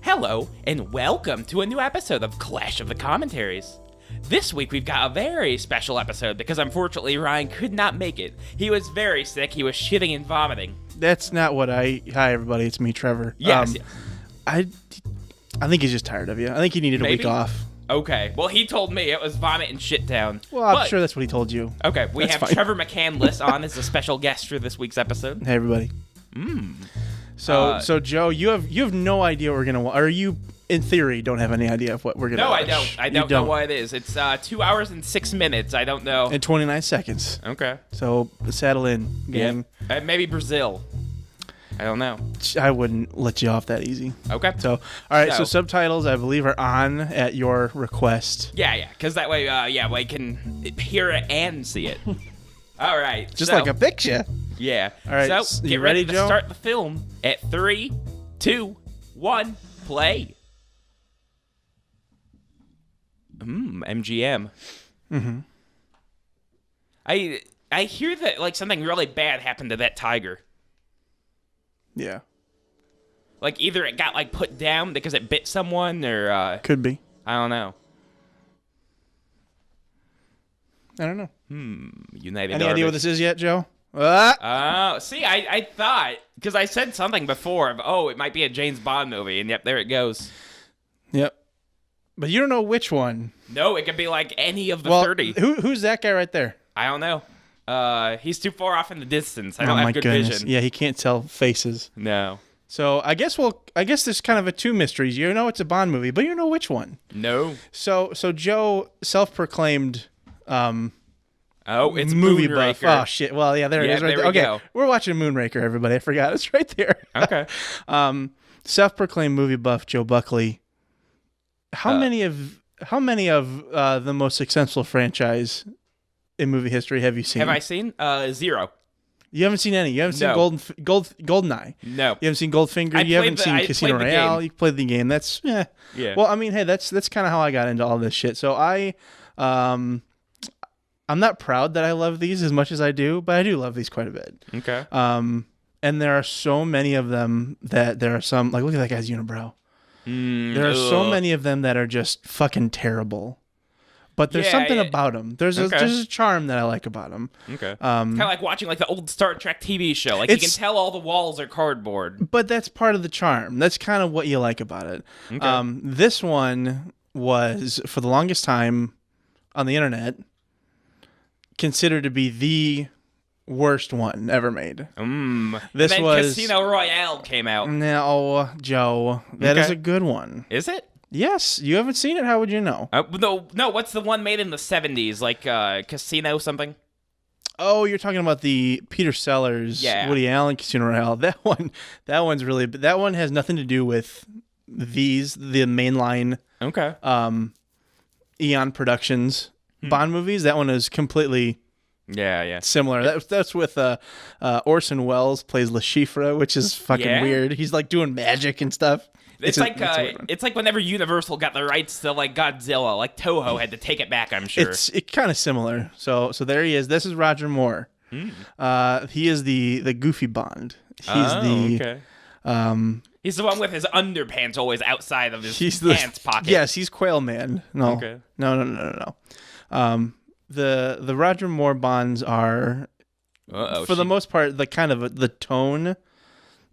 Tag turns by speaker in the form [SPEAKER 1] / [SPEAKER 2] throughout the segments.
[SPEAKER 1] Hello, and welcome to a new episode of Clash of the Commentaries. This week we've got a very special episode because unfortunately Ryan could not make it. He was very sick, he was shitting and vomiting.
[SPEAKER 2] That's not what Hi everybody, it's me, Trevor.
[SPEAKER 1] Yes.
[SPEAKER 2] I think he's just tired of you. I think he needed a week off.
[SPEAKER 1] Okay, well he told me it was vomit and shit town.
[SPEAKER 2] Well, I'm sure that's what he told you.
[SPEAKER 1] Okay, we have fine. Trevor McCandless on as a special guest for this week's episode.
[SPEAKER 2] Hey everybody. So Joe, you have no idea what we're gonna watch, or you, in theory, don't have any idea of what we're gonna watch.
[SPEAKER 1] No, I don't know what it is. It's 2 hours and 6 minutes. I don't know.
[SPEAKER 2] And 29 seconds.
[SPEAKER 1] Okay.
[SPEAKER 2] So saddle in, gang.
[SPEAKER 1] Yeah. Maybe Brazil. I don't know.
[SPEAKER 2] I wouldn't let you off that easy.
[SPEAKER 1] Okay.
[SPEAKER 2] So, all right. So subtitles, I believe, are on at your request.
[SPEAKER 1] Yeah. Because that way, we can hear it and see it. All right.
[SPEAKER 2] Just like a picture.
[SPEAKER 1] Yeah.
[SPEAKER 2] All right.
[SPEAKER 1] So
[SPEAKER 2] you
[SPEAKER 1] get
[SPEAKER 2] ready,
[SPEAKER 1] to
[SPEAKER 2] Joe?
[SPEAKER 1] Start the film at 3, 2, 1, play. MGM.
[SPEAKER 2] Mm-hmm.
[SPEAKER 1] I hear that like something really bad happened to that tiger.
[SPEAKER 2] Yeah.
[SPEAKER 1] Like either it got like put down because it bit someone, or
[SPEAKER 2] could be.
[SPEAKER 1] I don't know.
[SPEAKER 2] I don't know.
[SPEAKER 1] United.
[SPEAKER 2] Any idea what this is yet, Joe?
[SPEAKER 1] See, I thought, because I said something before of, it might be a James Bond movie, and yep, there it goes.
[SPEAKER 2] Yep. But you don't know which one.
[SPEAKER 1] No, it could be like any of the 30.
[SPEAKER 2] Who's that guy right there?
[SPEAKER 1] I don't know. He's too far off in the distance. I don't have good vision.
[SPEAKER 2] Yeah, he can't tell faces.
[SPEAKER 1] No.
[SPEAKER 2] So I guess there's kind of two mysteries. You know it's a Bond movie, but you don't know which one.
[SPEAKER 1] No.
[SPEAKER 2] So Joe, self-proclaimed
[SPEAKER 1] it's
[SPEAKER 2] movie
[SPEAKER 1] Moonraker.
[SPEAKER 2] buff. Oh shit. Well, yeah, there it is right there. Okay.
[SPEAKER 1] Go.
[SPEAKER 2] We're watching Moonraker, everybody. I forgot. It's right there.
[SPEAKER 1] Okay.
[SPEAKER 2] Self-proclaimed movie buff Joe Buckley. How many of the most successful franchise in movie history have you seen?
[SPEAKER 1] Have I seen? 0.
[SPEAKER 2] You haven't seen any. You haven't seen Goldeneye.
[SPEAKER 1] No.
[SPEAKER 2] You haven't seen Goldfinger. You haven't seen Casino Royale. You played the game. That's
[SPEAKER 1] Yeah.
[SPEAKER 2] Well, I mean, hey, that's kind of how I got into all this shit. So I'm not proud that I love these as much as I do, but I do love these quite a bit.
[SPEAKER 1] Okay.
[SPEAKER 2] And there are so many of them that there are some, like, look at that guy's unibrow. There are so many of them that are just fucking terrible. But there's something about them. There's a charm that I like about them. Okay.
[SPEAKER 1] Kind of like watching like the old Star Trek TV show. Like you can tell all the walls are cardboard.
[SPEAKER 2] But that's part of the charm. That's kind of what you like about it. Okay. This one was, for the longest time on the internet, considered to be the worst one ever made.
[SPEAKER 1] This then was Casino Royale came out.
[SPEAKER 2] No, Joe, that is a good one.
[SPEAKER 1] Is it?
[SPEAKER 2] Yes, you haven't seen it. How would you know?
[SPEAKER 1] No. What's the one made in the 70s, like Casino something?
[SPEAKER 2] Oh, you're talking about the Peter Sellers, Woody Allen Casino Royale. That one's really. That one has nothing to do with the mainline.
[SPEAKER 1] Okay.
[SPEAKER 2] Eon Productions Bond movies. That one is completely.
[SPEAKER 1] Yeah.
[SPEAKER 2] Similar. That's with Orson Welles plays Le Chiffre, which is fucking weird. He's like doing magic and stuff.
[SPEAKER 1] It's like whenever Universal got the rights to like Godzilla, like Toho had to take it back. I'm sure
[SPEAKER 2] it's kind of similar. So there he is. This is Roger Moore. He is the Goofy Bond. He's
[SPEAKER 1] he's the one with his underpants always outside of his pants pocket.
[SPEAKER 2] Yes, he's Quail Man. No. Okay. No. The Roger Moore Bonds are, for the most part, the kind of the tone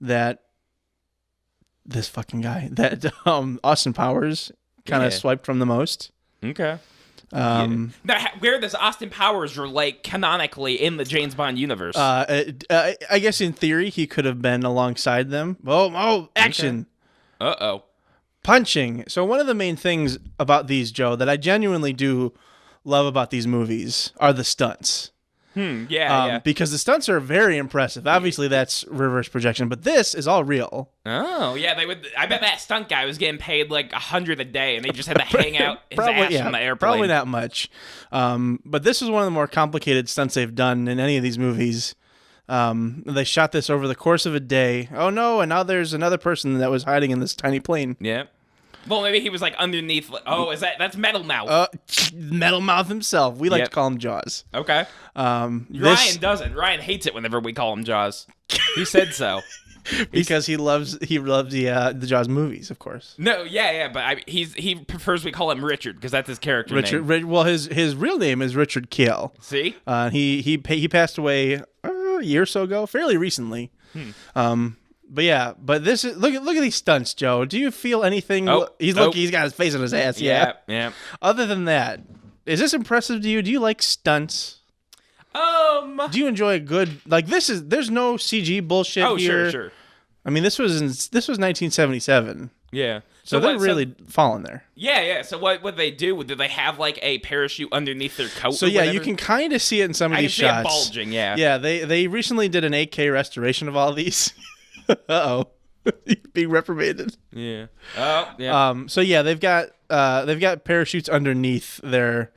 [SPEAKER 2] that this fucking guy, that Austin Powers kind of swiped from the most.
[SPEAKER 1] Okay. Now, where does Austin Powers relate canonically in the James Bond universe?
[SPEAKER 2] I guess in theory he could have been alongside them. Oh, action.
[SPEAKER 1] Okay.
[SPEAKER 2] Punching. So one of the main things about these, Joe, that I genuinely do love about these movies are the stunts. Because the stunts are very impressive. Obviously, that's reverse projection, but this is all real.
[SPEAKER 1] Oh, yeah. I bet that stunt guy was getting paid like $100 a day, and they just had to hang out his ass on the airplane.
[SPEAKER 2] Probably not much. But this is one of the more complicated stunts they've done in any of these movies. They shot this over the course of a day. Oh no! And now there's another person that was hiding in this tiny plane.
[SPEAKER 1] Yeah. Well, maybe he was like underneath. Oh, that's Metal Mouth?
[SPEAKER 2] Metal Mouth himself. We like to call him Jaws.
[SPEAKER 1] Okay. Ryan doesn't. Ryan hates it whenever we call him Jaws. He said so.
[SPEAKER 2] Because he loves the Jaws movies, of course.
[SPEAKER 1] No, yeah, but he prefers we call him Richard because that's his character name.
[SPEAKER 2] Well, his real name is Richard Kiel.
[SPEAKER 1] See,
[SPEAKER 2] he passed away a year or so ago, fairly recently. But this is look at these stunts, Joe. Do you feel anything? He's got his face on his ass. Yeah. Other than that, is this impressive to you? Do you like stunts? Do you enjoy a good there's no CG bullshit here.
[SPEAKER 1] Sure.
[SPEAKER 2] I mean, this was 1977.
[SPEAKER 1] Yeah.
[SPEAKER 2] So they're really falling there.
[SPEAKER 1] Yeah. So what they do? Do they have like a parachute underneath their coat?
[SPEAKER 2] So you can kind of see it in some of these shots.
[SPEAKER 1] I can see it bulging. Yeah.
[SPEAKER 2] Yeah. They recently did an 8K restoration of all these. Being reprimanded.
[SPEAKER 1] Yeah. Oh. Yeah.
[SPEAKER 2] So yeah, they've got parachutes underneath their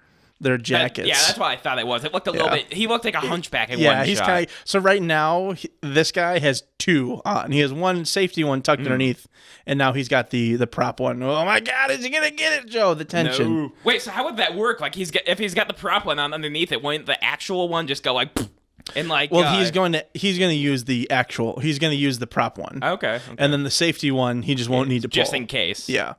[SPEAKER 2] jackets.
[SPEAKER 1] That's what I thought it was. It looked a little bit. He looked like a hunchback in one shot. Yeah,
[SPEAKER 2] he's kind of. So right now, this guy has two on. He has one safety one tucked underneath, and now he's got the prop one. Oh my God, is he gonna get it, Joe? The tension.
[SPEAKER 1] No. Wait, so how would that work? Like if he's got the prop one on underneath it, wouldn't the actual one just go like? And like,
[SPEAKER 2] he's going to use the actual. He's going to use the prop one.
[SPEAKER 1] Okay.
[SPEAKER 2] And then the safety one, he just won't need to pull.
[SPEAKER 1] Just in case.
[SPEAKER 2] Yeah.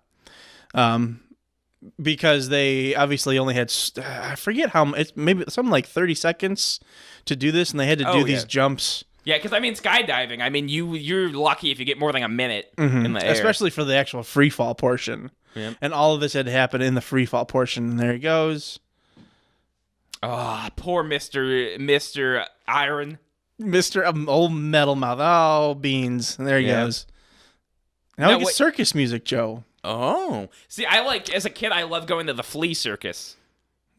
[SPEAKER 2] Because they obviously only had, I forget how, it's maybe something like 30 seconds to do this, and they had to do these jumps.
[SPEAKER 1] Yeah, because I mean, skydiving, I mean, you're lucky if you get more than a minute in the air.
[SPEAKER 2] Especially for the actual free fall portion.
[SPEAKER 1] Yeah.
[SPEAKER 2] And all of this had to happen in the free fall portion, and there he goes.
[SPEAKER 1] Oh, poor Mr. Iron.
[SPEAKER 2] Mr. Old Metal Mouth. Oh, beans. And there he goes. Now we get circus music, Joe.
[SPEAKER 1] Oh. See, as a kid, I loved going to the flea circus.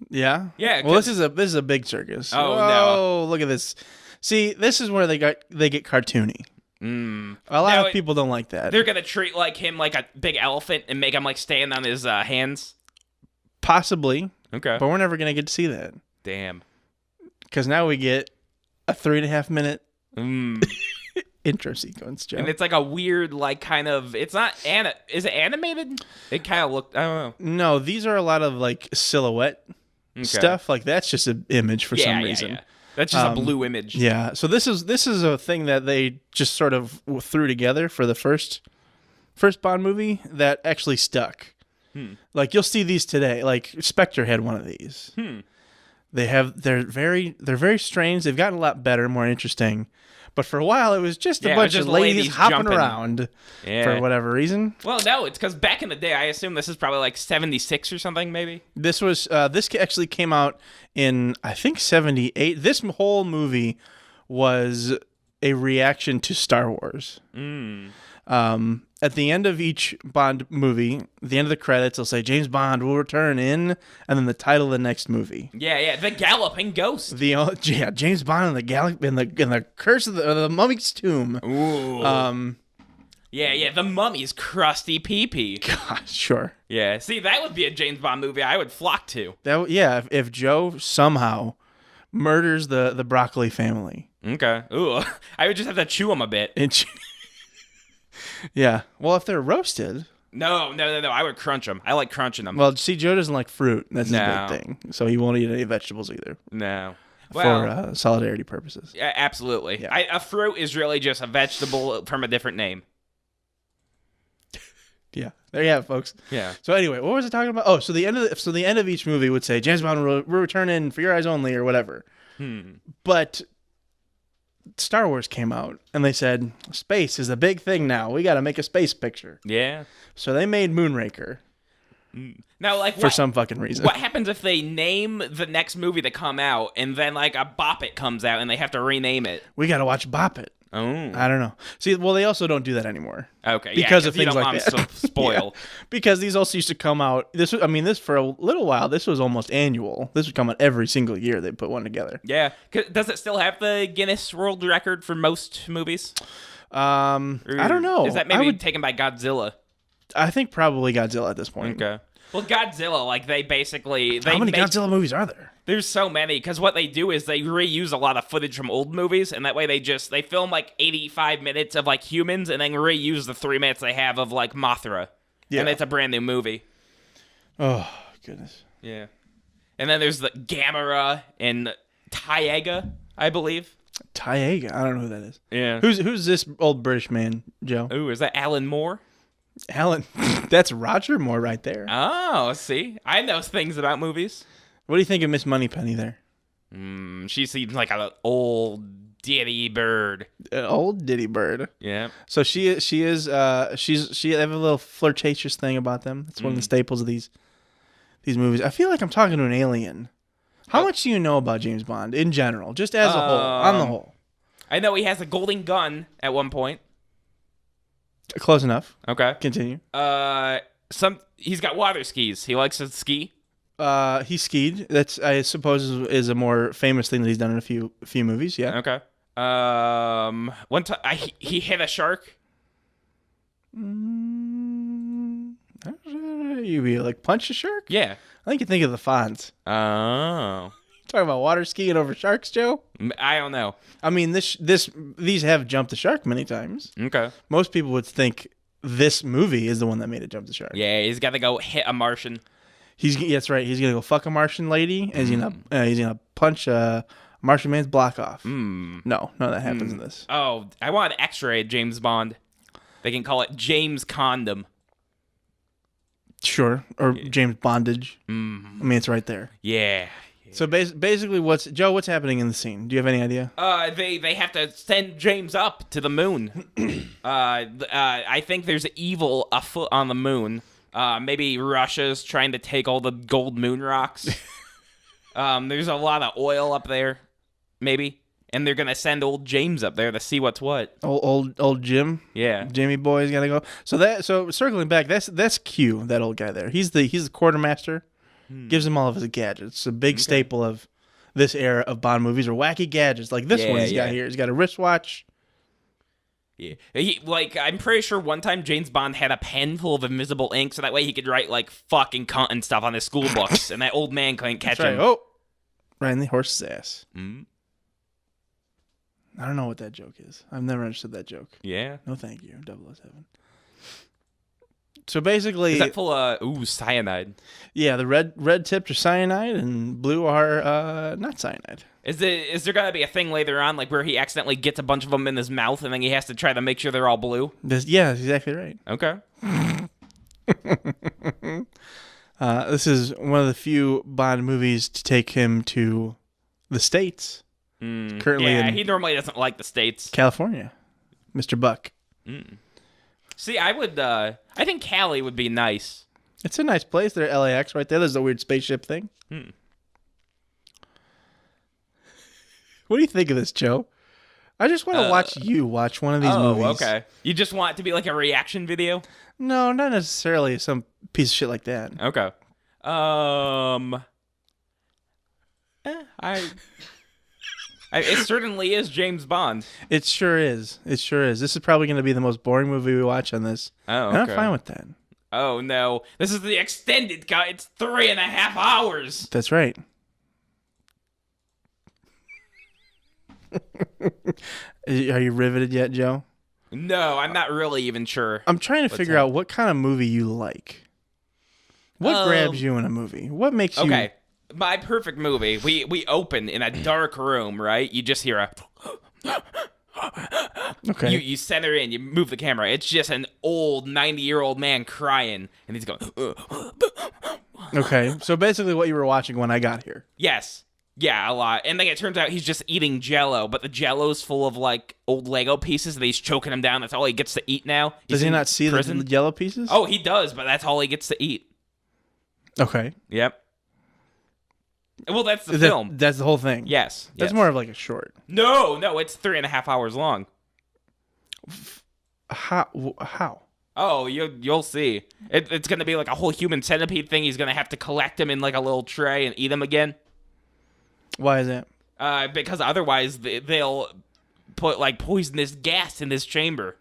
[SPEAKER 2] Yeah?
[SPEAKER 1] Yeah.
[SPEAKER 2] Well, this is a big circus.
[SPEAKER 1] Oh,
[SPEAKER 2] no. Oh, look at this. See, this is where they get cartoony. A lot of people don't like that.
[SPEAKER 1] They're going to treat him like a big elephant and make him stand on his hands?
[SPEAKER 2] Possibly.
[SPEAKER 1] Okay.
[SPEAKER 2] But we're never going to get to see that.
[SPEAKER 1] Damn.
[SPEAKER 2] Because now we get a 3.5 minute intro sequence, Joe.
[SPEAKER 1] And it's like a weird, kind of, it's not, is it animated? It kind of looked, I don't know.
[SPEAKER 2] No, these are a lot of silhouette stuff. That's just an image for some reason.
[SPEAKER 1] Yeah. That's just a blue image.
[SPEAKER 2] Yeah. So this is a thing that they just sort of threw together for the first Bond movie that actually stuck. You'll see these today. Spectre had one of these. They're very strange. They've gotten a lot better, more interesting. But for a while, it was just a bunch of ladies hopping around for whatever reason.
[SPEAKER 1] Well, no, it's because back in the day, I assume this is probably 76 or something, maybe.
[SPEAKER 2] This actually came out in, I think, 78. This whole movie was a reaction to Star Wars. At the end of each Bond movie, the end of the credits, they'll say James Bond will return in, and then the title of the next movie.
[SPEAKER 1] Yeah, the Galloping Ghost.
[SPEAKER 2] James Bond and the Curse of the Mummy's Tomb.
[SPEAKER 1] Ooh. Yeah, the Mummy's crusty pee-pee.
[SPEAKER 2] God, sure.
[SPEAKER 1] Yeah, see, that would be a James Bond movie I would flock to.
[SPEAKER 2] If Joe somehow murders the Broccoli family.
[SPEAKER 1] Okay. Ooh, I would just have to chew them a bit.
[SPEAKER 2] Yeah. Well, if they're roasted.
[SPEAKER 1] No. I would crunch them. I like crunching them.
[SPEAKER 2] Well, see, Joe doesn't like fruit. That's his big thing. So he won't eat any vegetables either.
[SPEAKER 1] No.
[SPEAKER 2] For solidarity purposes.
[SPEAKER 1] Yeah, absolutely. Yeah. A fruit is really just a vegetable from a different name.
[SPEAKER 2] Yeah. There you have it, folks.
[SPEAKER 1] Yeah.
[SPEAKER 2] So anyway, what was I talking about? Oh, so the end of each movie would say James Bond will return in for your eyes only or whatever. But Star Wars came out and they said space is a big thing now. We got to make a space picture.
[SPEAKER 1] Yeah.
[SPEAKER 2] So they made Moonraker.
[SPEAKER 1] Now,
[SPEAKER 2] for some fucking reason.
[SPEAKER 1] What happens if they name the next movie that come out and then a Bop It comes out and they have to rename it?
[SPEAKER 2] We got to watch Bop It.
[SPEAKER 1] Oh.
[SPEAKER 2] I don't know. See, well, they also don't do that anymore.
[SPEAKER 1] Okay.
[SPEAKER 2] Because of things like that.
[SPEAKER 1] Spoil.
[SPEAKER 2] Yeah. Because these also used to come out. This for a little while. This was almost annual. This would come out every single year. They put one together.
[SPEAKER 1] Yeah. Does it still have the Guinness World Record for most movies?
[SPEAKER 2] I don't know.
[SPEAKER 1] Is that maybe taken by Godzilla?
[SPEAKER 2] I think probably Godzilla at this point.
[SPEAKER 1] Okay. Well, Godzilla, they basically...
[SPEAKER 2] How many Godzilla movies are there?
[SPEAKER 1] There's so many, because what they do is they reuse a lot of footage from old movies, and that way they film 85 minutes of humans, and then reuse the 3 minutes they have of Mothra. Yeah. And it's a brand new movie.
[SPEAKER 2] Oh, goodness.
[SPEAKER 1] Yeah. And then there's the Gamera and Taiga, I believe.
[SPEAKER 2] Taiga. I don't know who that is.
[SPEAKER 1] Yeah.
[SPEAKER 2] Who's this old British man, Joe?
[SPEAKER 1] Ooh, is that Alan Moore?
[SPEAKER 2] Alan. That's Roger Moore right there.
[SPEAKER 1] Oh, see? I know things about movies.
[SPEAKER 2] What do you think of Miss Moneypenny there?
[SPEAKER 1] She seems like an old ditty bird.
[SPEAKER 2] An old ditty bird.
[SPEAKER 1] Yeah.
[SPEAKER 2] So she have a little flirtatious thing about them. It's one of the staples of these movies. I feel like I'm talking to an alien. How much do you know about James Bond in general, just as a whole, on the whole?
[SPEAKER 1] I know he has a golden gun at one point.
[SPEAKER 2] Close enough.
[SPEAKER 1] Okay.
[SPEAKER 2] Continue.
[SPEAKER 1] He's got water skis. He likes to ski.
[SPEAKER 2] He skied. That's, I suppose, is a more famous thing that he's done in a few movies. Yeah.
[SPEAKER 1] Okay. One time he hit a shark.
[SPEAKER 2] You like punch a shark?
[SPEAKER 1] Yeah.
[SPEAKER 2] I think you think of the Fonz.
[SPEAKER 1] Oh.
[SPEAKER 2] Talking about water skiing over sharks, Joe?
[SPEAKER 1] I don't know.
[SPEAKER 2] I mean, these have jumped the shark many times.
[SPEAKER 1] Okay.
[SPEAKER 2] Most people would think this movie is the one that made it jump the shark.
[SPEAKER 1] Yeah, he's got to go hit a Martian.
[SPEAKER 2] That's right. He's gonna go fuck a Martian lady, and he's gonna punch a Martian man's block off. No, that happens in this.
[SPEAKER 1] Oh, I want an X-ray James Bond. They can call it James Condom.
[SPEAKER 2] Sure, or James Bondage. I mean, it's right there.
[SPEAKER 1] Yeah.
[SPEAKER 2] So basically, what's happening in the scene? Do you have any idea?
[SPEAKER 1] They have to send James up to the moon. I think there's evil afoot on the moon. Maybe Russia's trying to take all the gold moon rocks. There's a lot of oil up there, maybe. And they're going to send old James up there to see what's what.
[SPEAKER 2] Old Jim?
[SPEAKER 1] Yeah.
[SPEAKER 2] Jimmy boy's got to go. So circling back, that's Q, that old guy there. He's the quartermaster. Gives him all of his gadgets. It's a big staple of this era of Bond movies, or wacky gadgets like this one he's got here. He's got a wristwatch.
[SPEAKER 1] Yeah, I'm pretty sure one time James Bond had a pen full of invisible ink, so that way he could write like fucking cunt and stuff on his school books, and that old man couldn't catch him.
[SPEAKER 2] Oh, right in the horse's ass.
[SPEAKER 1] Mm.
[SPEAKER 2] I don't know what that joke is. I've never understood that joke.
[SPEAKER 1] Yeah.
[SPEAKER 2] No, thank you. 007. So basically,
[SPEAKER 1] is that full of cyanide?
[SPEAKER 2] Yeah, the red tips are cyanide, and blue are not cyanide.
[SPEAKER 1] Is there gonna be a thing later on, like where he accidentally gets a bunch of them in his mouth, and then he has to try to make sure they're all blue?
[SPEAKER 2] Yeah, that's exactly right.
[SPEAKER 1] Okay.
[SPEAKER 2] This is one of the few Bond movies to take him to the States. Currently,
[SPEAKER 1] he normally doesn't like the States.
[SPEAKER 2] California, Mr. Buck.
[SPEAKER 1] See, I think Cali would be nice.
[SPEAKER 2] It's a nice place. There's LAX right there. There's a weird spaceship thing. What do you think of this, Joe? I just want to watch you watch one of these movies.
[SPEAKER 1] Oh, okay. You just want it to be like a reaction video?
[SPEAKER 2] No, not necessarily some piece of shit like that.
[SPEAKER 1] Okay. It certainly is James Bond.
[SPEAKER 2] It sure is. This is probably going to be the most boring movie we watch on this.
[SPEAKER 1] Oh, okay.
[SPEAKER 2] And I'm fine with that.
[SPEAKER 1] Oh, no. This is the extended cut. It's 3.5 hours.
[SPEAKER 2] That's right. Are you riveted yet, Joe?
[SPEAKER 1] No, I'm not really even sure.
[SPEAKER 2] I'm trying to figure out what kind of movie you like. What grabs you in a movie? What makes you...
[SPEAKER 1] Okay. My perfect movie, we open in a dark room, right? You just hear a...
[SPEAKER 2] Okay.
[SPEAKER 1] You center in, you move the camera. It's just an old 90-year-old man crying, and he's going...
[SPEAKER 2] Okay, so basically what you were watching when I got here.
[SPEAKER 1] Yes. Yeah, a lot. And then it turns out he's just eating Jell-O, but the Jell-O's full of, like, old Lego pieces, and he's choking him down. That's all he gets to eat now.
[SPEAKER 2] Does he not see the yellow pieces?
[SPEAKER 1] Oh, he does, but that's all he gets to eat.
[SPEAKER 2] Okay.
[SPEAKER 1] Yep. Well, that's the film.
[SPEAKER 2] That's the whole thing.
[SPEAKER 1] Yes.
[SPEAKER 2] That's more of like a short.
[SPEAKER 1] No, it's 3.5 hours long.
[SPEAKER 2] How?
[SPEAKER 1] Oh, you'll see. It's going to be like a whole human centipede thing. He's going to have to collect him in like a little tray and eat him again.
[SPEAKER 2] Why is that?
[SPEAKER 1] Because otherwise they'll put like poisonous gas in this chamber.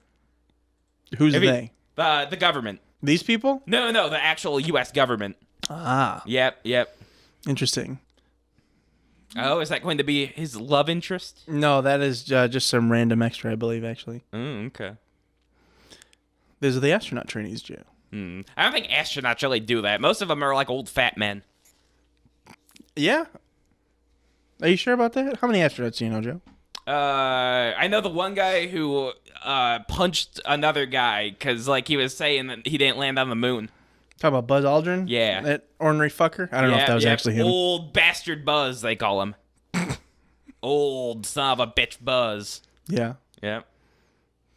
[SPEAKER 2] Who's they?
[SPEAKER 1] The government.
[SPEAKER 2] These people?
[SPEAKER 1] No, the actual U.S. government.
[SPEAKER 2] Ah.
[SPEAKER 1] Yep. Interesting. Oh, is that going to be his love interest?
[SPEAKER 2] No, that is just some random extra, I believe, actually.
[SPEAKER 1] Okay.
[SPEAKER 2] These are the astronaut trainees, Joe.
[SPEAKER 1] I don't think astronauts really do that. Most of them are like old fat men.
[SPEAKER 2] Yeah? Are you sure about that? How many astronauts do you know, Joe?
[SPEAKER 1] I know the one guy who punched another guy because, like, he was saying that he didn't land on the moon.
[SPEAKER 2] Talk about Buzz Aldrin?
[SPEAKER 1] Yeah.
[SPEAKER 2] That ornery fucker? I don't know if that was actually him.
[SPEAKER 1] Old bastard Buzz, they call him. Old son of a bitch Buzz.
[SPEAKER 2] Yeah.
[SPEAKER 1] Yeah.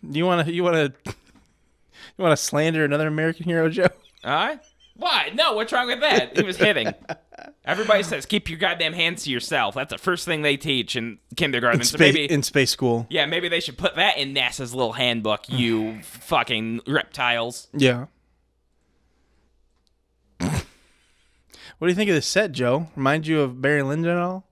[SPEAKER 2] You want to slander another American hero, Joe?
[SPEAKER 1] What? No, what's wrong with that? He was hitting. Everybody says, keep your goddamn hands to yourself. That's the first thing they teach in kindergarten.
[SPEAKER 2] In space school.
[SPEAKER 1] Yeah, maybe they should put that in NASA's little handbook, you fucking reptiles.
[SPEAKER 2] Yeah. What do you think of this set, Joe? Remind you of Barry Lyndon at all?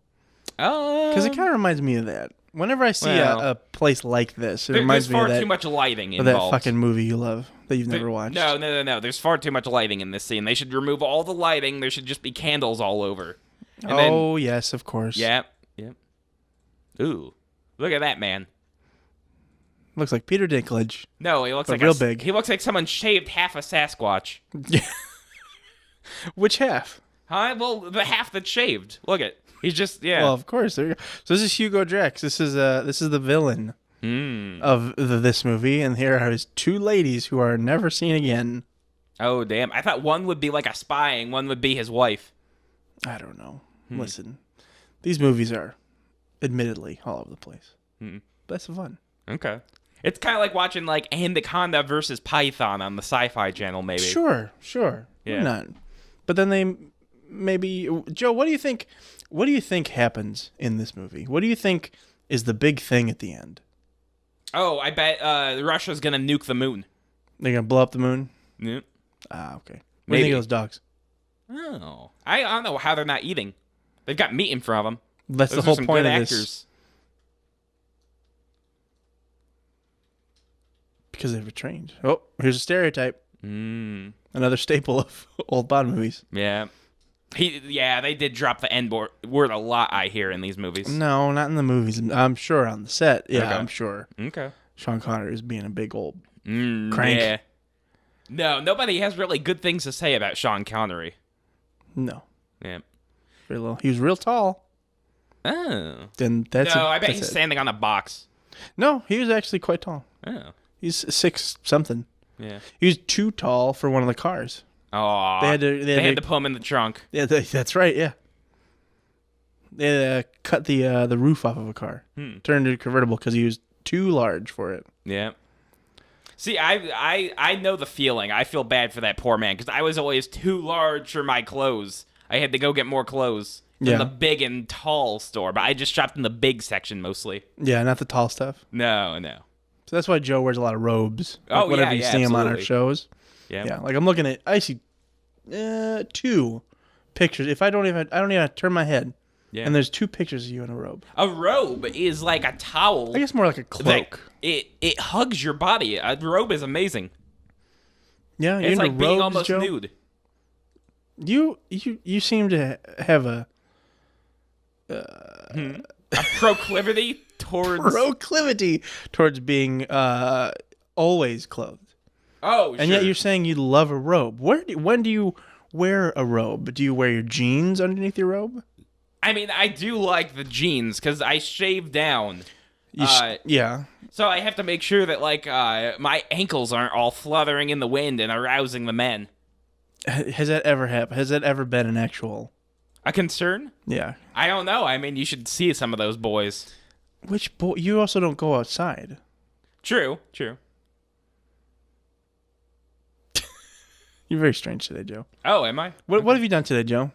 [SPEAKER 2] Because it kind of reminds me of that. Whenever I see a place like this, it reminds me of that.
[SPEAKER 1] There's far too much lighting involved.
[SPEAKER 2] That fucking movie you love that you've never watched.
[SPEAKER 1] No. There's far too much lighting in this scene. They should remove all the lighting. There should just be candles all over. And
[SPEAKER 2] yes, of course.
[SPEAKER 1] Yep. Ooh, look at that man.
[SPEAKER 2] Looks like Peter Dinklage.
[SPEAKER 1] No, he looks like
[SPEAKER 2] real big.
[SPEAKER 1] He looks like someone shaved half a Sasquatch.
[SPEAKER 2] Yeah. Which half?
[SPEAKER 1] Huh? Well, the half that's shaved. Look at. He's just
[SPEAKER 2] Well, of course. There you go. So this is Hugo Drax. This is the villain of this movie, and here are his two ladies who are never seen again.
[SPEAKER 1] Oh damn! I thought one would be like a spy, and one would be his wife.
[SPEAKER 2] I don't know. Listen, these movies are, admittedly, all over the place. But that's fun.
[SPEAKER 1] Okay. It's kind of like watching like Anaconda versus Python on the Sci-Fi Channel, maybe.
[SPEAKER 2] Sure.
[SPEAKER 1] Yeah.
[SPEAKER 2] Why not? But then they maybe Joe. What do you think? What do you think happens in this movie? What do you think is the big thing at the end?
[SPEAKER 1] Oh, I bet Russia's gonna nuke the moon.
[SPEAKER 2] They're gonna blow up the moon?
[SPEAKER 1] Yep.
[SPEAKER 2] Okay. What do you think of those dogs?
[SPEAKER 1] Oh, I don't know how they're not eating. They've got meat in front of them.
[SPEAKER 2] That's
[SPEAKER 1] Those
[SPEAKER 2] the whole
[SPEAKER 1] some
[SPEAKER 2] point
[SPEAKER 1] good
[SPEAKER 2] of
[SPEAKER 1] actors.
[SPEAKER 2] this. Because they were trained. Oh, here's a stereotype. Another staple of old Bond movies.
[SPEAKER 1] Yeah. They did drop the N word a lot, I hear, in these movies.
[SPEAKER 2] No, not in the movies. I'm sure on the set. Yeah, okay. I'm sure.
[SPEAKER 1] Okay.
[SPEAKER 2] Sean Connery is being a big old crank.
[SPEAKER 1] Yeah. No, nobody has really good things to say about Sean Connery.
[SPEAKER 2] No.
[SPEAKER 1] Yeah.
[SPEAKER 2] Very little. He was real tall.
[SPEAKER 1] Oh.
[SPEAKER 2] Then that's
[SPEAKER 1] I bet he's standing on a box.
[SPEAKER 2] No, he was actually quite tall.
[SPEAKER 1] Oh.
[SPEAKER 2] He's 6-something.
[SPEAKER 1] Yeah.
[SPEAKER 2] He was too tall for one of the cars.
[SPEAKER 1] Oh. They had to put him in the trunk.
[SPEAKER 2] Yeah, that's right. Yeah. They cut the roof off of a car, turned it a convertible because he was too large for it.
[SPEAKER 1] Yeah. See, I know the feeling. I feel bad for that poor man because I was always too large for my clothes. I had to go get more clothes in the big and tall store, but I just shopped in the big section mostly.
[SPEAKER 2] Yeah, not the tall stuff.
[SPEAKER 1] No.
[SPEAKER 2] So that's why Joe wears a lot of robes.
[SPEAKER 1] Whenever
[SPEAKER 2] you see him on our shows.
[SPEAKER 1] Yeah.
[SPEAKER 2] Like I'm looking at, I see 2 pictures. If I don't even have to turn my head. Yeah. And there's 2 pictures of you in a robe.
[SPEAKER 1] A robe is like a towel.
[SPEAKER 2] I guess more like a cloak.
[SPEAKER 1] It hugs your body. A robe is amazing.
[SPEAKER 2] Yeah,
[SPEAKER 1] it's like
[SPEAKER 2] robes,
[SPEAKER 1] being almost
[SPEAKER 2] Joe?
[SPEAKER 1] nude.
[SPEAKER 2] You seem to have a
[SPEAKER 1] proclivity
[SPEAKER 2] towards being always clothed.
[SPEAKER 1] Oh, sure.
[SPEAKER 2] And yet you're saying you love a robe. When do you wear a robe? Do you wear your jeans underneath your robe?
[SPEAKER 1] I mean, I do like the jeans because I shave down.
[SPEAKER 2] Yeah.
[SPEAKER 1] So I have to make sure that my ankles aren't all fluttering in the wind and arousing the men.
[SPEAKER 2] Has that ever happened? Has that ever been an actual...
[SPEAKER 1] A concern?
[SPEAKER 2] Yeah.
[SPEAKER 1] I don't know. I mean, you should see some of those boys.
[SPEAKER 2] Which boy? You also don't go outside.
[SPEAKER 1] True.
[SPEAKER 2] You're very strange today, Joe.
[SPEAKER 1] Oh, am I?
[SPEAKER 2] What have you done today, Joe?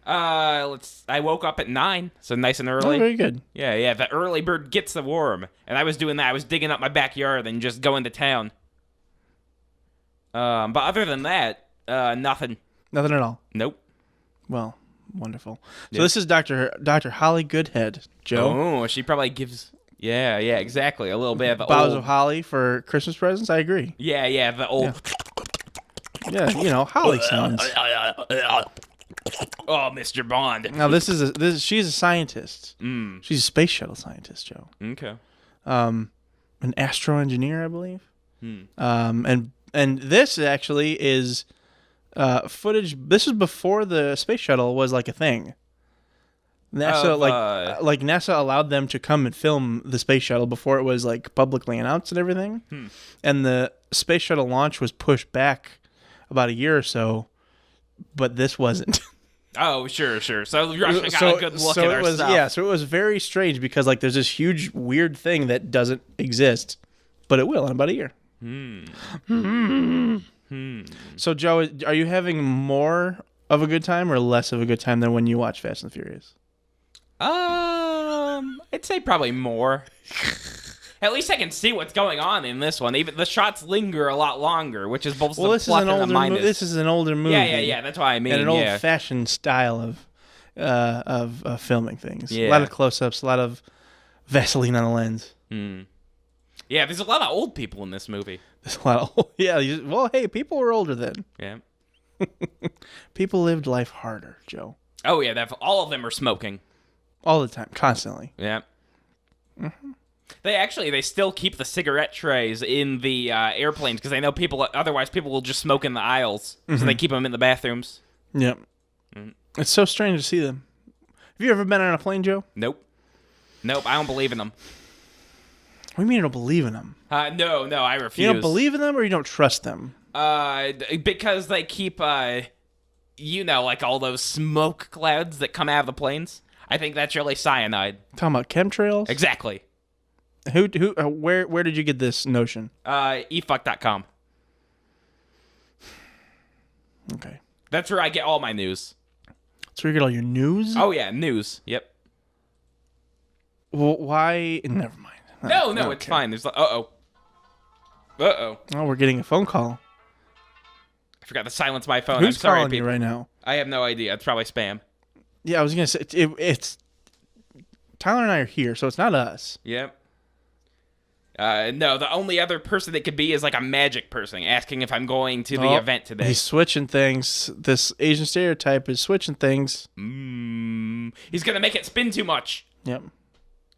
[SPEAKER 1] I woke up at 9, so nice and early.
[SPEAKER 2] Oh, very good.
[SPEAKER 1] Yeah. The early bird gets the worm, and I was doing that. I was digging up my backyard and just going to town. But other than that, nothing.
[SPEAKER 2] Nothing at all.
[SPEAKER 1] Nope.
[SPEAKER 2] Well, wonderful. So this is Dr. Holly Goodhead, Joe.
[SPEAKER 1] Oh, she probably gives. Yeah, exactly. A little bit of the
[SPEAKER 2] boughs of holly for Christmas presents. I agree.
[SPEAKER 1] Yeah, the old.
[SPEAKER 2] Yeah, holly sounds.
[SPEAKER 1] Oh, Mr. Bond.
[SPEAKER 2] Now she's a scientist. She's a space shuttle scientist, Joe.
[SPEAKER 1] Okay.
[SPEAKER 2] An astro engineer, I believe. And this actually is footage. This was before the space shuttle was like a thing. NASA, like NASA allowed them to come and film the space shuttle before it was like publicly announced and everything. And the space shuttle launch was pushed back about a year or so, but this wasn't.
[SPEAKER 1] Oh, sure. So Russia got a good look at our stuff.
[SPEAKER 2] Yeah, so it was very strange because like there's this huge weird thing that doesn't exist, but it will in about a year. So Joe, are you having more of a good time or less of a good time than when you watch Fast and Furious?
[SPEAKER 1] I'd say probably more. At least I can see what's going on in this one. Even the shots linger a lot longer, which is both the plus and the minus.
[SPEAKER 2] This is an older movie.
[SPEAKER 1] Yeah. That's what I mean.
[SPEAKER 2] And an old-fashioned style of filming things.
[SPEAKER 1] Yeah.
[SPEAKER 2] A lot of close-ups, a lot of Vaseline on the lens.
[SPEAKER 1] Yeah, there's a lot of old people in this movie.
[SPEAKER 2] There's a lot of well, hey, people were older then.
[SPEAKER 1] Yeah.
[SPEAKER 2] People lived life harder, Joe.
[SPEAKER 1] Oh yeah, all of them are smoking.
[SPEAKER 2] All the time, constantly.
[SPEAKER 1] Yeah. They still keep the cigarette trays in the airplanes because they know otherwise people will just smoke in the aisles. So they keep them in the bathrooms.
[SPEAKER 2] Yep. It's so strange to see them. Have you ever been on a plane, Joe?
[SPEAKER 1] Nope, I don't believe in them.
[SPEAKER 2] What do you mean you don't believe in them?
[SPEAKER 1] No, I refuse.
[SPEAKER 2] You don't believe in them or you don't trust them?
[SPEAKER 1] Because they keep, like all those smoke clouds that come out of the planes. I think that's really cyanide.
[SPEAKER 2] Talking about chemtrails?
[SPEAKER 1] Exactly.
[SPEAKER 2] Where did you get this notion?
[SPEAKER 1] efuck.com.
[SPEAKER 2] Okay.
[SPEAKER 1] That's where I get all my news.
[SPEAKER 2] That's where you get all your news?
[SPEAKER 1] Oh, yeah, news. Yep.
[SPEAKER 2] Well, why? Never mind.
[SPEAKER 1] No, okay. It's fine. There's uh-oh.
[SPEAKER 2] Oh, we're getting a phone call.
[SPEAKER 1] I forgot to silence my phone.
[SPEAKER 2] Who's
[SPEAKER 1] I'm sorry,
[SPEAKER 2] calling
[SPEAKER 1] people.
[SPEAKER 2] you right now?
[SPEAKER 1] I have no idea. It's probably spam.
[SPEAKER 2] Yeah, I was going to say, it's... Tyler and I are here, so it's not us.
[SPEAKER 1] Yep. No, the only other person that could be is like a magic person asking if I'm going to the event today.
[SPEAKER 2] He's switching things. This Asian stereotype is switching things.
[SPEAKER 1] He's going to make it spin too much.
[SPEAKER 2] Yep.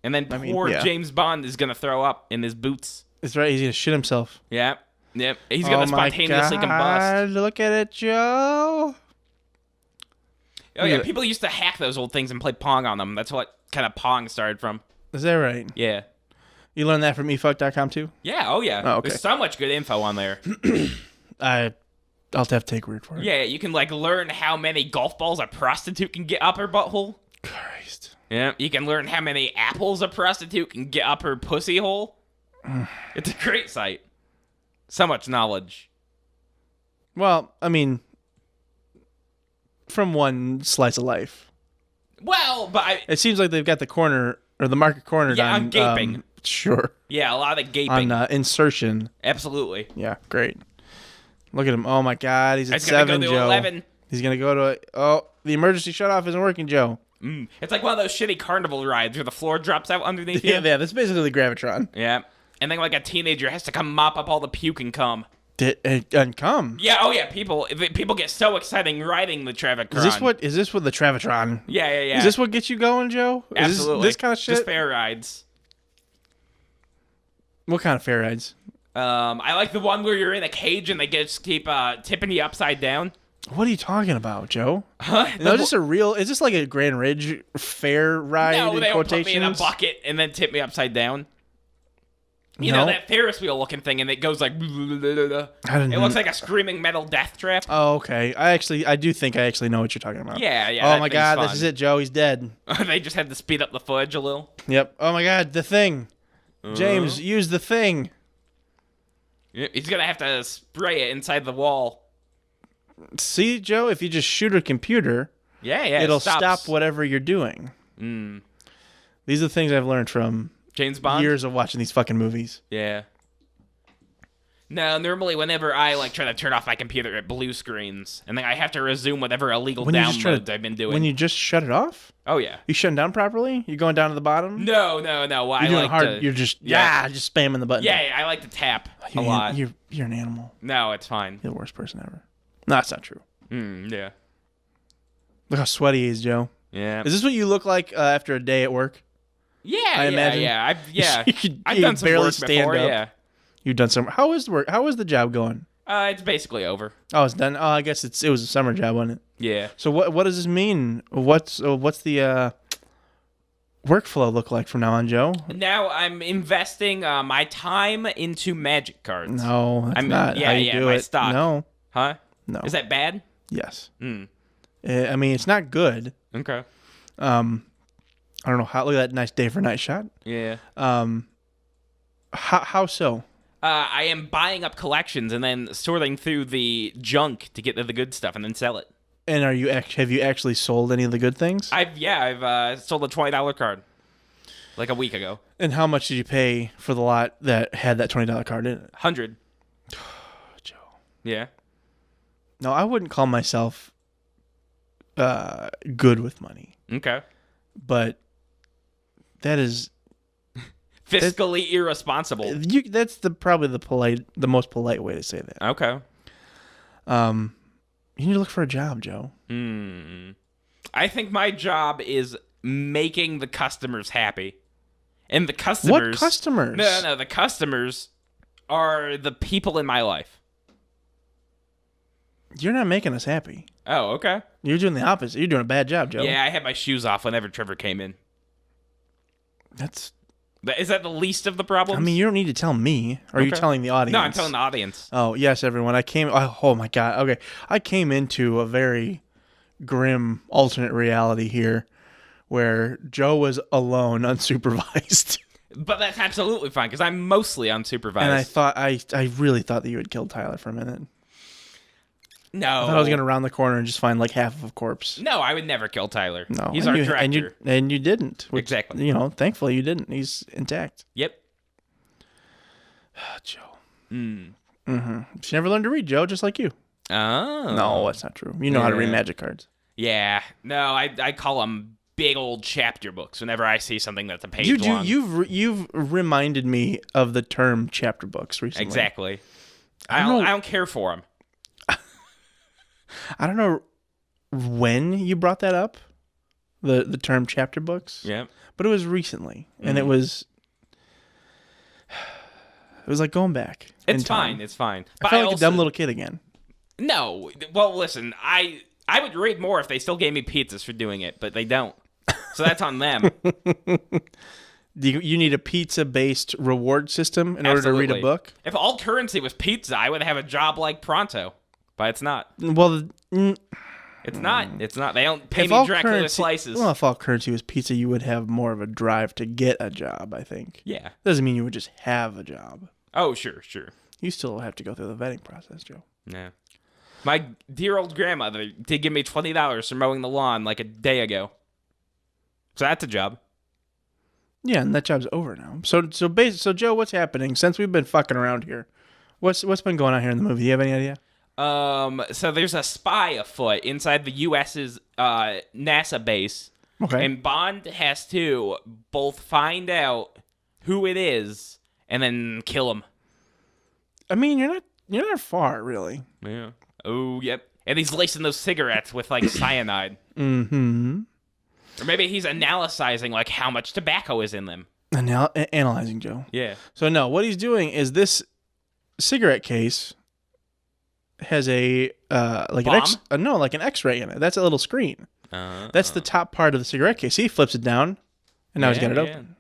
[SPEAKER 1] And then poor James Bond is going to throw up in his boots.
[SPEAKER 2] That's right. He's going to shit himself.
[SPEAKER 1] Yep. He's going to spontaneously combust.
[SPEAKER 2] Look at it, Joe.
[SPEAKER 1] Oh, yeah. People used to hack those old things and play Pong on them. That's what kind of Pong started from.
[SPEAKER 2] Is that right?
[SPEAKER 1] Yeah.
[SPEAKER 2] You learned that from efuck.com too?
[SPEAKER 1] Yeah, oh yeah. Oh, okay. There's so much good info on there.
[SPEAKER 2] I'll have to take word for it.
[SPEAKER 1] Yeah, you can learn how many golf balls a prostitute can get up her butthole.
[SPEAKER 2] Christ.
[SPEAKER 1] Yeah, you can learn how many apples a prostitute can get up her pussy hole. It's a great site. So much knowledge.
[SPEAKER 2] Well, I mean, from one slice of life.
[SPEAKER 1] Well, but
[SPEAKER 2] it seems like they've got the corner or the market cornered on
[SPEAKER 1] gaping.
[SPEAKER 2] Sure.
[SPEAKER 1] Yeah, a lot of gaping.
[SPEAKER 2] On insertion.
[SPEAKER 1] Absolutely.
[SPEAKER 2] Yeah, great. Look at him. Oh, my God. He's at 7, Joe.
[SPEAKER 1] 11.
[SPEAKER 2] He's going to go to... the emergency shutoff isn't working, Joe.
[SPEAKER 1] It's like one of those shitty carnival rides where the floor drops out underneath you.
[SPEAKER 2] Yeah, that's basically Gravitron.
[SPEAKER 1] Yeah. And then a teenager has to come mop up all the puke and cum.
[SPEAKER 2] And cum?
[SPEAKER 1] Yeah, oh yeah, people get so excited riding the Travitron.
[SPEAKER 2] Is this what the Travitron?
[SPEAKER 1] Yeah.
[SPEAKER 2] Is this what gets you going, Joe?
[SPEAKER 1] Absolutely.
[SPEAKER 2] This kind of shit?
[SPEAKER 1] Just fair rides.
[SPEAKER 2] What kind of fair rides?
[SPEAKER 1] I like the one where you're in a cage and they just keep tipping you upside down.
[SPEAKER 2] What are you talking about, Joe?
[SPEAKER 1] Huh?
[SPEAKER 2] No, is this like a Grand Ridge fair ride?
[SPEAKER 1] No, they don't put me in a bucket and then tip me upside down. You know, that Ferris wheel looking thing, and it goes like... It looks like a screaming metal death trap.
[SPEAKER 2] Oh, okay. I do think I actually know what you're talking about.
[SPEAKER 1] Yeah.
[SPEAKER 2] Oh, my God, this is it, Joe. He's dead.
[SPEAKER 1] They just had to speed up the footage a little.
[SPEAKER 2] Yep. Oh, my God, the thing. James, use the thing.
[SPEAKER 1] He's going to have to spray it inside the wall.
[SPEAKER 2] See, Joe, if you just shoot a computer, it'll stop whatever you're doing. These are the things I've learned from...
[SPEAKER 1] James Bond?
[SPEAKER 2] Years of watching these fucking movies.
[SPEAKER 1] Yeah. No, normally whenever I try to turn off my computer, it blue screens, and then I have to resume whatever illegal downloads I've been doing.
[SPEAKER 2] When you just shut it off?
[SPEAKER 1] Oh yeah.
[SPEAKER 2] You shutting down properly? You going down to the bottom?
[SPEAKER 1] No.
[SPEAKER 2] You're doing hard. You're just just spamming the button.
[SPEAKER 1] Yeah, I like to tap a lot.
[SPEAKER 2] You're an animal.
[SPEAKER 1] No, it's fine.
[SPEAKER 2] You're the worst person ever. No, that's not true.
[SPEAKER 1] Yeah.
[SPEAKER 2] Look how sweaty he is, Joe.
[SPEAKER 1] Yeah.
[SPEAKER 2] Is this what you look like after a day at work?
[SPEAKER 1] Yeah,
[SPEAKER 2] I imagine.
[SPEAKER 1] I've done some work before.
[SPEAKER 2] Up.
[SPEAKER 1] Yeah,
[SPEAKER 2] you've done some. How is the work? How is the job going?
[SPEAKER 1] It's basically over.
[SPEAKER 2] Oh, it's done. Oh, I guess it was a summer job, wasn't it?
[SPEAKER 1] Yeah.
[SPEAKER 2] So what does this mean? What's the workflow look like from now on, Joe?
[SPEAKER 1] Now I'm investing my time into magic cards.
[SPEAKER 2] No, that's not how you do
[SPEAKER 1] my
[SPEAKER 2] it.
[SPEAKER 1] stock.
[SPEAKER 2] No.
[SPEAKER 1] Huh?
[SPEAKER 2] No.
[SPEAKER 1] Is that bad?
[SPEAKER 2] Yes. I mean, it's not good.
[SPEAKER 1] Okay.
[SPEAKER 2] I don't know how. Look at that nice day for night shot.
[SPEAKER 1] Yeah.
[SPEAKER 2] How so?
[SPEAKER 1] I am buying up collections and then sorting through the junk to get to the good stuff and then sell it.
[SPEAKER 2] And have you actually sold any of the good things?
[SPEAKER 1] I've sold a $20 card like a week ago.
[SPEAKER 2] And how much did you pay for the lot that had that $20 card in it?
[SPEAKER 1] 100.
[SPEAKER 2] Joe.
[SPEAKER 1] Yeah.
[SPEAKER 2] No, I wouldn't call myself good with money.
[SPEAKER 1] Okay.
[SPEAKER 2] But that is
[SPEAKER 1] fiscally irresponsible.
[SPEAKER 2] That's probably the most polite way to say that.
[SPEAKER 1] Okay.
[SPEAKER 2] You need to look for a job, Joe.
[SPEAKER 1] I think my job is making the customers happy. And the customers...
[SPEAKER 2] What customers?
[SPEAKER 1] No. The customers are the people in my life.
[SPEAKER 2] You're not making us happy.
[SPEAKER 1] Oh, okay.
[SPEAKER 2] You're doing the opposite. You're doing a bad job, Joe.
[SPEAKER 1] Yeah, I had my shoes off whenever Trevor came in. Is that the least of the problems?
[SPEAKER 2] I mean, you don't need to tell me. Or are you telling the audience?
[SPEAKER 1] No, I'm telling the audience.
[SPEAKER 2] Oh, yes, everyone. Oh, my God. Okay. I came into a very grim alternate reality here where Joe was alone, unsupervised.
[SPEAKER 1] But that's absolutely fine because I'm mostly unsupervised.
[SPEAKER 2] And I really thought that you had killed Tyler for a minute.
[SPEAKER 1] No.
[SPEAKER 2] I thought I was going to round the corner and just find like half of a corpse.
[SPEAKER 1] No, I would never kill Tyler.
[SPEAKER 2] No.
[SPEAKER 1] He's our director.
[SPEAKER 2] And you didn't. Which,
[SPEAKER 1] exactly.
[SPEAKER 2] Thankfully you didn't. He's intact.
[SPEAKER 1] Yep.
[SPEAKER 2] Joe. Mm-hmm. She never learned to read, Joe, just like you.
[SPEAKER 1] Oh.
[SPEAKER 2] No, that's not true. You know how to read magic cards.
[SPEAKER 1] Yeah. No, I call them big old chapter books whenever I see something that's a page long.
[SPEAKER 2] You've reminded me of the term chapter books recently.
[SPEAKER 1] Exactly. I don't care for them.
[SPEAKER 2] I don't know when you brought that up, the term chapter books.
[SPEAKER 1] Yeah.
[SPEAKER 2] But it was recently, and it was like going back.
[SPEAKER 1] It's fine. It's fine.
[SPEAKER 2] But I felt like a dumb little kid again.
[SPEAKER 1] No. Well, listen, I would read more if they still gave me pizzas for doing it, but they don't. So that's on them.
[SPEAKER 2] You need a pizza-based reward system in order to read a book?
[SPEAKER 1] If all currency was pizza, I would have a job like Pronto. But it's not.
[SPEAKER 2] Well,
[SPEAKER 1] it's not. It's not. They don't pay me directly with slices.
[SPEAKER 2] Well, if all currency was pizza, you would have more of a drive to get a job, I think.
[SPEAKER 1] Yeah.
[SPEAKER 2] Doesn't mean you would just have a job.
[SPEAKER 1] Oh, sure.
[SPEAKER 2] You still have to go through the vetting process, Joe.
[SPEAKER 1] Yeah. My dear old grandmother did give me $20 for mowing the lawn like a day ago. So that's a job.
[SPEAKER 2] Yeah, and that job's over now. So Joe, what's happening since we've been fucking around here? What's been going on here in the movie? Do you have any idea?
[SPEAKER 1] So there's a spy afoot inside the U.S.'s NASA base.
[SPEAKER 2] Okay.
[SPEAKER 1] And Bond has to both find out who it is and then kill him.
[SPEAKER 2] I mean, you're not far, really.
[SPEAKER 1] Yeah. Oh, yep. And he's lacing those cigarettes with like cyanide.
[SPEAKER 2] Mm-hmm.
[SPEAKER 1] Or maybe he's analyzing like how much tobacco is in them.
[SPEAKER 2] Analyzing, Joe.
[SPEAKER 1] Yeah.
[SPEAKER 2] So no, what he's doing is this cigarette case has a like an X-ray in it. That's a little screen. That's the top part of the cigarette case. He flips it down, and now he's got it open.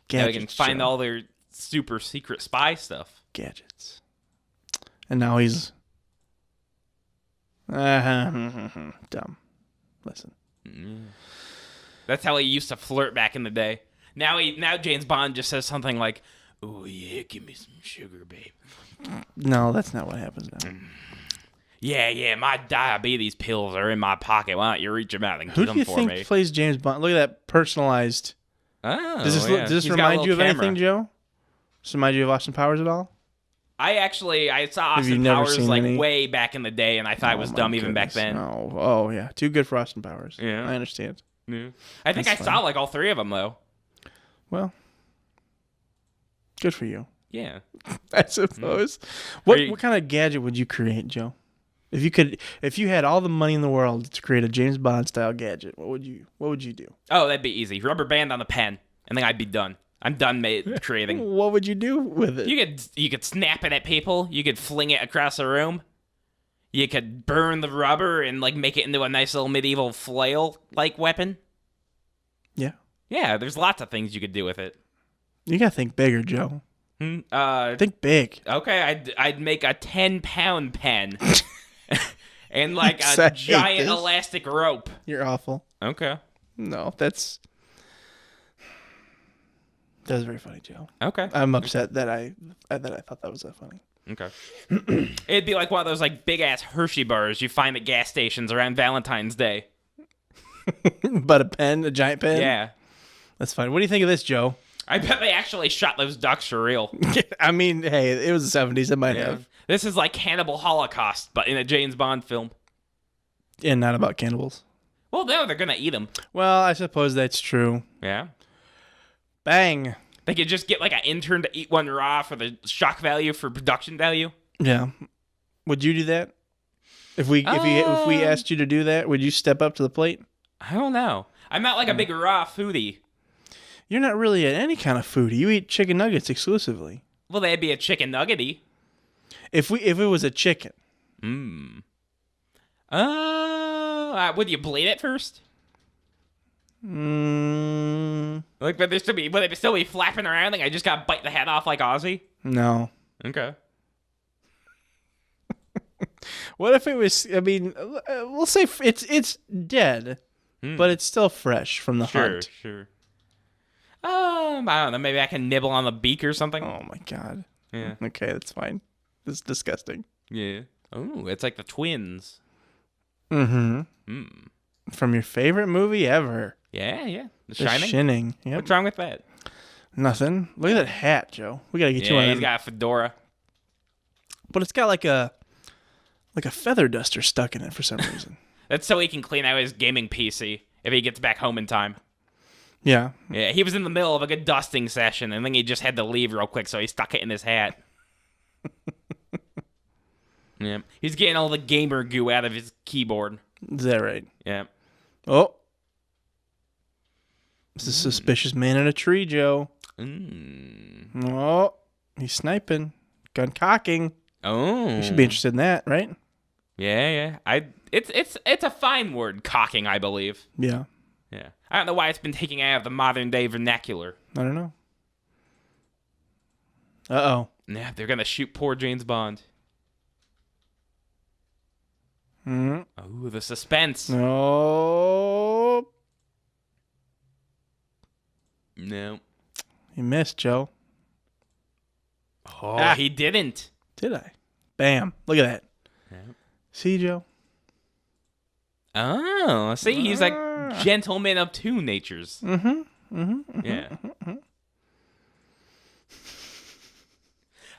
[SPEAKER 2] Gadgets,
[SPEAKER 1] now we can find all their super secret spy stuff.
[SPEAKER 2] Gadgets. And now he's dumb. Listen.
[SPEAKER 1] That's how he used to flirt back in the day. Now James Bond just says something like, "Oh yeah, give me some sugar, babe."
[SPEAKER 2] No, that's not what happens now.
[SPEAKER 1] Yeah, my diabetes pills are in my pocket. Why don't you reach them out and get them for me?
[SPEAKER 2] Who do you think plays James Bond? Look at that personalized.
[SPEAKER 1] Oh,
[SPEAKER 2] does this remind you of anything, Joe? Does this remind you of Austin Powers at all?
[SPEAKER 1] I saw Austin Powers like way back in the day, and I thought it was dumb even back then.
[SPEAKER 2] Oh yeah, too good for Austin Powers.
[SPEAKER 1] Yeah,
[SPEAKER 2] I understand.
[SPEAKER 1] Yeah. I think I saw like all three of them though.
[SPEAKER 2] Well, good for you.
[SPEAKER 1] Yeah,
[SPEAKER 2] I suppose. What kind of gadget would you create, Joe? If you had all the money in the world to create a James Bond style gadget, what would you do?
[SPEAKER 1] Oh, that'd be easy. Rubber band on the pen, and then I'd be done. I'm done creating.
[SPEAKER 2] What would you do with it?
[SPEAKER 1] You could snap it at people. You could fling it across the room. You could burn the rubber and like make it into a nice little medieval flail like weapon.
[SPEAKER 2] Yeah.
[SPEAKER 1] Yeah, there's lots of things you could do with it.
[SPEAKER 2] You gotta think bigger, Joe. Think big.
[SPEAKER 1] Okay, I'd make a 10-pound pen and like a giant elastic rope.
[SPEAKER 2] You're awful.
[SPEAKER 1] Okay.
[SPEAKER 2] No, that was very funny, Joe.
[SPEAKER 1] Okay.
[SPEAKER 2] I'm upset that I thought that was that funny.
[SPEAKER 1] Okay. It'd be like one of those like big ass Hershey bars you find at gas stations around Valentine's Day.
[SPEAKER 2] But a giant pen?
[SPEAKER 1] Yeah.
[SPEAKER 2] That's fine. What do you think of this, Joe?
[SPEAKER 1] I bet they actually shot those ducks for real.
[SPEAKER 2] I mean, hey, it was the 70s. It might have.
[SPEAKER 1] This is like Cannibal Holocaust, but in a James Bond film.
[SPEAKER 2] And not about cannibals.
[SPEAKER 1] Well, no, they're going to eat them.
[SPEAKER 2] Well, I suppose that's true.
[SPEAKER 1] Yeah.
[SPEAKER 2] Bang.
[SPEAKER 1] They could just get like an intern to eat one raw for the shock value, for production value.
[SPEAKER 2] Yeah. Would you do that? If we asked you to do that, would you step up to the plate?
[SPEAKER 1] I don't know. I'm not like a big raw foodie.
[SPEAKER 2] You're not really any kind of foodie. You eat chicken nuggets exclusively.
[SPEAKER 1] Well, that'd be a chicken nuggety.
[SPEAKER 2] If it was a chicken.
[SPEAKER 1] Would you bleed it first? Like, would it still be flapping around? Like I just gotta bite the head off like Ozzy?
[SPEAKER 2] No.
[SPEAKER 1] Okay.
[SPEAKER 2] What if it was? I mean, we'll say it's dead, but it's still fresh from the hunt.
[SPEAKER 1] Sure. I don't know. Maybe I can nibble on the beak or something.
[SPEAKER 2] Oh my god.
[SPEAKER 1] Yeah.
[SPEAKER 2] Okay, that's fine. It's disgusting.
[SPEAKER 1] Yeah. Oh, it's like the twins.
[SPEAKER 2] From your favorite movie ever.
[SPEAKER 1] Yeah. The
[SPEAKER 2] Shining. Yep.
[SPEAKER 1] What's wrong with that?
[SPEAKER 2] Nothing. Look at that hat, Joe. We gotta get you one.
[SPEAKER 1] Yeah, he's got a fedora.
[SPEAKER 2] But it's got like a feather duster stuck in it for some reason.
[SPEAKER 1] That's so he can clean out his gaming PC if he gets back home in time.
[SPEAKER 2] Yeah.
[SPEAKER 1] Yeah, he was in the middle of a good dusting session, and then he just had to leave real quick, so he stuck it in his hat. Yeah. He's getting all the gamer goo out of his keyboard.
[SPEAKER 2] Is that right?
[SPEAKER 1] Yeah.
[SPEAKER 2] Oh. It's a suspicious man in a tree, Joe. Oh. He's sniping. Gun cocking.
[SPEAKER 1] Oh.
[SPEAKER 2] You should be interested in that, right?
[SPEAKER 1] Yeah. It's a fine word, cocking, I believe.
[SPEAKER 2] Yeah.
[SPEAKER 1] Yeah. I don't know why it's been taken out of the modern day vernacular.
[SPEAKER 2] I don't know. Uh-oh.
[SPEAKER 1] Yeah, they're gonna shoot poor James Bond. Oh, the suspense.
[SPEAKER 2] No.
[SPEAKER 1] No.
[SPEAKER 2] You missed, Joe.
[SPEAKER 1] Oh, he didn't.
[SPEAKER 2] Did I? Bam. Look at that.
[SPEAKER 1] Yeah.
[SPEAKER 2] See, Joe?
[SPEAKER 1] Oh, see, he's like gentleman of two natures. Yeah.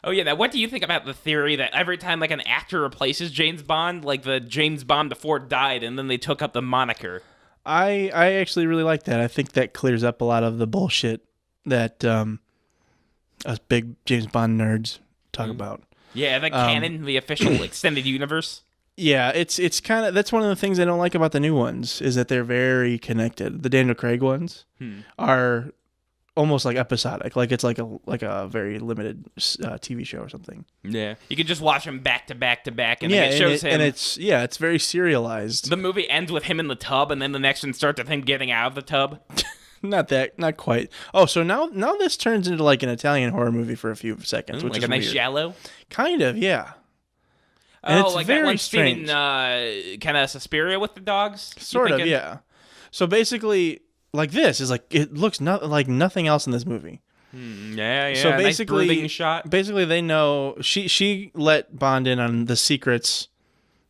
[SPEAKER 1] Oh, yeah, now what do you think about the theory that every time like an actor replaces James Bond, like the James Bond before died, and then they took up the moniker?
[SPEAKER 2] I actually really like that. I think that clears up a lot of the bullshit that us big James Bond nerds talk about.
[SPEAKER 1] Yeah, the canon, the official extended universe.
[SPEAKER 2] Yeah, it's kind of, that's one of the things I don't like about the new ones, is that they're very connected. The Daniel Craig ones are almost like episodic, like it's like a very limited TV show or something.
[SPEAKER 1] Yeah, you can just watch them back to back to back, and then it shows him.
[SPEAKER 2] And it's very serialized.
[SPEAKER 1] The movie ends with him in the tub, and then the next one starts with him getting out of the tub.
[SPEAKER 2] Not quite. Oh, so now this turns into like an Italian horror movie for a few seconds, which
[SPEAKER 1] like
[SPEAKER 2] is
[SPEAKER 1] a nice
[SPEAKER 2] weird.
[SPEAKER 1] Shallow.
[SPEAKER 2] Kind of, yeah. And it's
[SPEAKER 1] like
[SPEAKER 2] very
[SPEAKER 1] that one
[SPEAKER 2] strange.
[SPEAKER 1] scene in kind of Suspiria with the dogs.
[SPEAKER 2] Sort of, yeah. So basically, like this is like, it looks like nothing else in this movie.
[SPEAKER 1] Yeah.
[SPEAKER 2] So basically,
[SPEAKER 1] nice breathing shot.
[SPEAKER 2] Basically, they know she let Bond in on the secrets,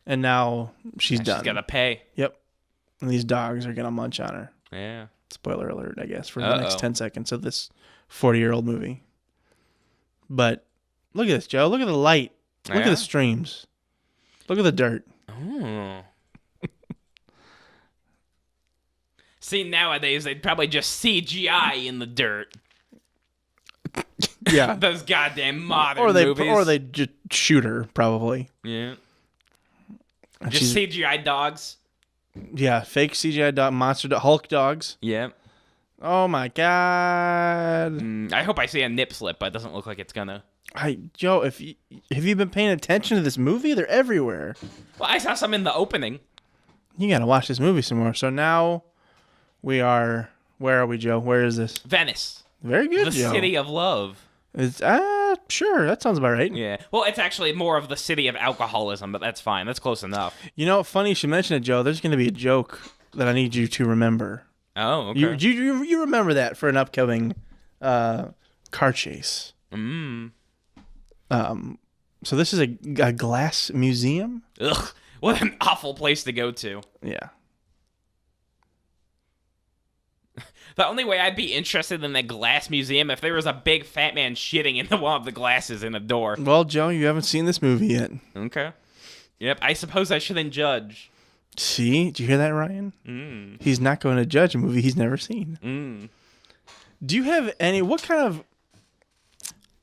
[SPEAKER 2] and now she's done.
[SPEAKER 1] She's gotta pay.
[SPEAKER 2] Yep. And these dogs are gonna munch on her.
[SPEAKER 1] Yeah.
[SPEAKER 2] Spoiler alert, I guess, for the next 10 seconds of this 40-year-old movie. But look at this, Joe. Look at the light. Look at the streams. Look at the dirt.
[SPEAKER 1] Oh. See, nowadays, they'd probably just CGI in the dirt.
[SPEAKER 2] Yeah.
[SPEAKER 1] Those goddamn modern movies.
[SPEAKER 2] Or they just shoot her, probably.
[SPEAKER 1] Yeah. Just CGI dogs.
[SPEAKER 2] Yeah, fake CGI dog, monster dog, Hulk dogs.
[SPEAKER 1] Yeah.
[SPEAKER 2] Oh my god.
[SPEAKER 1] I hope I see a nip slip, but it doesn't look like it's gonna.
[SPEAKER 2] Joe, have you been paying attention to this movie? They're everywhere.
[SPEAKER 1] Well, I saw some in the opening.
[SPEAKER 2] You gotta watch this movie some more. So now we are Where are we, Joe? Where is this?
[SPEAKER 1] Venice.
[SPEAKER 2] Very good,
[SPEAKER 1] The
[SPEAKER 2] Joe.
[SPEAKER 1] city of love.
[SPEAKER 2] It's sure, that sounds about right.
[SPEAKER 1] Yeah. Well, it's actually more of the city of alcoholism, but that's fine. That's close enough.
[SPEAKER 2] You know, funny you should mention it, Joe. There's going to be a joke that I need you to remember.
[SPEAKER 1] Oh, okay.
[SPEAKER 2] You remember that for an upcoming car chase. So this is a glass museum.
[SPEAKER 1] Ugh, what an awful place to go to.
[SPEAKER 2] Yeah.
[SPEAKER 1] The only way I'd be interested in the glass museum if there was a big fat man shitting into one of the glasses in a door.
[SPEAKER 2] Well, Joe, you haven't seen this movie yet.
[SPEAKER 1] Okay. Yep, I suppose I shouldn't judge.
[SPEAKER 2] See? Did you hear that, Ryan? He's not going to judge a movie he's never seen. Do you have what kind of...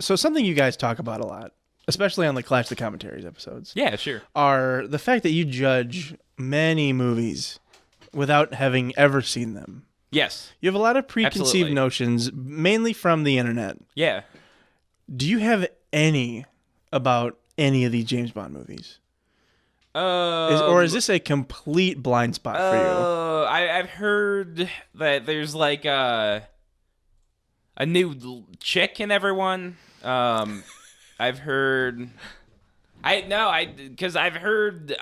[SPEAKER 2] So something you guys talk about a lot, especially on the Clash the Commentaries episodes.
[SPEAKER 1] Yeah, sure.
[SPEAKER 2] Are the fact that you judge many movies without having ever seen them.
[SPEAKER 1] Yes.
[SPEAKER 2] You have a lot of preconceived notions, mainly from the internet.
[SPEAKER 1] Yeah.
[SPEAKER 2] Do you have any about any of these James Bond movies? Or is this a complete blind spot for you?
[SPEAKER 1] I've heard that there's like a new chick in everyone. I've heard... because I've heard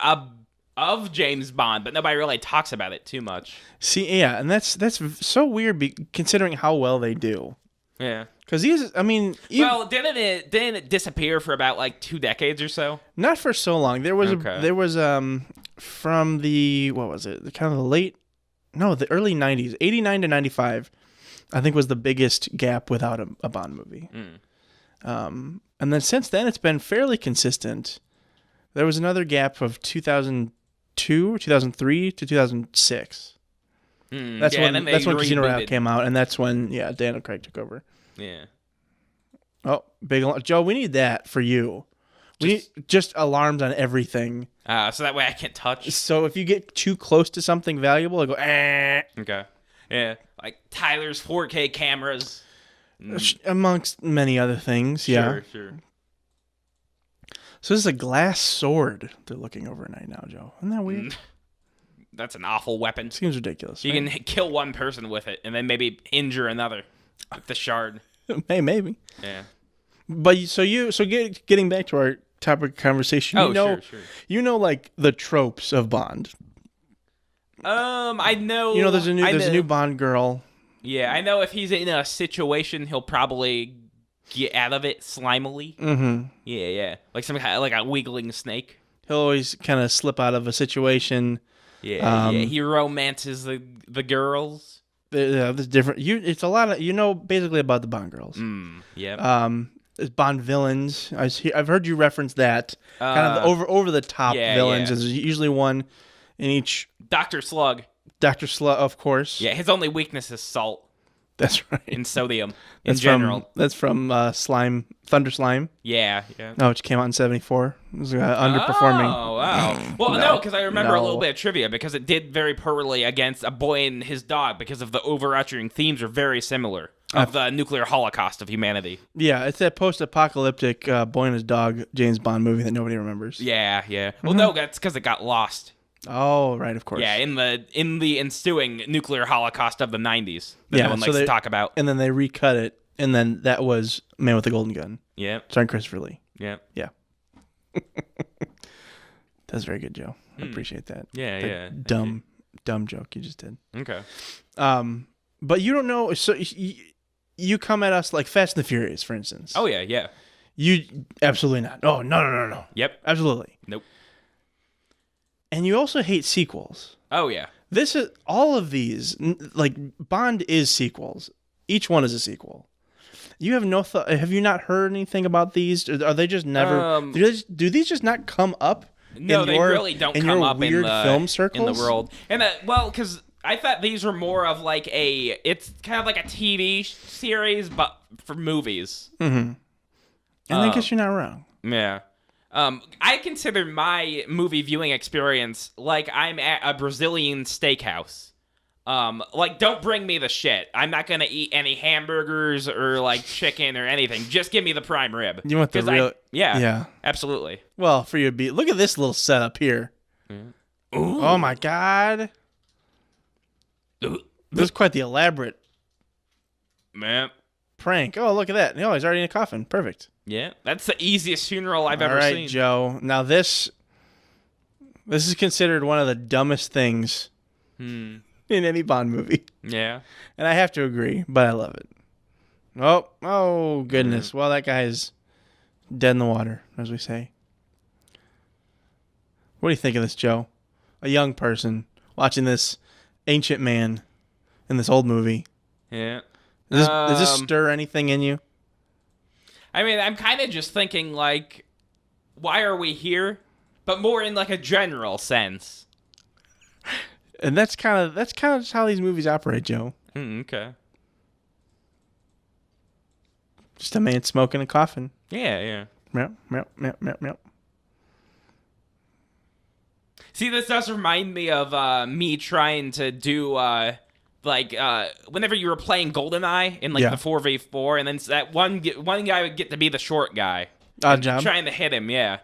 [SPEAKER 1] of James Bond, but nobody really talks about it too much.
[SPEAKER 2] See, yeah, and that's so weird considering how well they do.
[SPEAKER 1] Yeah.
[SPEAKER 2] Because didn't
[SPEAKER 1] it disappear for about like 2 decades or so?
[SPEAKER 2] Not for so long. There was from the what was it? The early 90s, 89 to 95, I think was the biggest gap without a Bond movie. And then since then it's been fairly consistent. There was another gap of 2002, 2003 to 2006. That's when Casino Royale came out, and that's when Daniel Craig took over.
[SPEAKER 1] Yeah.
[SPEAKER 2] Oh, Joe, we need that for you. We need just alarms on everything.
[SPEAKER 1] So that way I can't touch.
[SPEAKER 2] So if you get too close to something valuable, I go,
[SPEAKER 1] Okay. Yeah. Like Tyler's 4K cameras.
[SPEAKER 2] Amongst many other things, yeah.
[SPEAKER 1] Sure.
[SPEAKER 2] So this is a glass sword they're looking over right now, Joe. Isn't that weird?
[SPEAKER 1] That's an awful weapon.
[SPEAKER 2] Seems ridiculous.
[SPEAKER 1] You can kill one person with it, and then maybe injure another with the shard.
[SPEAKER 2] Hey, maybe.
[SPEAKER 1] Yeah.
[SPEAKER 2] But getting back to our topic of conversation,
[SPEAKER 1] sure.
[SPEAKER 2] You know, like the tropes of Bond.
[SPEAKER 1] I know.
[SPEAKER 2] You know, there's a new Bond girl.
[SPEAKER 1] Yeah, I know if he's in a situation, he'll probably get out of it slimily.
[SPEAKER 2] Mm-hmm.
[SPEAKER 1] Yeah. Like some kind of, like a wiggling snake.
[SPEAKER 2] He'll always kind of slip out of a situation.
[SPEAKER 1] Yeah. He romances the girls.
[SPEAKER 2] There's different. It's a lot of basically about the Bond girls.
[SPEAKER 1] Yeah.
[SPEAKER 2] There's Bond villains. I've heard you reference that kind of the over the top villains. Yeah. There's usually one in each.
[SPEAKER 1] Dr. Slug.
[SPEAKER 2] Dr. Slug, of course.
[SPEAKER 1] Yeah, his only weakness is salt.
[SPEAKER 2] That's right.
[SPEAKER 1] And sodium in general.
[SPEAKER 2] That's from Slime, Thunder Slime.
[SPEAKER 1] Yeah.
[SPEAKER 2] No, which came out in 1974. It was underperforming.
[SPEAKER 1] Oh, wow. Well, no, because I remember a little bit of trivia, because it did very poorly against A Boy and His Dog, because of the overarching themes are very similar of the nuclear holocaust of humanity.
[SPEAKER 2] Yeah, it's that post-apocalyptic Boy and His Dog James Bond movie that nobody remembers.
[SPEAKER 1] Yeah. Well, no, that's because it got lost.
[SPEAKER 2] Oh, right, of course.
[SPEAKER 1] Yeah, in the ensuing nuclear holocaust of the 90s that no one likes to talk about.
[SPEAKER 2] And then they recut it, and then that was Man with the Golden Gun.
[SPEAKER 1] Yeah.
[SPEAKER 2] Starring Christopher Lee.
[SPEAKER 1] Yeah.
[SPEAKER 2] That's very good, Joe. I appreciate that.
[SPEAKER 1] Yeah.
[SPEAKER 2] Dumb joke you just did.
[SPEAKER 1] Okay.
[SPEAKER 2] But you don't know, so you come at us like Fast and the Furious, for instance.
[SPEAKER 1] Oh, yeah.
[SPEAKER 2] You, absolutely not. Oh, no.
[SPEAKER 1] Yep.
[SPEAKER 2] Absolutely.
[SPEAKER 1] Nope.
[SPEAKER 2] And you also hate sequels.
[SPEAKER 1] Oh, yeah.
[SPEAKER 2] This is all of these, like Bond is sequels. Each one is a sequel. You have no thought. Have you not heard anything about these? Are they just never? Do these just not come up?
[SPEAKER 1] No, they really don't come up in the
[SPEAKER 2] film circles
[SPEAKER 1] in the world. And because I thought these were more of like it's kind of like a TV series, but for movies.
[SPEAKER 2] Mm-hmm. And I guess you're not wrong.
[SPEAKER 1] Yeah. I consider my movie viewing experience like I'm at a Brazilian steakhouse. Like, don't bring me the shit. I'm not gonna eat any hamburgers or like chicken or anything. Just give me the prime rib.
[SPEAKER 2] You want the real?
[SPEAKER 1] Yeah. Absolutely.
[SPEAKER 2] Well, for you to be, look at this little setup here.
[SPEAKER 1] Ooh.
[SPEAKER 2] Oh my God. This is quite the elaborate
[SPEAKER 1] Man.
[SPEAKER 2] Prank. Oh, look at that. No, he's already in a coffin. Perfect.
[SPEAKER 1] Yeah, that's the easiest funeral I've ever seen.
[SPEAKER 2] All right, Joe. Now this is considered one of the dumbest things in any Bond movie.
[SPEAKER 1] Yeah.
[SPEAKER 2] And I have to agree, but I love it. Oh, goodness. Well, that guy's dead in the water, as we say. What do you think of this, Joe? A young person watching this ancient man in this old movie.
[SPEAKER 1] Yeah.
[SPEAKER 2] Does this stir anything in you?
[SPEAKER 1] I mean, I'm kind of just thinking, like, why are we here? But more in, like, a general sense.
[SPEAKER 2] And that's kind of just how these movies operate, Joe.
[SPEAKER 1] Okay.
[SPEAKER 2] Just a man smoking a coffin.
[SPEAKER 1] Yeah.
[SPEAKER 2] Yep.
[SPEAKER 1] See, this does remind me of me trying to do, whenever you were playing GoldenEye in, the 4v4, and then that one guy would get to be the short guy.
[SPEAKER 2] Odd job.
[SPEAKER 1] Trying to hit him, yeah.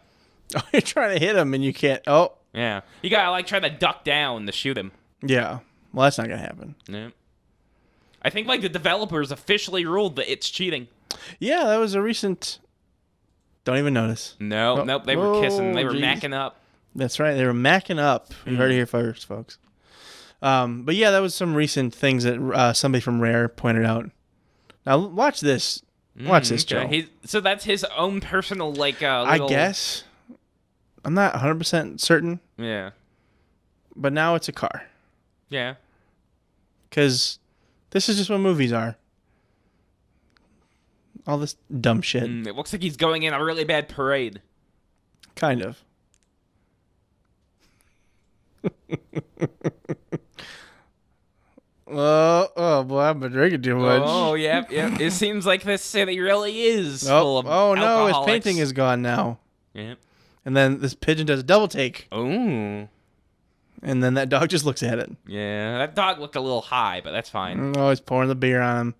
[SPEAKER 2] Oh, you're trying to hit him, and you can't. Oh.
[SPEAKER 1] Yeah. You gotta, try to duck down to shoot him.
[SPEAKER 2] Yeah. Well, that's not gonna happen.
[SPEAKER 1] Yeah. I think, the developers officially ruled that it's cheating.
[SPEAKER 2] Yeah, that was a recent... Don't even notice.
[SPEAKER 1] Nope, they were kissing. They were macking up.
[SPEAKER 2] That's right, they were macking up. You heard it here first, folks. But yeah, that was some recent things that somebody from Rare pointed out. Now, watch this. Watch this, Joe.
[SPEAKER 1] So that's his own personal, little...
[SPEAKER 2] I guess. I'm not 100% certain.
[SPEAKER 1] Yeah.
[SPEAKER 2] But now it's a car.
[SPEAKER 1] Yeah.
[SPEAKER 2] Because this is just what movies are. All this dumb shit.
[SPEAKER 1] It looks like he's going in a really bad parade.
[SPEAKER 2] Kind of. Oh boy, I've been drinking too much.
[SPEAKER 1] Oh, yeah. It seems like this city really is full of
[SPEAKER 2] no,
[SPEAKER 1] alcoholics.
[SPEAKER 2] his painting is gone now.
[SPEAKER 1] Yeah.
[SPEAKER 2] And then this pigeon does a double take.
[SPEAKER 1] Ooh.
[SPEAKER 2] And then that dog just looks at it.
[SPEAKER 1] Yeah, that dog looked a little high, but that's fine.
[SPEAKER 2] Oh, he's pouring the beer on him.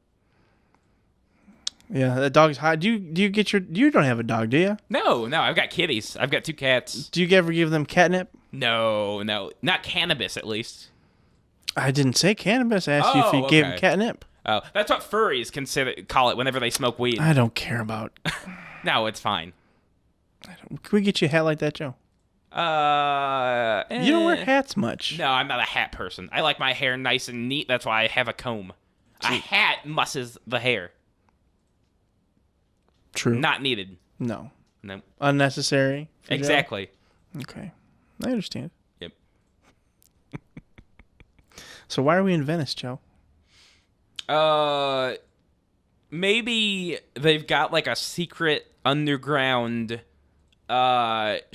[SPEAKER 2] Yeah, that dog's high. Do you get you don't have a dog, do you?
[SPEAKER 1] No, I've got kitties. I've got 2 cats.
[SPEAKER 2] Do you ever give them catnip?
[SPEAKER 1] No, not cannabis at least.
[SPEAKER 2] I didn't say cannabis. I asked you if you gave them catnip.
[SPEAKER 1] Oh, that's what furries call it whenever they smoke weed.
[SPEAKER 2] I don't care about.
[SPEAKER 1] No, it's fine.
[SPEAKER 2] Can we get you a hat like that, Joe? You don't wear hats much.
[SPEAKER 1] No, I'm not a hat person. I like my hair nice and neat. That's why I have a comb. A hat musses the hair.
[SPEAKER 2] True.
[SPEAKER 1] Not needed.
[SPEAKER 2] No.
[SPEAKER 1] Nope.
[SPEAKER 2] Unnecessary.
[SPEAKER 1] Exactly.
[SPEAKER 2] Joe? Okay. I understand.
[SPEAKER 1] Yep.
[SPEAKER 2] So why are we in Venice, Joe?
[SPEAKER 1] Maybe they've got a secret underground rocket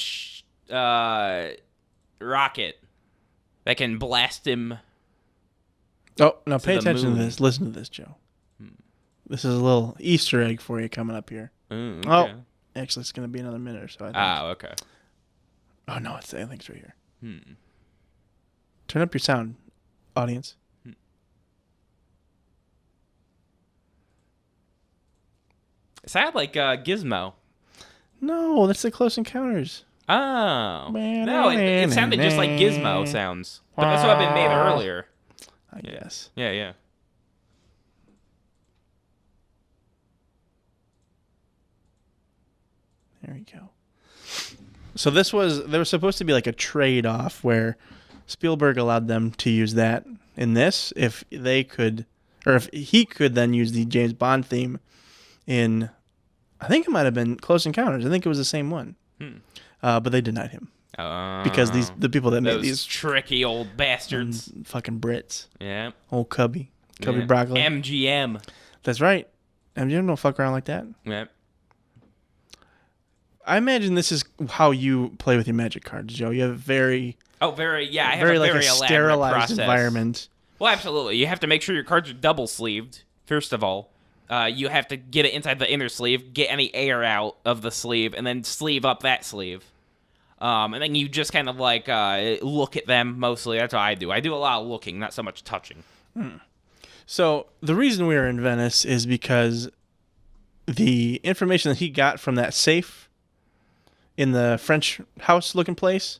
[SPEAKER 1] that can blast him.
[SPEAKER 2] Oh, now pay attention to this. Listen to this, Joe. This is a little Easter egg for you coming up here.
[SPEAKER 1] Okay.
[SPEAKER 2] Oh, actually, it's going to be another minute or so, I think.
[SPEAKER 1] Okay.
[SPEAKER 2] Oh, no, I think it's right here. Turn up your sound, audience.
[SPEAKER 1] It sounded like Gizmo.
[SPEAKER 2] No, that's the Close Encounters.
[SPEAKER 1] Oh. No, it sounded just like Gizmo sounds. But that's what I've been made earlier.
[SPEAKER 2] I guess.
[SPEAKER 1] Yeah.
[SPEAKER 2] There you go. So there was supposed to be a trade-off where Spielberg allowed them to use that in this if they could, or if he could then use the James Bond theme in, I think it might have been Close Encounters. I think it was the same one. But they denied him. Because the people that made these
[SPEAKER 1] tricky old bastards.
[SPEAKER 2] Fucking Brits.
[SPEAKER 1] Yeah.
[SPEAKER 2] Old Cubby Broccoli.
[SPEAKER 1] MGM.
[SPEAKER 2] That's right. MGM don't fuck around like that.
[SPEAKER 1] Yeah.
[SPEAKER 2] I imagine this is how you play with your magic cards, Joe. You have I have a very sterilized
[SPEAKER 1] process.
[SPEAKER 2] Environment.
[SPEAKER 1] Well, absolutely. You have to make sure your cards are double sleeved. First of all, you have to get it inside the inner sleeve, get any air out of the sleeve, and then sleeve up that sleeve. And then you just kind of look at them mostly. That's what I do. I do a lot of looking, not so much touching.
[SPEAKER 2] So the reason we were in Venice is because the information that he got from that safe in the French house-looking place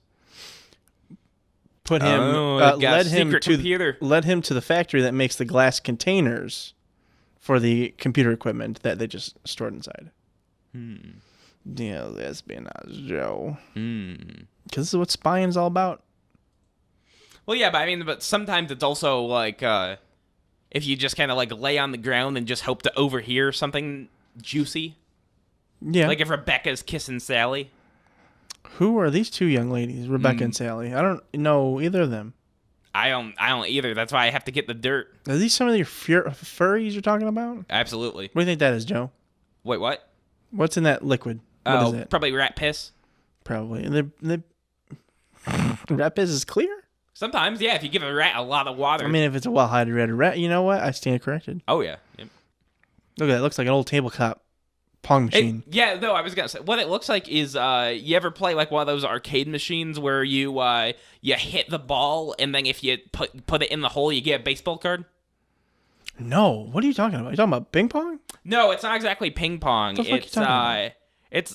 [SPEAKER 2] led him to the factory that makes the glass containers for the computer equipment that they just stored inside. Yeah, espionage, Joe. Because this is what spying's all about.
[SPEAKER 1] Well, yeah, but sometimes it's also like if you just kind of like lay on the ground and just hope to overhear something juicy.
[SPEAKER 2] Yeah.
[SPEAKER 1] Like if Rebecca's kissing Sally.
[SPEAKER 2] Who are these two young ladies, Rebecca and Sally? I don't know either of them.
[SPEAKER 1] I don't either. That's why I have to get the dirt.
[SPEAKER 2] Are these some of your furries you're talking about?
[SPEAKER 1] Absolutely.
[SPEAKER 2] What do you think that is, Joe?
[SPEAKER 1] Wait, what?
[SPEAKER 2] What's in that liquid? What is it?
[SPEAKER 1] Probably rat piss.
[SPEAKER 2] Probably. Rat piss is clear?
[SPEAKER 1] Sometimes, yeah, if you give a rat a lot of water.
[SPEAKER 2] I mean, if it's a well-hydrated rat, you know what? I stand corrected.
[SPEAKER 1] Oh, yeah. Yep.
[SPEAKER 2] Look at that. It looks like an old tabletop pong machine.
[SPEAKER 1] I was going to say, what it looks like is, you ever play like one of those arcade machines where you hit the ball, and then if you put it in the hole, you get a baseball card?
[SPEAKER 2] No. What are you talking about? You talking about ping pong?
[SPEAKER 1] No, it's not exactly ping pong.
[SPEAKER 2] What the fuck are you talking about?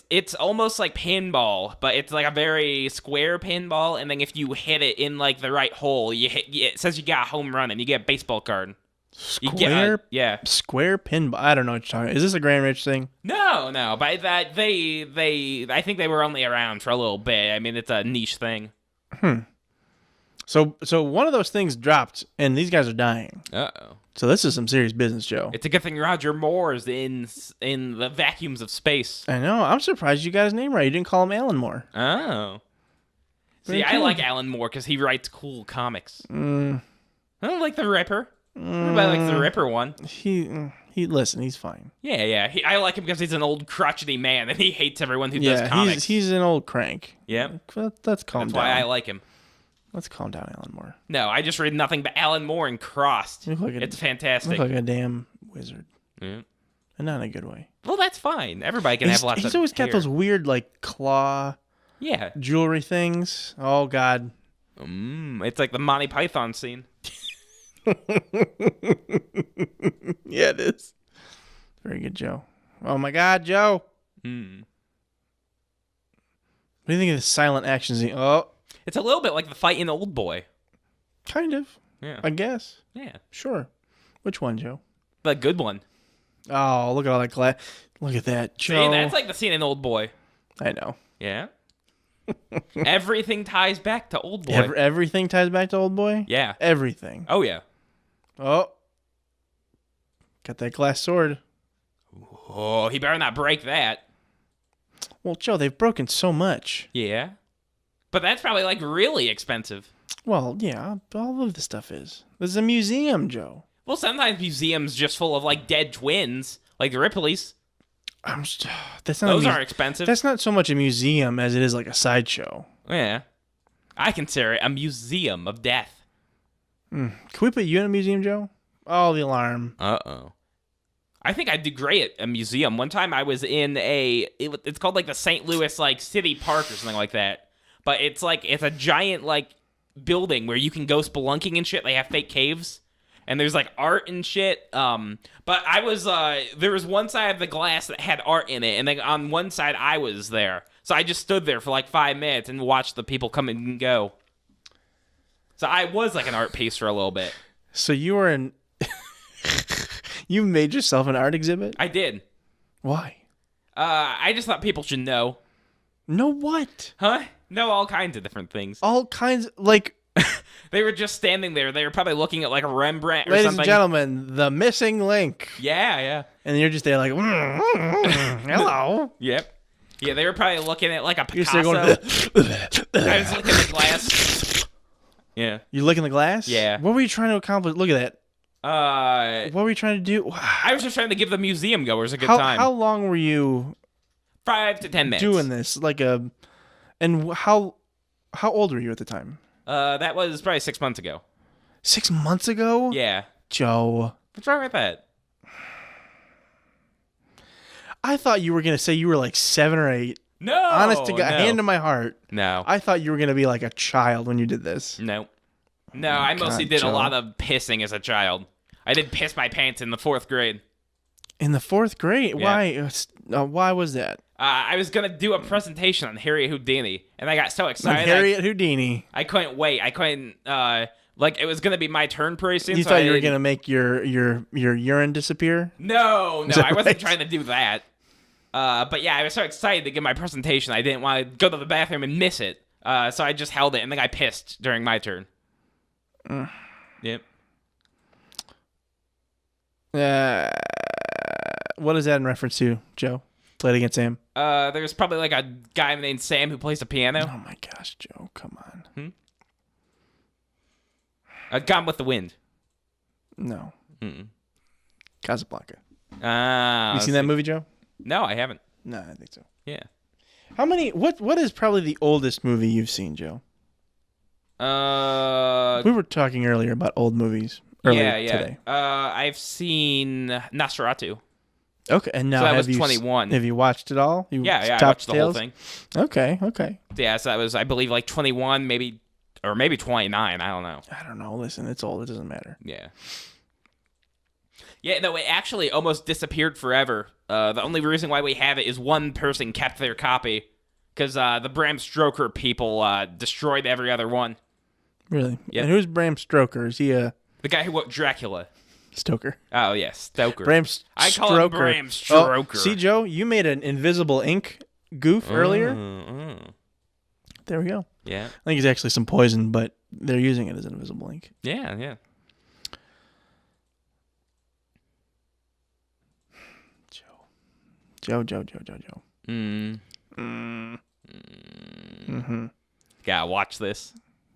[SPEAKER 1] It's almost like pinball, but it's like a very square pinball, and then if you hit it in like the right hole, it says you got a home run, and you get a baseball card.
[SPEAKER 2] Square pinball. I don't know what you're talking about. Is this a Grand Rich thing?
[SPEAKER 1] No, but that I think they were only around for a little bit. I mean, it's a niche thing.
[SPEAKER 2] So one of those things dropped, and these guys are dying.
[SPEAKER 1] Uh-oh.
[SPEAKER 2] So this is some serious business, Joe.
[SPEAKER 1] It's a good thing Roger Moore's in the vacuums of space.
[SPEAKER 2] I know. I'm surprised you got his name right. You didn't call him Alan Moore.
[SPEAKER 1] Oh. See, I like Alan Moore because he writes cool comics. I don't like the Ripper. Everybody likes the Ripper one.
[SPEAKER 2] Listen, he's fine.
[SPEAKER 1] Yeah. I like him because he's an old crotchety man, and he hates everyone who does comics.
[SPEAKER 2] He's an old crank.
[SPEAKER 1] Yeah.
[SPEAKER 2] Let's calm down.
[SPEAKER 1] That's why I like him.
[SPEAKER 2] Let's calm down, Alan Moore.
[SPEAKER 1] No, I just read nothing but Alan Moore and Crossed. It's fantastic.
[SPEAKER 2] You look like a damn wizard.
[SPEAKER 1] Yeah.
[SPEAKER 2] And not in a good way.
[SPEAKER 1] Well, that's fine. Everybody can have lots of
[SPEAKER 2] He's always got those weird, like, claw jewelry things. Oh, God.
[SPEAKER 1] It's like the Monty Python scene.
[SPEAKER 2] Yeah, it is. Very good, Joe. Oh, my God, Joe. What do you think of the silent action scene? Oh.
[SPEAKER 1] It's a little bit like the fight in Old Boy.
[SPEAKER 2] Kind of.
[SPEAKER 1] Yeah.
[SPEAKER 2] I guess.
[SPEAKER 1] Yeah.
[SPEAKER 2] Sure. Which one, Joe?
[SPEAKER 1] The good one.
[SPEAKER 2] Oh, look at all that glass. Look at that, Joe.
[SPEAKER 1] See, that's like the scene in Old Boy.
[SPEAKER 2] I know.
[SPEAKER 1] Yeah. Everything ties back to Old Boy.
[SPEAKER 2] Everything ties back to Old Boy?
[SPEAKER 1] Yeah.
[SPEAKER 2] Everything.
[SPEAKER 1] Oh, yeah.
[SPEAKER 2] Oh. Got that glass sword.
[SPEAKER 1] Oh, he better not break that.
[SPEAKER 2] Well, Joe, they've broken so much.
[SPEAKER 1] Yeah. But that's probably, like, really expensive.
[SPEAKER 2] Well, yeah, all of this stuff is. This is a museum, Joe.
[SPEAKER 1] Well, sometimes museums just full of, like, dead twins, like the Ripley's. Those aren't expensive.
[SPEAKER 2] That's not so much a museum as it is, like, a sideshow.
[SPEAKER 1] Yeah. I consider it a museum of death.
[SPEAKER 2] Can we put you in a museum, Joe? Oh, the alarm.
[SPEAKER 1] Uh-oh. I think I'd do great at a museum. One time I was in it's called, like, the St. Louis, like, City Park or something like that. But it's a giant, like, building where you can go spelunking and shit. They have fake caves. And there's, like, art and shit. But I was, there was one side of the glass that had art in it. And then on one side, I was there. So I just stood there for, like, 5 minutes and watched the people come and go. So I was, like, an art piece for a little bit.
[SPEAKER 2] So you were in... You made yourself an art exhibit?
[SPEAKER 1] I did.
[SPEAKER 2] Why?
[SPEAKER 1] I just thought people should know.
[SPEAKER 2] Know what?
[SPEAKER 1] Huh? Know all kinds of different things.
[SPEAKER 2] All kinds, like...
[SPEAKER 1] They were just standing there. They were probably looking at, like, a Rembrandt or
[SPEAKER 2] Ladies
[SPEAKER 1] something.
[SPEAKER 2] and gentlemen, the missing link.
[SPEAKER 1] Yeah.
[SPEAKER 2] And you're just there like, hello.
[SPEAKER 1] Yep. Yeah, they were probably looking at, like, a Picasso.
[SPEAKER 2] You're
[SPEAKER 1] I was looking at the glass. Yeah.
[SPEAKER 2] You licking the glass?
[SPEAKER 1] Yeah.
[SPEAKER 2] What were you trying to accomplish? Look at that. What were you trying to do?
[SPEAKER 1] I was just trying to give the museum goers a good time.
[SPEAKER 2] How long were you
[SPEAKER 1] 5 to 10 minutes
[SPEAKER 2] doing this? And how old were you at the time?
[SPEAKER 1] That was probably 6 months ago.
[SPEAKER 2] 6 months ago?
[SPEAKER 1] Yeah.
[SPEAKER 2] Joe.
[SPEAKER 1] What's wrong with that?
[SPEAKER 2] I thought you were going to say you were like 7 or 8.
[SPEAKER 1] No.
[SPEAKER 2] Honest to God, hand to my heart.
[SPEAKER 1] No.
[SPEAKER 2] I thought you were going to be like a child when you did this.
[SPEAKER 1] No. No, I mostly did
[SPEAKER 2] Joe.
[SPEAKER 1] a lot of pissing as a child. I did piss my pants in the 4th grade.
[SPEAKER 2] In the 4th grade?
[SPEAKER 1] Yeah.
[SPEAKER 2] Why was that?
[SPEAKER 1] I was going to do a presentation on Harriet Houdini, and I got so excited.
[SPEAKER 2] Harriet Houdini.
[SPEAKER 1] I couldn't wait. I couldn't Like, it was going to be my turn pretty soon.
[SPEAKER 2] You thought you were going to make your urine disappear?
[SPEAKER 1] No, I wasn't trying to do that. But yeah, I was so excited to give my presentation, I didn't want to go to the bathroom and miss it. So I just held it, and then I pissed during my turn. Yep.
[SPEAKER 2] What is that in reference to, Joe? Played Against Sam?
[SPEAKER 1] There's probably like a guy named Sam who plays the piano.
[SPEAKER 2] Oh my gosh, Joe, come on.
[SPEAKER 1] Gone with the Wind.
[SPEAKER 2] No. Casablanca.
[SPEAKER 1] You
[SPEAKER 2] seen that movie, Joe?
[SPEAKER 1] No, I haven't.
[SPEAKER 2] No, I think so.
[SPEAKER 1] Yeah.
[SPEAKER 2] How many? What is probably the oldest movie you've seen, Joe? We were talking earlier about old movies today.
[SPEAKER 1] I've seen Nosferatu.
[SPEAKER 2] Okay, and now
[SPEAKER 1] so that was 21.
[SPEAKER 2] Have you watched it all?
[SPEAKER 1] I watched the whole thing.
[SPEAKER 2] Okay.
[SPEAKER 1] Yeah, so that was, I believe, like 21, maybe 29. I don't know.
[SPEAKER 2] I don't know. Listen, it's old. It doesn't matter.
[SPEAKER 1] Yeah. Yeah, no, it actually almost disappeared forever. The only reason why we have it is one person kept their copy, because the Bram Stoker people destroyed every other one.
[SPEAKER 2] Really?
[SPEAKER 1] Yep.
[SPEAKER 2] And who's Bram Stoker? Is he the
[SPEAKER 1] guy who wrote Dracula?
[SPEAKER 2] Stoker.
[SPEAKER 1] Oh, yes, Stoker.
[SPEAKER 2] I
[SPEAKER 1] call him Bram Stoker.
[SPEAKER 2] Oh, see, Joe, you made an invisible ink goof earlier. There we go.
[SPEAKER 1] Yeah.
[SPEAKER 2] I think it's actually some poison, but they're using it as invisible ink.
[SPEAKER 1] Yeah.
[SPEAKER 2] Joe.
[SPEAKER 1] Gotta watch this.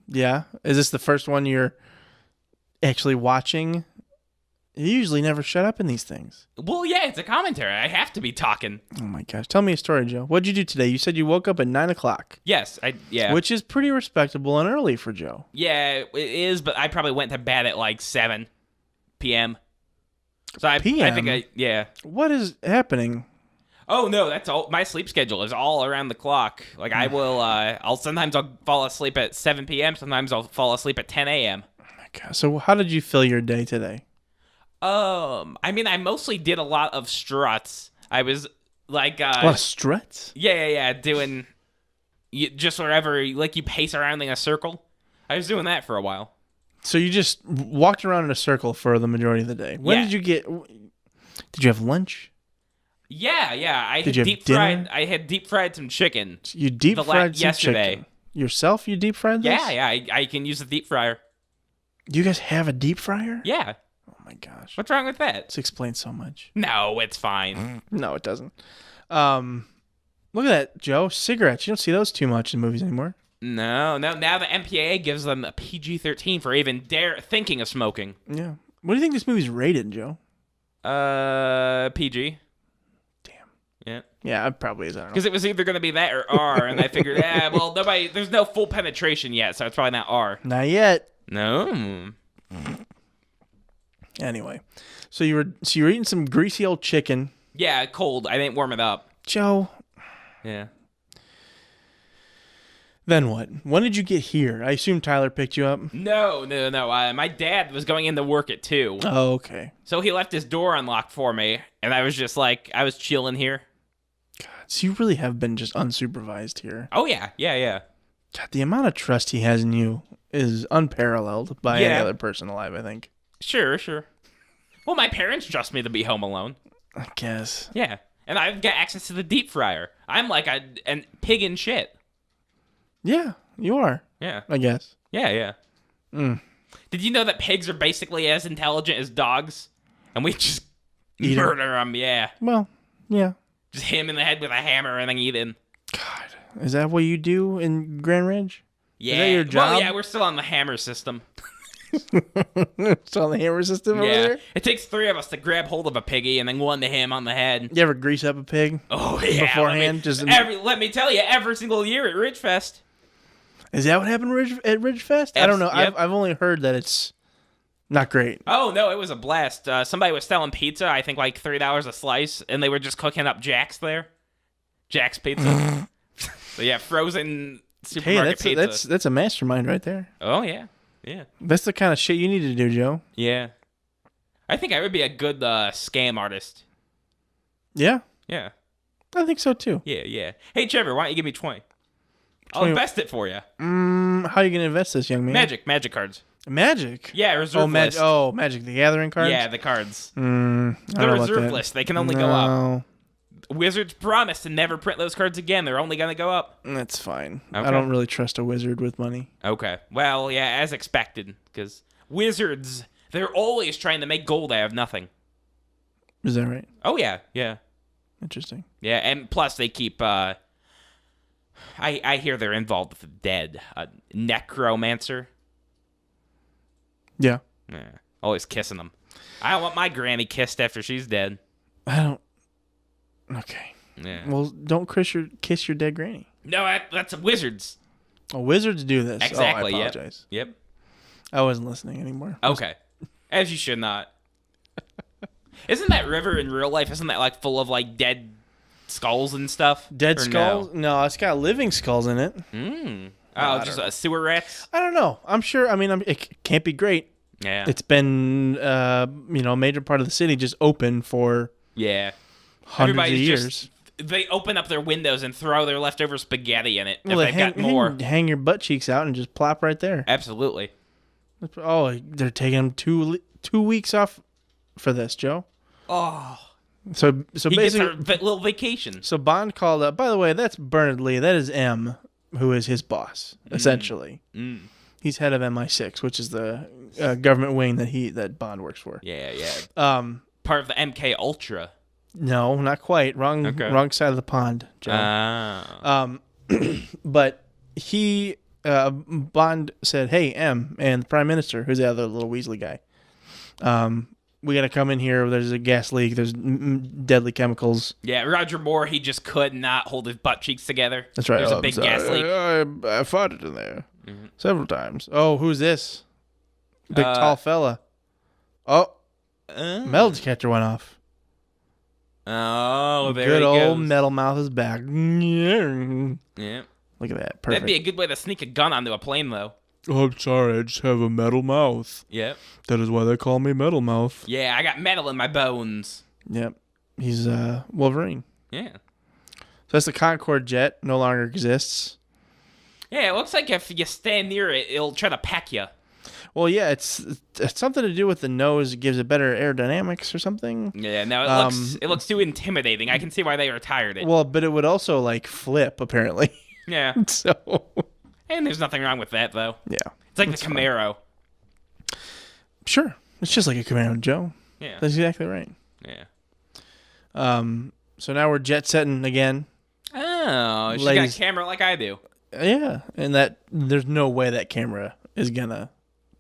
[SPEAKER 2] Yeah? Is this the first one you're actually watching? You usually never shut up in these things.
[SPEAKER 1] Well, yeah, it's a commentary. I have to be talking.
[SPEAKER 2] Oh my gosh. Tell me a story, Joe. What'd you do today? You said you woke up at 9 o'clock.
[SPEAKER 1] Yes, yeah.
[SPEAKER 2] Which is pretty respectable and early for Joe.
[SPEAKER 1] Yeah, it is, but I probably went to bed at like 7 p.m. So I think yeah.
[SPEAKER 2] What is happening?
[SPEAKER 1] Oh no, that's all. My sleep schedule is all around the clock. Like I will, I'll fall asleep at 7 p.m. Sometimes I'll fall asleep at 10 a.m.
[SPEAKER 2] Oh my God. So how did you fill your day today?
[SPEAKER 1] I mean, I mostly did a lot of struts. I was like,
[SPEAKER 2] a lot of struts?
[SPEAKER 1] Yeah. Doing just wherever, like you pace around in a circle. I was doing that for a while.
[SPEAKER 2] So you just walked around in a circle for the majority of the day. Did you have lunch?
[SPEAKER 1] Yeah. I had deep fried some chicken.
[SPEAKER 2] You deep fried some
[SPEAKER 1] yesterday.
[SPEAKER 2] Chicken? Yourself? You deep fried this?
[SPEAKER 1] Yeah. I can use the deep fryer.
[SPEAKER 2] Do you guys have a deep fryer?
[SPEAKER 1] Yeah.
[SPEAKER 2] Oh my gosh.
[SPEAKER 1] What's wrong with that?
[SPEAKER 2] This explains so much.
[SPEAKER 1] No, it's fine.
[SPEAKER 2] No, it doesn't. Look at that, Joe. Cigarettes. You don't see those too much in movies anymore.
[SPEAKER 1] No. Now the MPAA gives them a PG-13 for even thinking of smoking.
[SPEAKER 2] Yeah. What do you think this movie's rated, Joe?
[SPEAKER 1] PG.
[SPEAKER 2] Damn.
[SPEAKER 1] Yeah.
[SPEAKER 2] Yeah, it probably is. I don't know.
[SPEAKER 1] Because it was either going to be that or R, and I figured, there's no full penetration yet, so it's probably not R.
[SPEAKER 2] Not yet.
[SPEAKER 1] No.
[SPEAKER 2] Anyway, so you were eating some greasy old chicken.
[SPEAKER 1] Yeah, cold. I didn't warm it up.
[SPEAKER 2] Joe.
[SPEAKER 1] Yeah.
[SPEAKER 2] Then what? When did you get here? I assume Tyler picked you up.
[SPEAKER 1] No. My dad was going into work at 2.
[SPEAKER 2] Oh, okay.
[SPEAKER 1] So he left his door unlocked for me, and I was just like, I was chilling here.
[SPEAKER 2] God, so you really have been just unsupervised here.
[SPEAKER 1] Oh yeah.
[SPEAKER 2] God, the amount of trust he has in you is unparalleled by any other person alive, I think.
[SPEAKER 1] Sure. Well, my parents trust me to be home alone.
[SPEAKER 2] I guess.
[SPEAKER 1] Yeah. And I've got access to the deep fryer. I'm like a pig in shit.
[SPEAKER 2] Yeah, you are.
[SPEAKER 1] Yeah.
[SPEAKER 2] I guess.
[SPEAKER 1] Yeah. Did you know that pigs are basically as intelligent as dogs? And we just murder them, yeah.
[SPEAKER 2] Well, yeah.
[SPEAKER 1] Just hit him in the head with a hammer and then eat him.
[SPEAKER 2] God, is that what you do in Grand Ridge?
[SPEAKER 1] Yeah.
[SPEAKER 2] Is that your job?
[SPEAKER 1] Well, yeah, we're still on the hammer system.
[SPEAKER 2] Still on the hammer system over there?
[SPEAKER 1] It takes 3 of us to grab hold of a piggy and then one to him on the head.
[SPEAKER 2] You ever grease up a pig?
[SPEAKER 1] Oh, yeah.
[SPEAKER 2] Beforehand?
[SPEAKER 1] Let me tell you, every single year at Ridgefest.
[SPEAKER 2] Is that what happened at Ridgefest? I don't know. Yep. I've only heard that it's not great.
[SPEAKER 1] Oh, no, it was a blast. Somebody was selling pizza, I think like $3 a slice, and they were just cooking up Jack's there. Jack's Pizza. So, yeah, frozen supermarket pizza.
[SPEAKER 2] That's a mastermind right there.
[SPEAKER 1] Oh, yeah. Yeah.
[SPEAKER 2] That's the kind of shit you need to do, Joe.
[SPEAKER 1] Yeah. I think I would be a good scam artist.
[SPEAKER 2] Yeah?
[SPEAKER 1] Yeah.
[SPEAKER 2] I think so, too.
[SPEAKER 1] Yeah. Hey, Trevor, why don't you give me 20? I'll invest it for you.
[SPEAKER 2] How are you going to invest this, young man?
[SPEAKER 1] Magic cards.
[SPEAKER 2] Magic?
[SPEAKER 1] Yeah, reserve list.
[SPEAKER 2] Magic the Gathering cards?
[SPEAKER 1] Yeah, the cards.
[SPEAKER 2] The
[SPEAKER 1] reserve list. They can only go up. Wizards promise to never print those cards again. They're only going to go up.
[SPEAKER 2] That's fine.
[SPEAKER 1] Okay.
[SPEAKER 2] I don't really trust a wizard with money.
[SPEAKER 1] Okay. Well, yeah, as expected. Because wizards, they're always trying to make gold out of nothing.
[SPEAKER 2] Is that right?
[SPEAKER 1] Oh, yeah. Yeah.
[SPEAKER 2] Interesting.
[SPEAKER 1] Yeah, and plus they keep... I hear they're involved with the dead. Necromancer.
[SPEAKER 2] Yeah.
[SPEAKER 1] Yeah. Always kissing them. I don't want my granny kissed after she's dead.
[SPEAKER 2] I don't... Okay.
[SPEAKER 1] Yeah.
[SPEAKER 2] Well, don't kiss your dead granny.
[SPEAKER 1] No, that's wizards.
[SPEAKER 2] Oh, wizards do this.
[SPEAKER 1] Exactly.
[SPEAKER 2] I apologize.
[SPEAKER 1] Yep.
[SPEAKER 2] I wasn't listening anymore.
[SPEAKER 1] Okay. As you should not. Isn't that river in real life? Isn't that like full of like dead skulls and stuff?
[SPEAKER 2] Dead skulls? No, it's got living skulls in it.
[SPEAKER 1] Oh, just sewer rats?
[SPEAKER 2] I don't know. I'm sure. I mean, it can't be great.
[SPEAKER 1] Yeah.
[SPEAKER 2] It's been a major part of the city just open for hundreds of years.
[SPEAKER 1] They open up their windows and throw their leftover spaghetti in it if
[SPEAKER 2] Well,
[SPEAKER 1] they've got more.
[SPEAKER 2] Hang your butt cheeks out and just plop right there.
[SPEAKER 1] Absolutely.
[SPEAKER 2] Oh, they're taking them 2 weeks off for this, Joe.
[SPEAKER 1] Oh.
[SPEAKER 2] So
[SPEAKER 1] he
[SPEAKER 2] basically,
[SPEAKER 1] gets a little vacation.
[SPEAKER 2] So Bond called up. By the way, that's Bernard Lee. That is M, who is his boss, essentially. He's head of MI6, which is the government wing that Bond works for.
[SPEAKER 1] Yeah, yeah. Part of the MK Ultra.
[SPEAKER 2] No, not quite. Wrong side of the pond, Joe. But he Bond said, "Hey, M, and the Prime Minister, who's the other little Weasley guy. We got to come in here. There's a gas leak. There's deadly chemicals."
[SPEAKER 1] Yeah, Roger Moore, he just could not hold his butt cheeks together.
[SPEAKER 2] That's right.
[SPEAKER 1] There's a big gas leak.
[SPEAKER 2] I fought it in there several times. Oh, who's this? Big tall fella. Oh, metal detector went off.
[SPEAKER 1] Oh, there
[SPEAKER 2] good
[SPEAKER 1] he goes.
[SPEAKER 2] old Metal Mouth is back.
[SPEAKER 1] Yeah.
[SPEAKER 2] Look at that. Perfect.
[SPEAKER 1] That'd be a good way to sneak a gun onto a plane, though.
[SPEAKER 2] Oh, I'm sorry. I just have a metal mouth.
[SPEAKER 1] Yep.
[SPEAKER 2] That is why they call me Metal Mouth.
[SPEAKER 1] Yeah, I got metal in my bones.
[SPEAKER 2] Yep. He's Wolverine.
[SPEAKER 1] Yeah.
[SPEAKER 2] So that's the Concorde jet. No longer exists.
[SPEAKER 1] Yeah, it looks like if you stand near it, it'll try to pack you.
[SPEAKER 2] Well, yeah, it's something to do with the nose. It gives it better aerodynamics or something.
[SPEAKER 1] Yeah, no, it looks too intimidating. I can see why they retired it.
[SPEAKER 2] Well, but it would also like flip apparently.
[SPEAKER 1] Yeah.
[SPEAKER 2] So.
[SPEAKER 1] And there's nothing wrong with that though.
[SPEAKER 2] Yeah.
[SPEAKER 1] It's like the Camaro.
[SPEAKER 2] Fine. Sure, it's just like a Camaro, Joe.
[SPEAKER 1] Yeah.
[SPEAKER 2] That's exactly right.
[SPEAKER 1] Yeah.
[SPEAKER 2] So now we're jet setting again.
[SPEAKER 1] Oh, she's got a camera like I do.
[SPEAKER 2] Yeah, and that there's no way that camera is gonna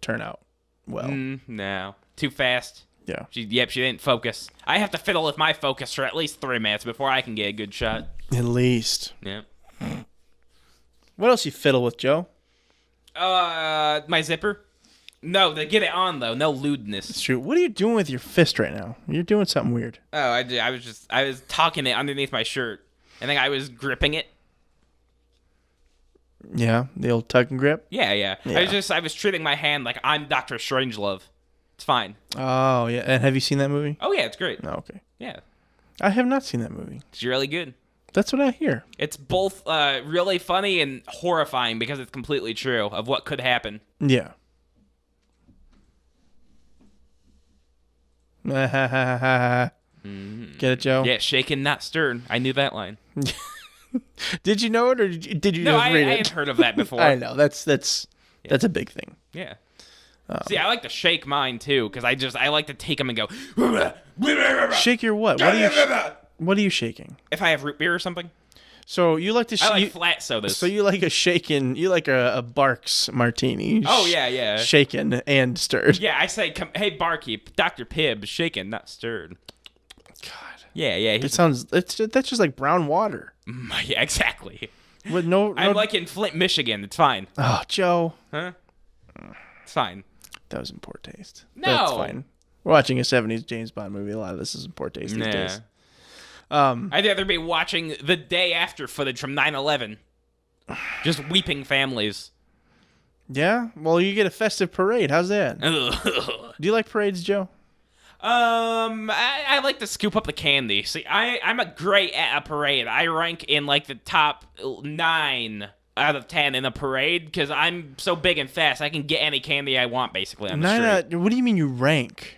[SPEAKER 2] turn out well.
[SPEAKER 1] No, too fast.
[SPEAKER 2] Yeah.
[SPEAKER 1] She didn't focus. I have to fiddle with my focus for at least 3 minutes before I can get a good shot.
[SPEAKER 2] At least.
[SPEAKER 1] Yeah.
[SPEAKER 2] What else you fiddle with, Joe?
[SPEAKER 1] My zipper. No, to get it on though. No lewdness.
[SPEAKER 2] It's true. What are you doing with your fist right now? You're doing something weird.
[SPEAKER 1] Oh, I was tucking it underneath my shirt. I think I was gripping it.
[SPEAKER 2] Yeah, the old tug and grip.
[SPEAKER 1] Yeah. I was treating my hand like I'm Dr. Strangelove. It's fine.
[SPEAKER 2] Oh yeah, and have you seen that movie?
[SPEAKER 1] Oh yeah, it's great.
[SPEAKER 2] Oh, okay.
[SPEAKER 1] Yeah.
[SPEAKER 2] I have not seen that movie.
[SPEAKER 1] It's really good.
[SPEAKER 2] That's what I hear.
[SPEAKER 1] It's both really funny and horrifying because it's completely true of what could happen.
[SPEAKER 2] Yeah. Get it, Joe?
[SPEAKER 1] Yeah, shaken, not stirred. I knew that line.
[SPEAKER 2] Did you know it, or did you
[SPEAKER 1] no,
[SPEAKER 2] just read it?
[SPEAKER 1] I had heard of that before.
[SPEAKER 2] I know. That's a big thing.
[SPEAKER 1] Yeah. See, I like to shake mine, too, because I like to take them and go...
[SPEAKER 2] Shake your what? What are you shaking?
[SPEAKER 1] If I have root beer or something.
[SPEAKER 2] So you like to...
[SPEAKER 1] I like flat sodas.
[SPEAKER 2] So you like you like a Barks martini.
[SPEAKER 1] Oh, yeah.
[SPEAKER 2] Shaken and stirred.
[SPEAKER 1] Yeah, I say, hey, barkeep, Dr. Pibb, shaken, not stirred.
[SPEAKER 2] God.
[SPEAKER 1] Yeah.
[SPEAKER 2] That's just like brown water.
[SPEAKER 1] Yeah, exactly.
[SPEAKER 2] With no...
[SPEAKER 1] I'm like in Flint, Michigan. It's fine.
[SPEAKER 2] Oh, Joe.
[SPEAKER 1] Huh? It's fine.
[SPEAKER 2] That was in poor taste.
[SPEAKER 1] No.
[SPEAKER 2] That's fine. We're watching a 70s James Bond movie. A lot of this is in poor taste these days.
[SPEAKER 1] I'd rather be watching the day after footage from 9/11. Just weeping families.
[SPEAKER 2] Yeah? Well, you get a festive parade. How's that? Do you like parades, Joe?
[SPEAKER 1] I like to scoop up the candy. See, I'm a great at a parade. I rank in like the top 9 out of 10 in a parade because I'm so big and fast. I can get any candy I want basically on the street.
[SPEAKER 2] What do you mean you rank?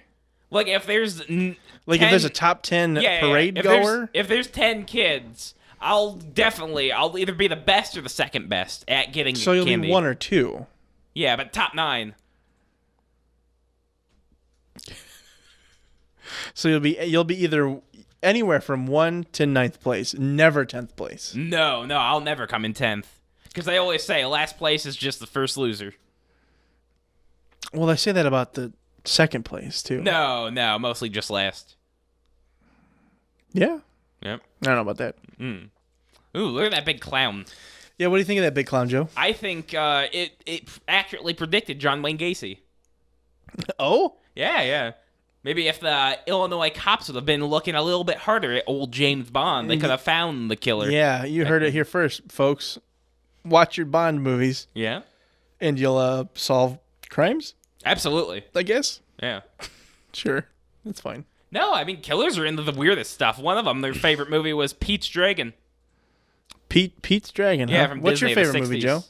[SPEAKER 1] Like if there's
[SPEAKER 2] if there's a top 10 parade goer?
[SPEAKER 1] If there's 10 kids, I'll either be the best or the second best at getting candy.
[SPEAKER 2] So you'll be 1 or 2.
[SPEAKER 1] Yeah, but top 9.
[SPEAKER 2] So you'll be either anywhere from 1 to 9th place, never 10th place.
[SPEAKER 1] No, I'll never come in 10th. Because they always say last place is just the first loser.
[SPEAKER 2] Well, they say that about the second place, too.
[SPEAKER 1] No, mostly just last.
[SPEAKER 2] Yeah?
[SPEAKER 1] Yep.
[SPEAKER 2] I don't know about that.
[SPEAKER 1] Ooh, look at that big clown.
[SPEAKER 2] Yeah, what do you think of that big clown, Joe?
[SPEAKER 1] I think it accurately predicted John Wayne Gacy.
[SPEAKER 2] Oh?
[SPEAKER 1] Yeah. Maybe if the Illinois cops would have been looking a little bit harder at old James Bond, they could have found the killer.
[SPEAKER 2] Yeah, you heard it here first, folks. Watch your Bond movies.
[SPEAKER 1] Yeah.
[SPEAKER 2] And you'll solve crimes?
[SPEAKER 1] Absolutely.
[SPEAKER 2] I guess.
[SPEAKER 1] Yeah.
[SPEAKER 2] Sure. That's fine.
[SPEAKER 1] No, I mean, killers are into the weirdest stuff. One of them, their favorite movie was Pete's Dragon.
[SPEAKER 2] Pete's Dragon, huh?
[SPEAKER 1] Yeah, from
[SPEAKER 2] What's
[SPEAKER 1] Disney,
[SPEAKER 2] your favorite movie, Joe?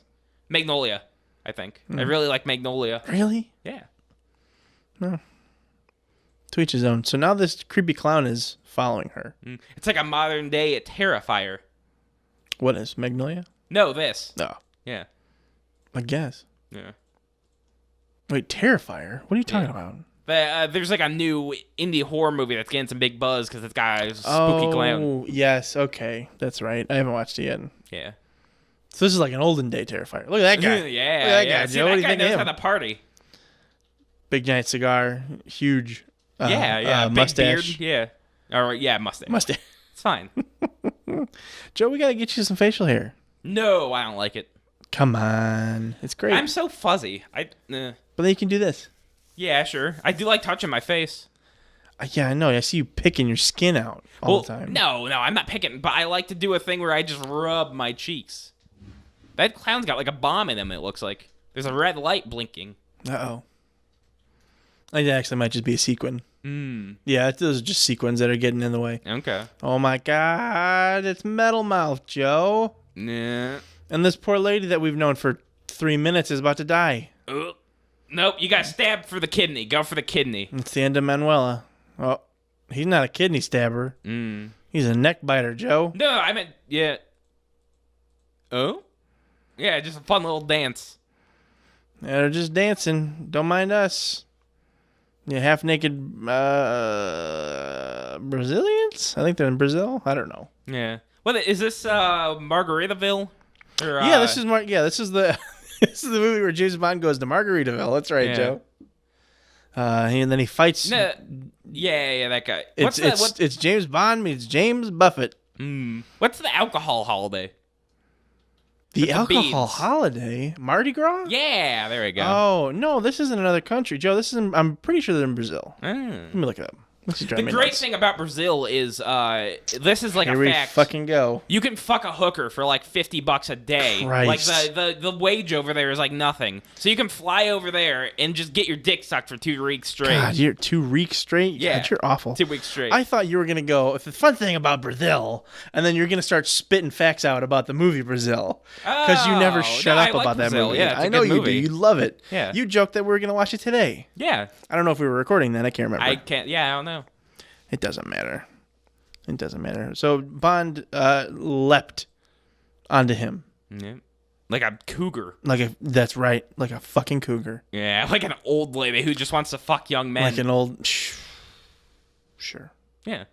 [SPEAKER 1] Magnolia, I think. I really like Magnolia.
[SPEAKER 2] Really?
[SPEAKER 1] Yeah.
[SPEAKER 2] No. To each his own. So now this creepy clown is following her.
[SPEAKER 1] It's like a modern day Terrifier.
[SPEAKER 2] What is Magnolia?
[SPEAKER 1] No, this.
[SPEAKER 2] No.
[SPEAKER 1] Yeah.
[SPEAKER 2] I guess.
[SPEAKER 1] Yeah.
[SPEAKER 2] Wait, Terrifier? What are you talking about?
[SPEAKER 1] There's like a new indie horror movie that's getting some big buzz because it's got a spooky clown.
[SPEAKER 2] Oh, yes. Okay. That's right. I haven't watched it yet.
[SPEAKER 1] Yeah.
[SPEAKER 2] So this is like an olden day Terrifier. Look at that guy.
[SPEAKER 1] Yeah.
[SPEAKER 2] Look at that guy,
[SPEAKER 1] See,
[SPEAKER 2] Joe. What do you
[SPEAKER 1] guy
[SPEAKER 2] think of
[SPEAKER 1] knows
[SPEAKER 2] him?
[SPEAKER 1] how to party.
[SPEAKER 2] Big giant cigar, huge
[SPEAKER 1] Big
[SPEAKER 2] mustache.
[SPEAKER 1] beard. Yeah. Or mustache.
[SPEAKER 2] Mustache.
[SPEAKER 1] It's fine.
[SPEAKER 2] Joe, we got to get you some facial hair.
[SPEAKER 1] No, I don't like it.
[SPEAKER 2] Come on. It's great.
[SPEAKER 1] I'm so fuzzy.
[SPEAKER 2] But then you can do this.
[SPEAKER 1] Yeah, sure. I do like touching my face.
[SPEAKER 2] Yeah, I know. I see you picking your skin out all the time.
[SPEAKER 1] No, I'm not picking, but I like to do a thing where I just rub my cheeks. That clown's got like a bomb in him, it looks like. There's a red light blinking.
[SPEAKER 2] Uh-oh. It actually might just be a sequin. Yeah, those are just sequins that are getting in the way.
[SPEAKER 1] Okay.
[SPEAKER 2] Oh my God, it's Metal Mouth, Joe.
[SPEAKER 1] Nah.
[SPEAKER 2] And this poor lady that we've known for 3 minutes is about to die.
[SPEAKER 1] Nope, you got stabbed for the kidney. Go for the kidney.
[SPEAKER 2] It's the end of Manuela. Oh, he's not a kidney stabber. He's a neck biter, Joe.
[SPEAKER 1] No, I meant, yeah. Oh? Yeah, just a fun little dance.
[SPEAKER 2] Yeah, they're just dancing. Don't mind us. Yeah, half-naked Brazilians? I think they're in Brazil. I don't know.
[SPEAKER 1] Yeah. What is this? Margaritaville? Or,
[SPEAKER 2] yeah, this is this is the this is the movie where James Bond goes to Margaritaville. That's right, Joe. And then he fights.
[SPEAKER 1] Yeah, that guy.
[SPEAKER 2] It's James Bond meets James Buffett.
[SPEAKER 1] What's the alcohol holiday?
[SPEAKER 2] The alcohol holiday? Mardi Gras?
[SPEAKER 1] Yeah, there we go.
[SPEAKER 2] Oh, no, this isn't another country. Joe, I'm pretty sure they're in Brazil. Let me look it up.
[SPEAKER 1] The great thing about Brazil is this is like
[SPEAKER 2] Here
[SPEAKER 1] a
[SPEAKER 2] we
[SPEAKER 1] fact.
[SPEAKER 2] Fucking go.
[SPEAKER 1] You can fuck a hooker for like $50 a day.
[SPEAKER 2] Christ.
[SPEAKER 1] Like the wage over there is like nothing. So you can fly over there and just get your dick sucked for 2 weeks straight.
[SPEAKER 2] God, you're 2 weeks straight?
[SPEAKER 1] Yeah.
[SPEAKER 2] God, you're awful.
[SPEAKER 1] 2 weeks straight.
[SPEAKER 2] I thought you were going to go, if the fun thing about Brazil, and then you're going to start spitting facts out about the movie Brazil. Because you never shut up about that movie.
[SPEAKER 1] Yeah,
[SPEAKER 2] I know you do. You love it.
[SPEAKER 1] Yeah.
[SPEAKER 2] You joked that we were going to watch it today.
[SPEAKER 1] Yeah.
[SPEAKER 2] I don't know if we were recording that. I can't remember.
[SPEAKER 1] I don't know.
[SPEAKER 2] It doesn't matter. It doesn't matter. So Bond leapt onto him.
[SPEAKER 1] Yeah. Like a cougar.
[SPEAKER 2] That's right. Like a fucking cougar.
[SPEAKER 1] Yeah, like an old lady who just wants to fuck young men.
[SPEAKER 2] Like an old... Sure.
[SPEAKER 1] Yeah.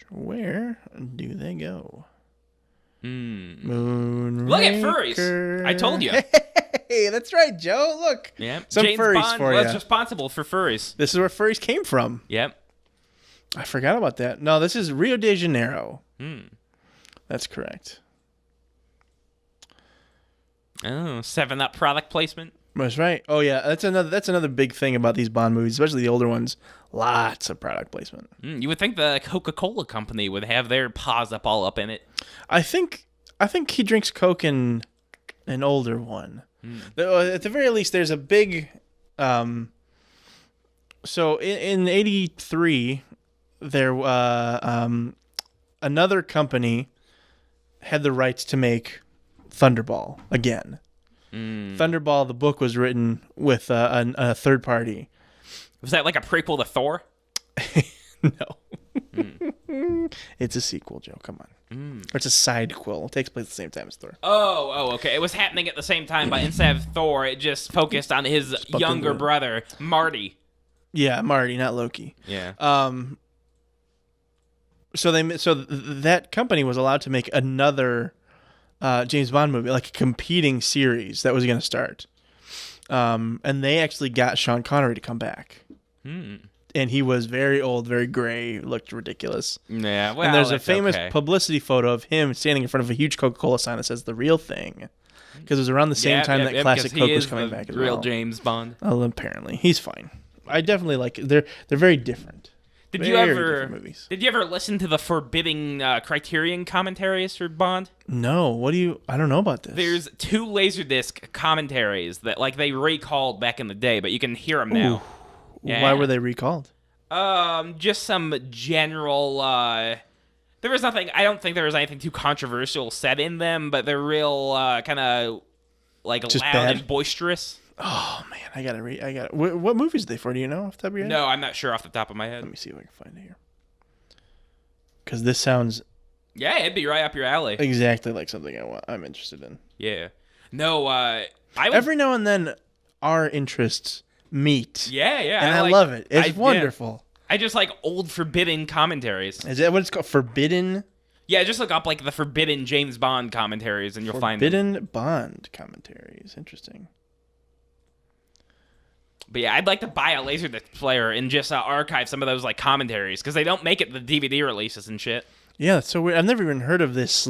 [SPEAKER 2] Where do they go?
[SPEAKER 1] Moonraker. Look at furries. I told you.
[SPEAKER 2] Hey, that's right, Joe. Look.
[SPEAKER 1] Yeah.
[SPEAKER 2] Some
[SPEAKER 1] James
[SPEAKER 2] furries
[SPEAKER 1] Bond
[SPEAKER 2] for you.
[SPEAKER 1] was responsible for furries.
[SPEAKER 2] This is where furries came from.
[SPEAKER 1] Yep.
[SPEAKER 2] I forgot about that. No, this is Rio de Janeiro. That's correct.
[SPEAKER 1] Oh, 7-Up product placement.
[SPEAKER 2] That's right. Oh yeah, that's another big thing about these Bond movies, especially the older ones. Lots of product placement.
[SPEAKER 1] You would think the Coca-Cola company would have their paws all up in it.
[SPEAKER 2] I think he drinks Coke in an older one. At the very least, there's a big. So in '83, there another company had the rights to make Thunderball again. Thunderball, the book, was written with a third party.
[SPEAKER 1] Was that like a prequel to Thor?
[SPEAKER 2] No. It's a sequel, Joe. Come on. Or it's a sidequel. It takes place at the same time as Thor.
[SPEAKER 1] Oh, okay. It was happening at the same time, but instead of Thor, it just focused on his younger brother, Marty.
[SPEAKER 2] Yeah, Marty, not Loki.
[SPEAKER 1] Yeah.
[SPEAKER 2] So that company was allowed to make another James Bond movie, like a competing series that was going to start. And they actually got Sean Connery to come back. And he was very old, very gray, looked ridiculous.
[SPEAKER 1] Yeah, well,
[SPEAKER 2] and there's a famous publicity photo of him standing in front of a huge Coca-Cola sign that says "The Real Thing," because it was around the same time that classic Coke was coming back as well.
[SPEAKER 1] Real James Bond.
[SPEAKER 2] Well, apparently he's fine. I definitely like it. They're very different.
[SPEAKER 1] Did you ever listen to the Forbidden Criterion commentaries for Bond?
[SPEAKER 2] No. I don't know about this.
[SPEAKER 1] There's 2 Laserdisc commentaries that they recalled back in the day, but you can hear them now.
[SPEAKER 2] Yeah. Why were they recalled?
[SPEAKER 1] Just some general. There was nothing. I don't think there was anything too controversial said in them, but they're real kind of
[SPEAKER 2] just
[SPEAKER 1] loud
[SPEAKER 2] bad and
[SPEAKER 1] boisterous.
[SPEAKER 2] Oh man, I gotta read. What movies are they for? Do you know off the top of your head?
[SPEAKER 1] No, I'm not sure off the top of my head.
[SPEAKER 2] Let me see if I can find it here. Because this sounds.
[SPEAKER 1] Yeah, it'd be right up your alley.
[SPEAKER 2] Exactly like something I'm interested in.
[SPEAKER 1] Yeah. No.
[SPEAKER 2] Every now and then, our interests meet.
[SPEAKER 1] Yeah.
[SPEAKER 2] And I love it. It's wonderful.
[SPEAKER 1] I just like old Forbidden commentaries.
[SPEAKER 2] Is that what it's called? Forbidden?
[SPEAKER 1] Yeah, just look up the Forbidden James Bond commentaries and you'll find them.
[SPEAKER 2] Forbidden Bond commentaries. Interesting.
[SPEAKER 1] But yeah, I'd like to buy a Laserdisc player and just archive some of those commentaries because they don't make it the DVD releases and shit.
[SPEAKER 2] Yeah, that's so weird. I've never even heard of this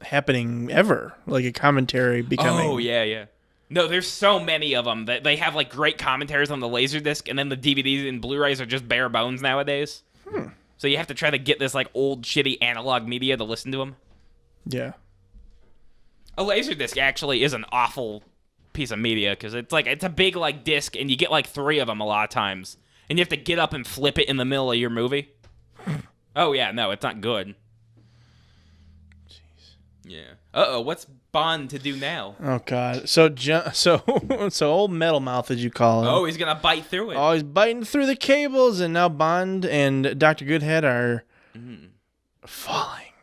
[SPEAKER 2] happening ever. Like a commentary becoming.
[SPEAKER 1] Oh yeah. No, there's so many of them that they have great commentaries on the Laserdisc, and then the DVDs and Blu-rays are just bare bones nowadays. So you have to try to get this old shitty analog media to listen to them.
[SPEAKER 2] Yeah.
[SPEAKER 1] A Laserdisc actually is an awful piece of media because it's a big disc, and you get 3 of them a lot of times, and you have to get up and flip it in the middle of your movie. Oh yeah, no, it's not good. Yeah. What's Bond to do now?
[SPEAKER 2] Oh God. So old Metal Mouth, as you call him.
[SPEAKER 1] Oh, he's gonna bite through it.
[SPEAKER 2] Oh, he's biting through the cables, and now Bond and Dr. Goodhead are falling.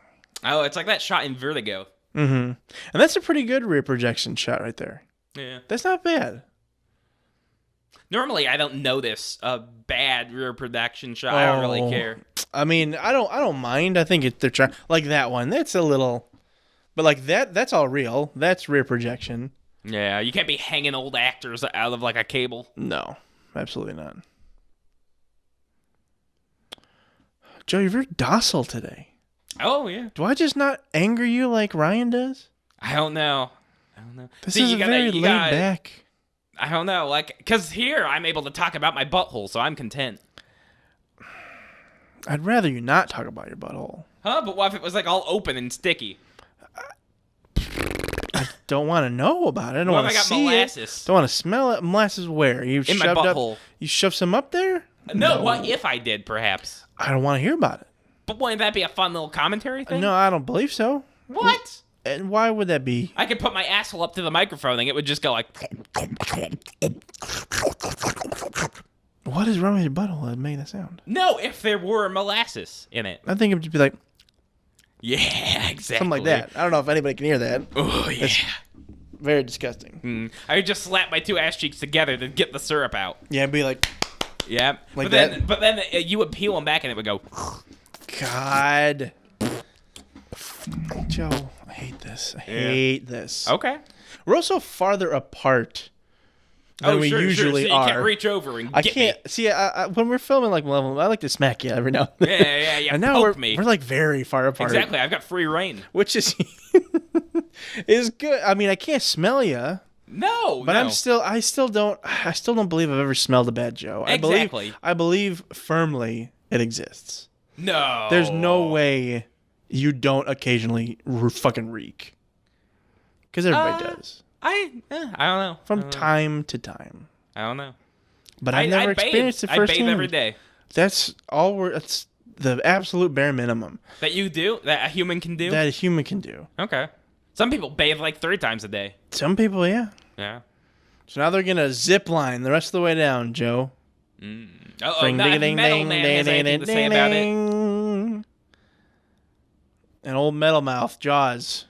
[SPEAKER 1] Oh, it's like that shot in Vertigo.
[SPEAKER 2] Mm-hmm. And that's a pretty good rear projection shot right there.
[SPEAKER 1] Yeah.
[SPEAKER 2] That's not bad.
[SPEAKER 1] Normally, I don't notice a bad rear projection shot. I don't really care.
[SPEAKER 2] I mean, I don't mind. I think they're trying that one. That's a little. But that's all real. That's rear projection.
[SPEAKER 1] Yeah, you can't be hanging old actors out of a cable.
[SPEAKER 2] No, absolutely not. Joe, you're very docile today.
[SPEAKER 1] Oh, yeah.
[SPEAKER 2] Do I just not anger you like Ryan does?
[SPEAKER 1] I don't know.
[SPEAKER 2] This is very laid back.
[SPEAKER 1] I don't know. Because here I'm able to talk about my butthole, so I'm content.
[SPEAKER 2] I'd rather you not talk about your butthole.
[SPEAKER 1] Huh? But what if it was all open and sticky?
[SPEAKER 2] I don't want to know about it. I don't want to see
[SPEAKER 1] molasses?
[SPEAKER 2] It. Don't want to smell it. Molasses where?
[SPEAKER 1] In my butthole.
[SPEAKER 2] You shoved some up there?
[SPEAKER 1] No, what if I did, perhaps?
[SPEAKER 2] I don't want to hear about it.
[SPEAKER 1] But wouldn't that be a fun little commentary thing?
[SPEAKER 2] No, I don't believe so.
[SPEAKER 1] What?
[SPEAKER 2] And why would that be?
[SPEAKER 1] I could put my asshole up to the microphone and it would just go
[SPEAKER 2] What is wrong with your butthole that made that sound?
[SPEAKER 1] No, if there were molasses in it.
[SPEAKER 2] I think it would just be like...
[SPEAKER 1] Yeah, exactly.
[SPEAKER 2] Something like that. I don't know if anybody can hear that.
[SPEAKER 1] Oh, yeah.
[SPEAKER 2] It's very disgusting.
[SPEAKER 1] I would just slap my 2 ass cheeks together to get the syrup out.
[SPEAKER 2] Yeah, it'd be like...
[SPEAKER 1] Yeah.
[SPEAKER 2] Like that?
[SPEAKER 1] But then you would peel them back and it would go...
[SPEAKER 2] God. Joe, I hate this. I hate this.
[SPEAKER 1] Okay.
[SPEAKER 2] We're also farther apart than we usually
[SPEAKER 1] so
[SPEAKER 2] are.
[SPEAKER 1] You can't reach over and
[SPEAKER 2] I can't.
[SPEAKER 1] me.
[SPEAKER 2] See, when we're filming I like to smack you every now and then.
[SPEAKER 1] Yeah.
[SPEAKER 2] And now we're very far apart.
[SPEAKER 1] Exactly. I've got free reign.
[SPEAKER 2] Which is good. I mean, I can't smell you.
[SPEAKER 1] No,
[SPEAKER 2] but I still don't believe I've ever smelled a bad Joe.
[SPEAKER 1] Exactly.
[SPEAKER 2] I believe firmly it exists.
[SPEAKER 1] No.
[SPEAKER 2] There's no way you don't occasionally fucking reek. Because everybody does.
[SPEAKER 1] I don't know.
[SPEAKER 2] From time to time.
[SPEAKER 1] I don't know.
[SPEAKER 2] But I've never experienced it firsthand.
[SPEAKER 1] I bathe every day.
[SPEAKER 2] That's all the absolute bare minimum.
[SPEAKER 1] That you do? That a human can do?
[SPEAKER 2] That a human can do.
[SPEAKER 1] Okay. Some people bathe like 3 times a day.
[SPEAKER 2] Some people, yeah.
[SPEAKER 1] Yeah.
[SPEAKER 2] So now they're going to zip line the rest of the way down, Joe.
[SPEAKER 1] Uh-oh, not Metal Man has anything to say about it.
[SPEAKER 2] An old metal mouth, Jaws.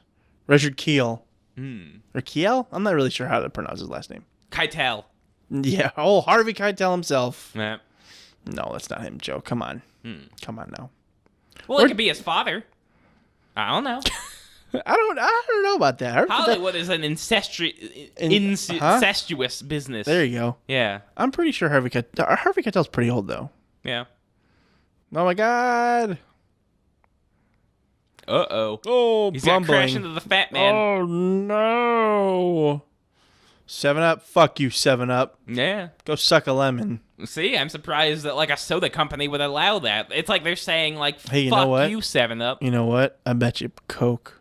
[SPEAKER 2] Richard Kiel. Or Kiel? I'm not really sure how to pronounce his last name.
[SPEAKER 1] Keitel.
[SPEAKER 2] Yeah. Oh, Harvey Keitel himself.
[SPEAKER 1] Yeah.
[SPEAKER 2] No, that's not him, Joe. Come on. Come on now.
[SPEAKER 1] Well, it could be his father. I don't know.
[SPEAKER 2] I don't know about that.
[SPEAKER 1] Hollywood is an incestuous business.
[SPEAKER 2] There you go.
[SPEAKER 1] Yeah.
[SPEAKER 2] I'm pretty sure Harvey Keitel's pretty old, though.
[SPEAKER 1] Yeah.
[SPEAKER 2] Oh, my God.
[SPEAKER 1] Uh-oh.
[SPEAKER 2] Oh,
[SPEAKER 1] he's gonna crash into the fat man.
[SPEAKER 2] Oh, no. 7-Up? Fuck you, 7-Up.
[SPEAKER 1] Yeah.
[SPEAKER 2] Go suck a lemon.
[SPEAKER 1] See, I'm surprised that, like, a soda company would allow that. It's like they're saying, like,
[SPEAKER 2] hey, you
[SPEAKER 1] fuck
[SPEAKER 2] know what?
[SPEAKER 1] you, 7-Up.
[SPEAKER 2] You know what? I bet you Coke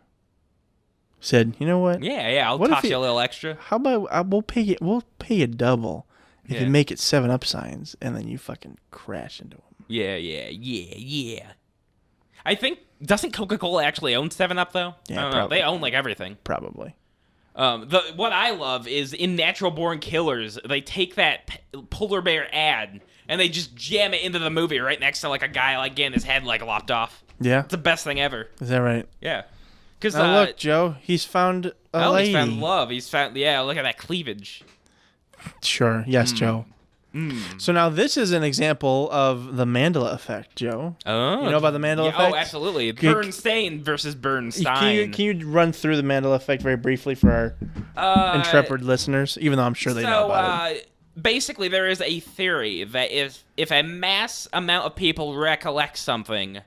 [SPEAKER 2] said, you know what?
[SPEAKER 1] Yeah, I'll toss you a little extra.
[SPEAKER 2] How about we'll pay you double if you make it 7-Up signs, and then you fucking crash into them.
[SPEAKER 1] Yeah. I think, doesn't Coca-Cola actually own 7-Up, though?
[SPEAKER 2] Yeah,
[SPEAKER 1] I don't know. They own, like, everything.
[SPEAKER 2] Probably.
[SPEAKER 1] What I love is in Natural Born Killers, they take that polar bear ad and they just jam it into the movie right next to like a guy like getting his head like lopped off.
[SPEAKER 2] Yeah,
[SPEAKER 1] it's the best thing ever.
[SPEAKER 2] Is that right?
[SPEAKER 1] Yeah. Because
[SPEAKER 2] look, Joe, he's found a lady.
[SPEAKER 1] He's found love. Look at that cleavage.
[SPEAKER 2] Sure. Yes, Joe. So now this is an example of the Mandela Effect, Joe.
[SPEAKER 1] Oh,
[SPEAKER 2] you know about the Mandela Effect?
[SPEAKER 1] Oh, absolutely. Bernstein versus Bernstein.
[SPEAKER 2] Can you run through the Mandela Effect very briefly for our intrepid listeners? Even though I'm sure they know about it.
[SPEAKER 1] Basically, there is a theory that if a mass amount of people recollect something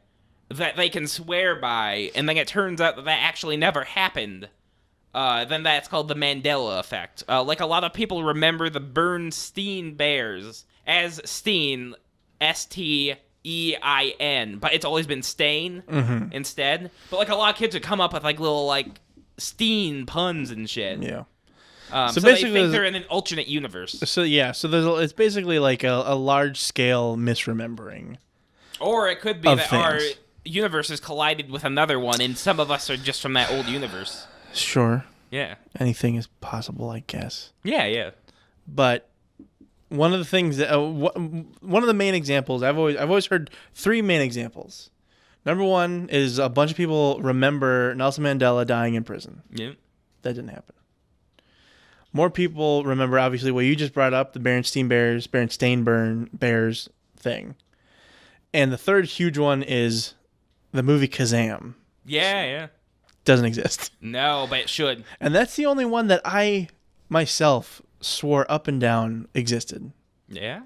[SPEAKER 1] that they can swear by, and then it turns out that actually never happened, then that's called the Mandela Effect. Like a lot of people remember the Bernstein Bears as Steen, Stein, but it's always been Stain instead. But like a lot of kids would come up with like little like Steen puns and shit.
[SPEAKER 2] Yeah.
[SPEAKER 1] So basically, they think they're in an alternate universe.
[SPEAKER 2] So it's basically like a large scale misremembering.
[SPEAKER 1] Or it could be that our universe has collided with another one, and some of us are just from that old universe.
[SPEAKER 2] Sure.
[SPEAKER 1] Yeah.
[SPEAKER 2] Anything is possible, I guess.
[SPEAKER 1] Yeah.
[SPEAKER 2] But one of the things that one of the main examples I've always heard 3 main examples. Number 1 is a bunch of people remember Nelson Mandela dying in prison.
[SPEAKER 1] Yeah.
[SPEAKER 2] That didn't happen. More people remember obviously what you just brought up, the Berenstain Bears thing. And the third huge one is the movie Kazam.
[SPEAKER 1] Yeah.
[SPEAKER 2] Doesn't exist.
[SPEAKER 1] No, but it should.
[SPEAKER 2] And that's the only one that I myself swore up and down existed.
[SPEAKER 1] Yeah.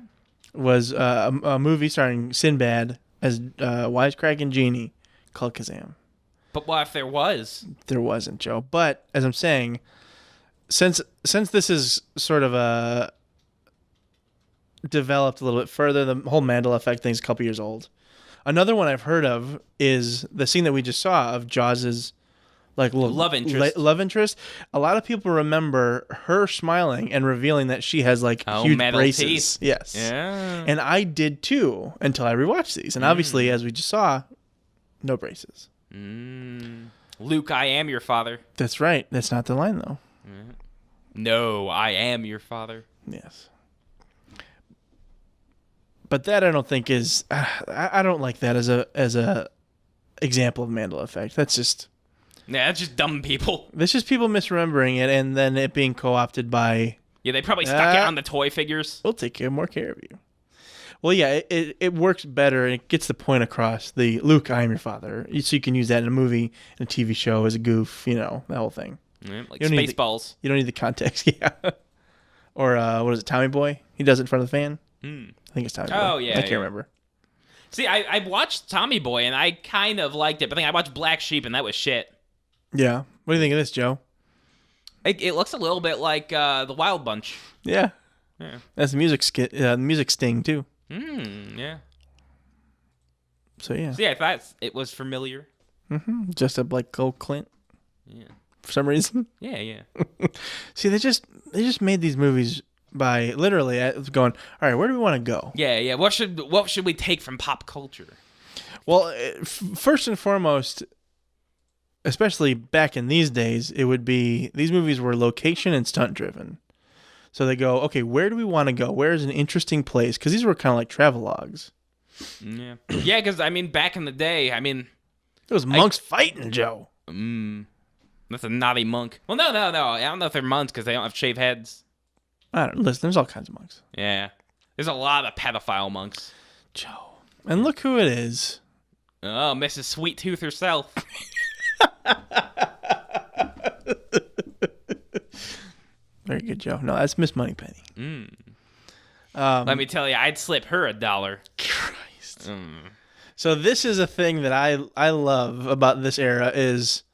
[SPEAKER 2] Was a movie starring Sinbad as wisecracking genie called Kazam.
[SPEAKER 1] But what if there was?
[SPEAKER 2] There wasn't, Joe. But as I'm saying, since this is sort of developed a little bit further, the whole Mandela Effect thing is a couple years old. Another one I've heard of is the scene that we just saw of Jaws's like
[SPEAKER 1] love
[SPEAKER 2] interest. A lot of people remember her smiling and revealing that she has like huge braces.
[SPEAKER 1] Teeth.
[SPEAKER 2] Yes.
[SPEAKER 1] Yeah.
[SPEAKER 2] And I did too until I rewatched these. And obviously, as we just saw, no braces.
[SPEAKER 1] Luke, I am your father.
[SPEAKER 2] That's right. That's not the line though.
[SPEAKER 1] No, I am your father.
[SPEAKER 2] Yes. But that I don't think is. I don't like that as a example of Mandela Effect. That's just.
[SPEAKER 1] Yeah, that's just dumb people.
[SPEAKER 2] That's just people misremembering it and then it being co-opted by.
[SPEAKER 1] Yeah, they probably stuck it on the toy figures.
[SPEAKER 2] We'll take more care of you. Well, yeah, it works better and it gets the point across. The Luke, I am your father. So you can use that in a movie, in a TV show as a goof. The whole thing.
[SPEAKER 1] Yeah, like Spaceballs.
[SPEAKER 2] You don't need the context. Yeah. Or what is it, Tommy Boy? He does it in front of the fan. I think it's Tommy Boy.
[SPEAKER 1] Oh, yeah.
[SPEAKER 2] I can't remember.
[SPEAKER 1] See, I watched Tommy Boy, and I kind of liked it, but then I watched Black Sheep, and that was shit.
[SPEAKER 2] Yeah. What do you think of this, Joe?
[SPEAKER 1] It looks a little bit like The Wild Bunch.
[SPEAKER 2] Yeah. That's the music sting, too.
[SPEAKER 1] Yeah.
[SPEAKER 2] So, yeah.
[SPEAKER 1] So, yeah, I thought it was familiar.
[SPEAKER 2] Just like old Clint.
[SPEAKER 1] Yeah.
[SPEAKER 2] For some reason.
[SPEAKER 1] Yeah.
[SPEAKER 2] See, they just made these movies by literally going, all right, where do we want to go?
[SPEAKER 1] Yeah. What should we take from pop culture?
[SPEAKER 2] Well, first and foremost, especially back in these days, it would be these movies were location and stunt driven. So they go, okay, where do we want to go? Where is an interesting place? Because these were kind of like travelogues.
[SPEAKER 1] Yeah, yeah. Because I mean, back in the day, I mean,
[SPEAKER 2] it was monks fighting, Joe.
[SPEAKER 1] That's a naughty monk. Well, no. I don't know if they're monks because they don't have shaved heads.
[SPEAKER 2] I don't listen. There's all kinds of monks.
[SPEAKER 1] Yeah, there's a lot of pedophile monks.
[SPEAKER 2] Joe, and look who it is.
[SPEAKER 1] Oh, Mrs. Sweet Tooth herself.
[SPEAKER 2] Very good, Joe. No, that's Miss Moneypenny.
[SPEAKER 1] Let me tell you, I'd slip her $1.
[SPEAKER 2] Christ. So this is a thing that I love about this era is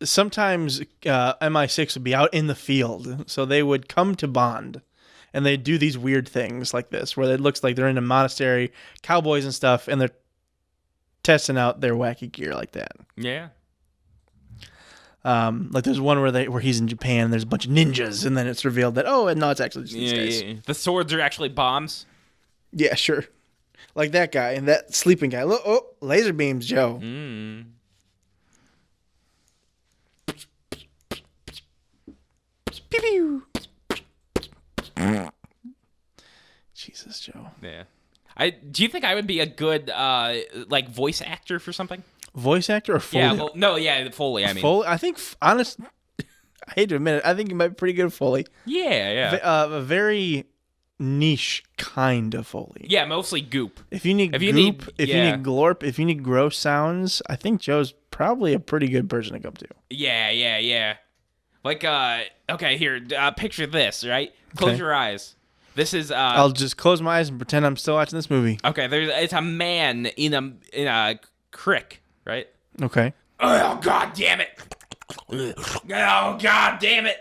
[SPEAKER 2] sometimes MI6 would be out in the field. So they would come to Bond and they'd do these weird things like this where it looks like they're in a monastery, cowboys and stuff, and they're testing out their wacky gear like that.
[SPEAKER 1] Yeah.
[SPEAKER 2] Like there's one where he's in Japan and there's a bunch of ninjas and then it's revealed that and no, it's actually just these guys.
[SPEAKER 1] Yeah. The swords are actually bombs.
[SPEAKER 2] Yeah, sure. Like that guy and that sleeping guy. Look, laser beams, Joe. Pew pew. Jesus, Joe.
[SPEAKER 1] Yeah. Do you think I would be a good like voice actor for something?
[SPEAKER 2] Voice actor or Foley?
[SPEAKER 1] Yeah, well, no, yeah, Foley, I mean.
[SPEAKER 2] Foley? I think, honest, I hate to admit it, I think you might be pretty good at Foley.
[SPEAKER 1] Yeah.
[SPEAKER 2] A very niche kind of Foley.
[SPEAKER 1] Yeah, mostly goop.
[SPEAKER 2] If you need you need glorp, if you need gross sounds, I think Joe's probably a pretty good person to come to.
[SPEAKER 1] Yeah. Like, okay, here, picture this, right? Close your eyes. This is,
[SPEAKER 2] I'll just close my eyes and pretend I'm still watching this movie.
[SPEAKER 1] Okay, it's a man in a crick. Right?
[SPEAKER 2] Okay.
[SPEAKER 1] Oh, God damn it. Oh, God damn it.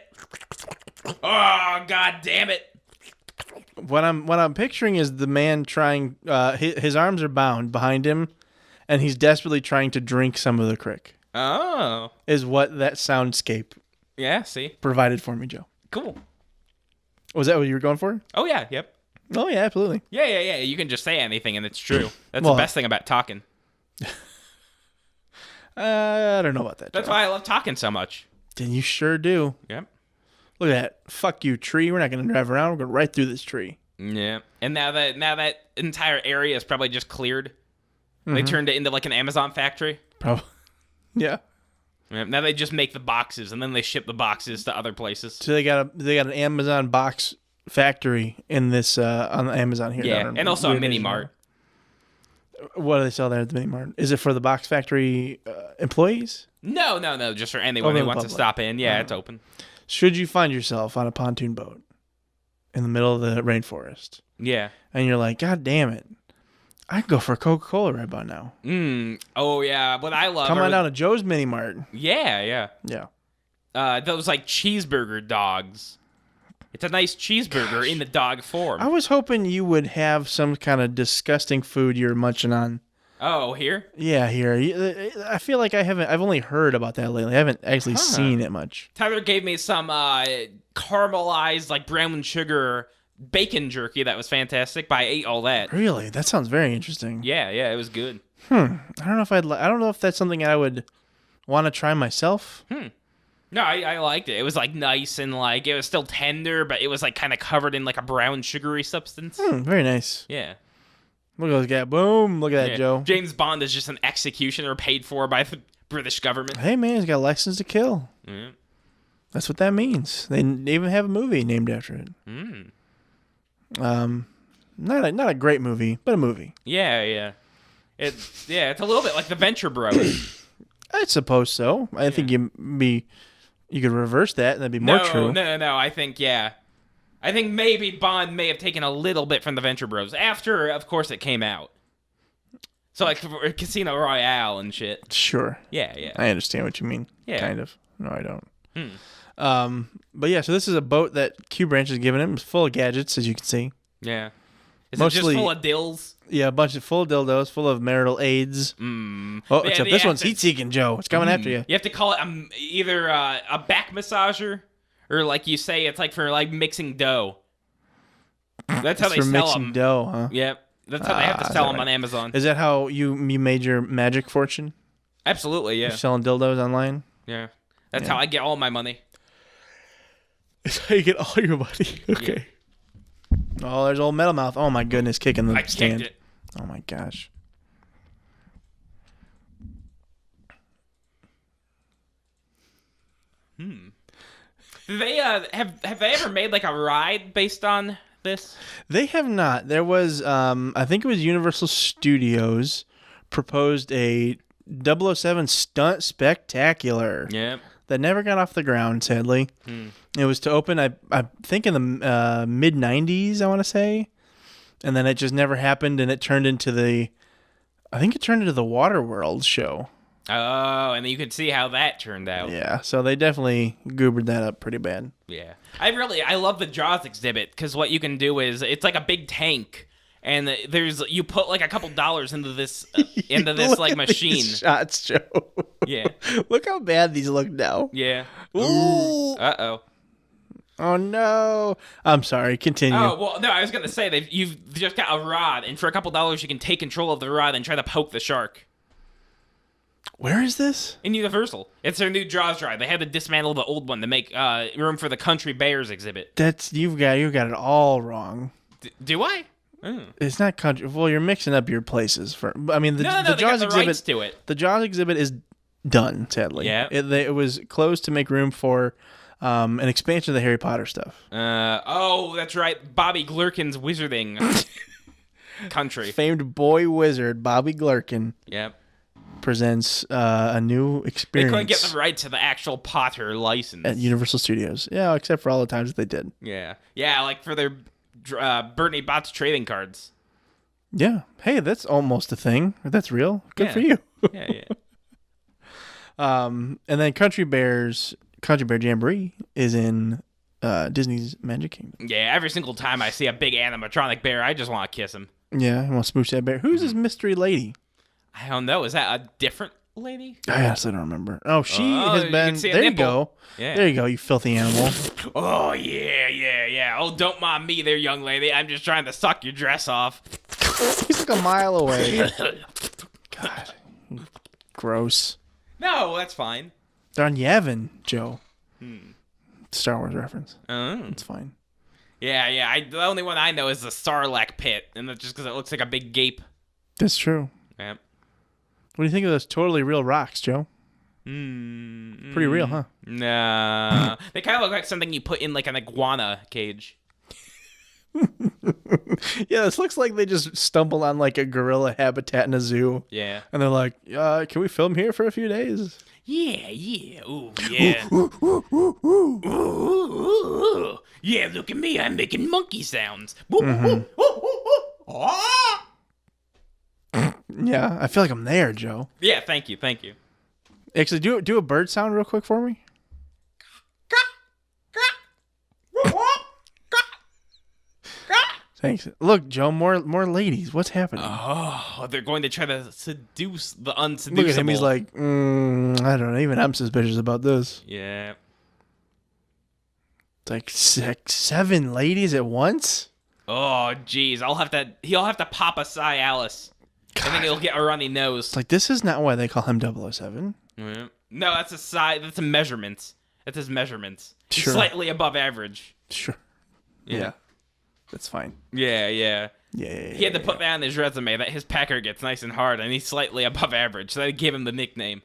[SPEAKER 1] Oh, God damn it.
[SPEAKER 2] What I'm picturing is the man trying, his arms are bound behind him, and he's desperately trying to drink some of the crick.
[SPEAKER 1] Oh.
[SPEAKER 2] Is what that soundscape provided for me, Joe.
[SPEAKER 1] Cool.
[SPEAKER 2] Was that what you were going for?
[SPEAKER 1] Oh, yeah, yep.
[SPEAKER 2] Oh, yeah, absolutely.
[SPEAKER 1] Yeah. You can just say anything, and it's true. That's the best thing about talking.
[SPEAKER 2] I don't know about that.
[SPEAKER 1] That's why I love talking so much.
[SPEAKER 2] Then you sure do.
[SPEAKER 1] Yep.
[SPEAKER 2] Look at that. Fuck you, tree. We're not going to drive around. We're going right through this tree.
[SPEAKER 1] Yeah. And now that entire area is probably just cleared. They turned it into like an Amazon factory.
[SPEAKER 2] Probably. Yeah.
[SPEAKER 1] Now they just make the boxes and then they ship the boxes to other places.
[SPEAKER 2] So they got an Amazon box factory in this on Amazon here.
[SPEAKER 1] Yeah, and also a mini mart.
[SPEAKER 2] What do they sell there at the mini mart? Is it for the box factory employees?
[SPEAKER 1] No, just for anyone who wants to stop in. Yeah, it's open.
[SPEAKER 2] Should you find yourself on a pontoon boat in the middle of the rainforest?
[SPEAKER 1] Yeah.
[SPEAKER 2] And you're like, God damn it. I could go for a Coca-Cola right about now.
[SPEAKER 1] Oh, yeah. What I love.
[SPEAKER 2] Come on down to Joe's Mini Mart.
[SPEAKER 1] Yeah. Those like cheeseburger dogs. It's a nice cheeseburger in the dog form.
[SPEAKER 2] I was hoping you would have some kind of disgusting food you're munching on.
[SPEAKER 1] Oh, here?
[SPEAKER 2] Yeah, here. I feel like I've only heard about that lately. I haven't actually seen it much.
[SPEAKER 1] Tyler gave me some caramelized, like brown sugar bacon jerky that was fantastic, but I ate all that.
[SPEAKER 2] Really? That sounds very interesting.
[SPEAKER 1] Yeah, it was good.
[SPEAKER 2] I don't know if that's something I would want to try myself.
[SPEAKER 1] No, I liked it. It was like nice and like it was still tender, but it was like kind of covered in like a brown sugary substance.
[SPEAKER 2] Very nice.
[SPEAKER 1] Yeah.
[SPEAKER 2] Look at those guys. Boom. Look at that, Joe.
[SPEAKER 1] James Bond is just an executioner paid for by the British government.
[SPEAKER 2] Hey, man, he's got a license to kill.
[SPEAKER 1] Yeah.
[SPEAKER 2] That's what that means. They even have a movie named after it. Not a great movie, but a movie.
[SPEAKER 1] Yeah. It's a little bit like the Venture Bros.
[SPEAKER 2] I suppose so. I think you could reverse that and that'd be more true.
[SPEAKER 1] No. I think maybe Bond may have taken a little bit from the Venture Bros after, of course, it came out. So like for Casino Royale and shit.
[SPEAKER 2] Sure.
[SPEAKER 1] Yeah.
[SPEAKER 2] I understand what you mean.
[SPEAKER 1] Yeah.
[SPEAKER 2] Kind of. No, I don't. But yeah, so this is a boat that Q Branch has given him. It's full of gadgets, as you can see.
[SPEAKER 1] Yeah. Is it just full of dills?
[SPEAKER 2] Yeah, a bunch of full of dildos, full of marital aids. Except this one's heat-seeking, Joe. It's coming after you.
[SPEAKER 1] You have to call it either a back massager or, like you say, it's like for like mixing dough. That's how they sell them.
[SPEAKER 2] Mixing dough, huh?
[SPEAKER 1] Yep. That's how they have to sell them on Amazon.
[SPEAKER 2] Is that how you made your magic fortune?
[SPEAKER 1] Absolutely, yeah.
[SPEAKER 2] You're selling dildos online?
[SPEAKER 1] Yeah. That's how I get all my money.
[SPEAKER 2] That's how you get all your money. Okay. Yeah. Oh, there's old Metal Mouth. Oh my goodness, kicking the stand.
[SPEAKER 1] Kicked it.
[SPEAKER 2] Oh my gosh.
[SPEAKER 1] Do they have they ever made like a ride based on this?
[SPEAKER 2] They have not. There was I think it was Universal Studios proposed a 007 stunt spectacular.
[SPEAKER 1] Yeah.
[SPEAKER 2] That never got off the ground, sadly. It was to open, I think, in the mid 90s, I want to say. And then it just never happened, and it turned into the Waterworld show.
[SPEAKER 1] Oh, and you could see how that turned out.
[SPEAKER 2] Yeah, so they definitely goobered that up pretty bad.
[SPEAKER 1] Yeah. I love the Jaws exhibit, because what you can do is, it's like a big tank, and you put like a couple dollars into this like machine.
[SPEAKER 2] Shots, Joe.
[SPEAKER 1] Yeah.
[SPEAKER 2] Look how bad these look now.
[SPEAKER 1] Yeah.
[SPEAKER 2] Ooh.
[SPEAKER 1] Uh-oh.
[SPEAKER 2] Oh no! I'm sorry. Continue.
[SPEAKER 1] Oh well, no. I was gonna say you've just got a rod, and for a couple dollars, you can take control of the rod and try to poke the shark.
[SPEAKER 2] Where is this?
[SPEAKER 1] In Universal. It's their new Jaws ride. They had to dismantle the old one to make room for the Country Bears exhibit.
[SPEAKER 2] You've got it all wrong.
[SPEAKER 1] Do I?
[SPEAKER 2] It's not country. Well, you're mixing up your places. The
[SPEAKER 1] Jaws exhibit. To it.
[SPEAKER 2] The Jaws exhibit is done. Sadly,
[SPEAKER 1] yeah.
[SPEAKER 2] It was closed to make room for an expansion of the Harry Potter stuff.
[SPEAKER 1] That's right. Bobby Glurkin's Wizarding Country.
[SPEAKER 2] Famed boy wizard Bobby Glurkin.
[SPEAKER 1] Yep.
[SPEAKER 2] Presents a new experience.
[SPEAKER 1] They couldn't get the right to the actual Potter license
[SPEAKER 2] at Universal Studios. Yeah, except for all the times that they did.
[SPEAKER 1] Yeah, like for their Bernie Bott's trading cards.
[SPEAKER 2] Yeah. Hey, that's almost a thing. That's real. Good for you.
[SPEAKER 1] Yeah.
[SPEAKER 2] And then Country Bear Jamboree is in Disney's Magic Kingdom.
[SPEAKER 1] Yeah, every single time I see a big animatronic bear, I just want to kiss him.
[SPEAKER 2] Yeah, I want to smooch that bear. Who's this mystery lady?
[SPEAKER 1] I don't know. Is that a different lady?
[SPEAKER 2] I honestly don't remember. Oh, she has been. There you go.
[SPEAKER 1] Yeah.
[SPEAKER 2] There you go, you filthy animal.
[SPEAKER 1] Oh, yeah. Oh, don't mind me there, young lady. I'm just trying to suck your dress off.
[SPEAKER 2] He's like a mile away. God. Gross.
[SPEAKER 1] No, that's fine.
[SPEAKER 2] They're on Yavin, Joe. Star Wars reference. It's fine.
[SPEAKER 1] Yeah. The only one I know is the Sarlacc pit, and that's just because it looks like a big gape.
[SPEAKER 2] That's true.
[SPEAKER 1] Yeah.
[SPEAKER 2] What do you think of those totally real rocks, Joe? Pretty real, huh?
[SPEAKER 1] Nah. They kind of look like something you put in like an iguana cage.
[SPEAKER 2] Yeah, this looks like they just stumbled on like a gorilla habitat in a zoo.
[SPEAKER 1] Yeah.
[SPEAKER 2] And they're like, can we film here for a few days?
[SPEAKER 1] Yeah. Ooh, yeah. Ooh. Yeah, look at me. I'm making monkey sounds.
[SPEAKER 2] Yeah, I feel like I'm there, Joe.
[SPEAKER 1] Yeah, thank you.
[SPEAKER 2] Actually, do a bird sound real quick for me. Thanks. Look, Joe, more ladies. What's happening?
[SPEAKER 1] Oh, they're going to try to seduce the unseduceable.
[SPEAKER 2] Look at him. He's like, I don't know. Even I'm suspicious about this.
[SPEAKER 1] Yeah.
[SPEAKER 2] It's like 6, 7 ladies at once?
[SPEAKER 1] Oh, geez. He'll have to pop a Cialis. I think he'll get a runny nose.
[SPEAKER 2] It's like, this is not why they call him 007.
[SPEAKER 1] Yeah. No, that's a measurements. That's his measurements.
[SPEAKER 2] Sure.
[SPEAKER 1] Slightly above average.
[SPEAKER 2] Sure. Yeah. That's fine.
[SPEAKER 1] Yeah.
[SPEAKER 2] Yeah.
[SPEAKER 1] He had to put that on his resume that his pecker gets nice and hard and he's slightly above average. So they gave him the nickname.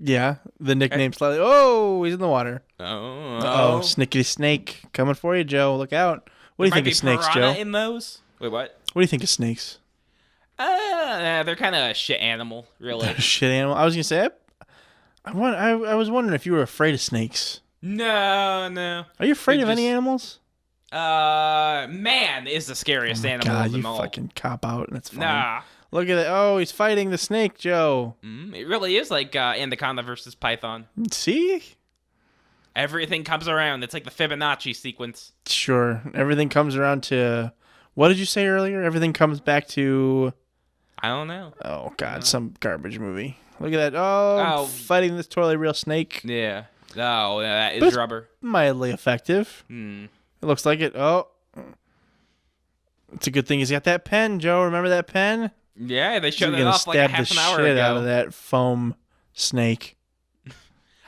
[SPEAKER 2] Yeah, the nickname slightly. Oh, he's in the water.
[SPEAKER 1] Oh,
[SPEAKER 2] snickety snake coming for you, Joe. Look out. What do you think of snakes, Joe?
[SPEAKER 1] In those? Wait, what?
[SPEAKER 2] What do you think of snakes?
[SPEAKER 1] They're kind of a shit animal, really.
[SPEAKER 2] Shit animal. I was gonna say, I was wondering if you were afraid of snakes.
[SPEAKER 1] No.
[SPEAKER 2] Are you afraid of any animals?
[SPEAKER 1] Man is the scariest animal of them all.
[SPEAKER 2] God, you fucking cop out. That's fine.
[SPEAKER 1] Nah.
[SPEAKER 2] Look at that. Oh, he's fighting the snake, Joe.
[SPEAKER 1] It really is like Anaconda versus Python.
[SPEAKER 2] See?
[SPEAKER 1] Everything comes around. It's like the Fibonacci sequence.
[SPEAKER 2] Sure. Everything comes around to... What did you say earlier? Everything comes back to...
[SPEAKER 1] I don't know.
[SPEAKER 2] Oh, God. Some garbage movie. Look at that. Oh, fighting this totally real snake.
[SPEAKER 1] Yeah. Oh, that is rubber.
[SPEAKER 2] Mildly effective. It looks like it. Oh. It's a good thing he's got that pen, Joe. Remember that pen?
[SPEAKER 1] Yeah, they showed it off like a half an hour ago.
[SPEAKER 2] Shit out of that foam snake.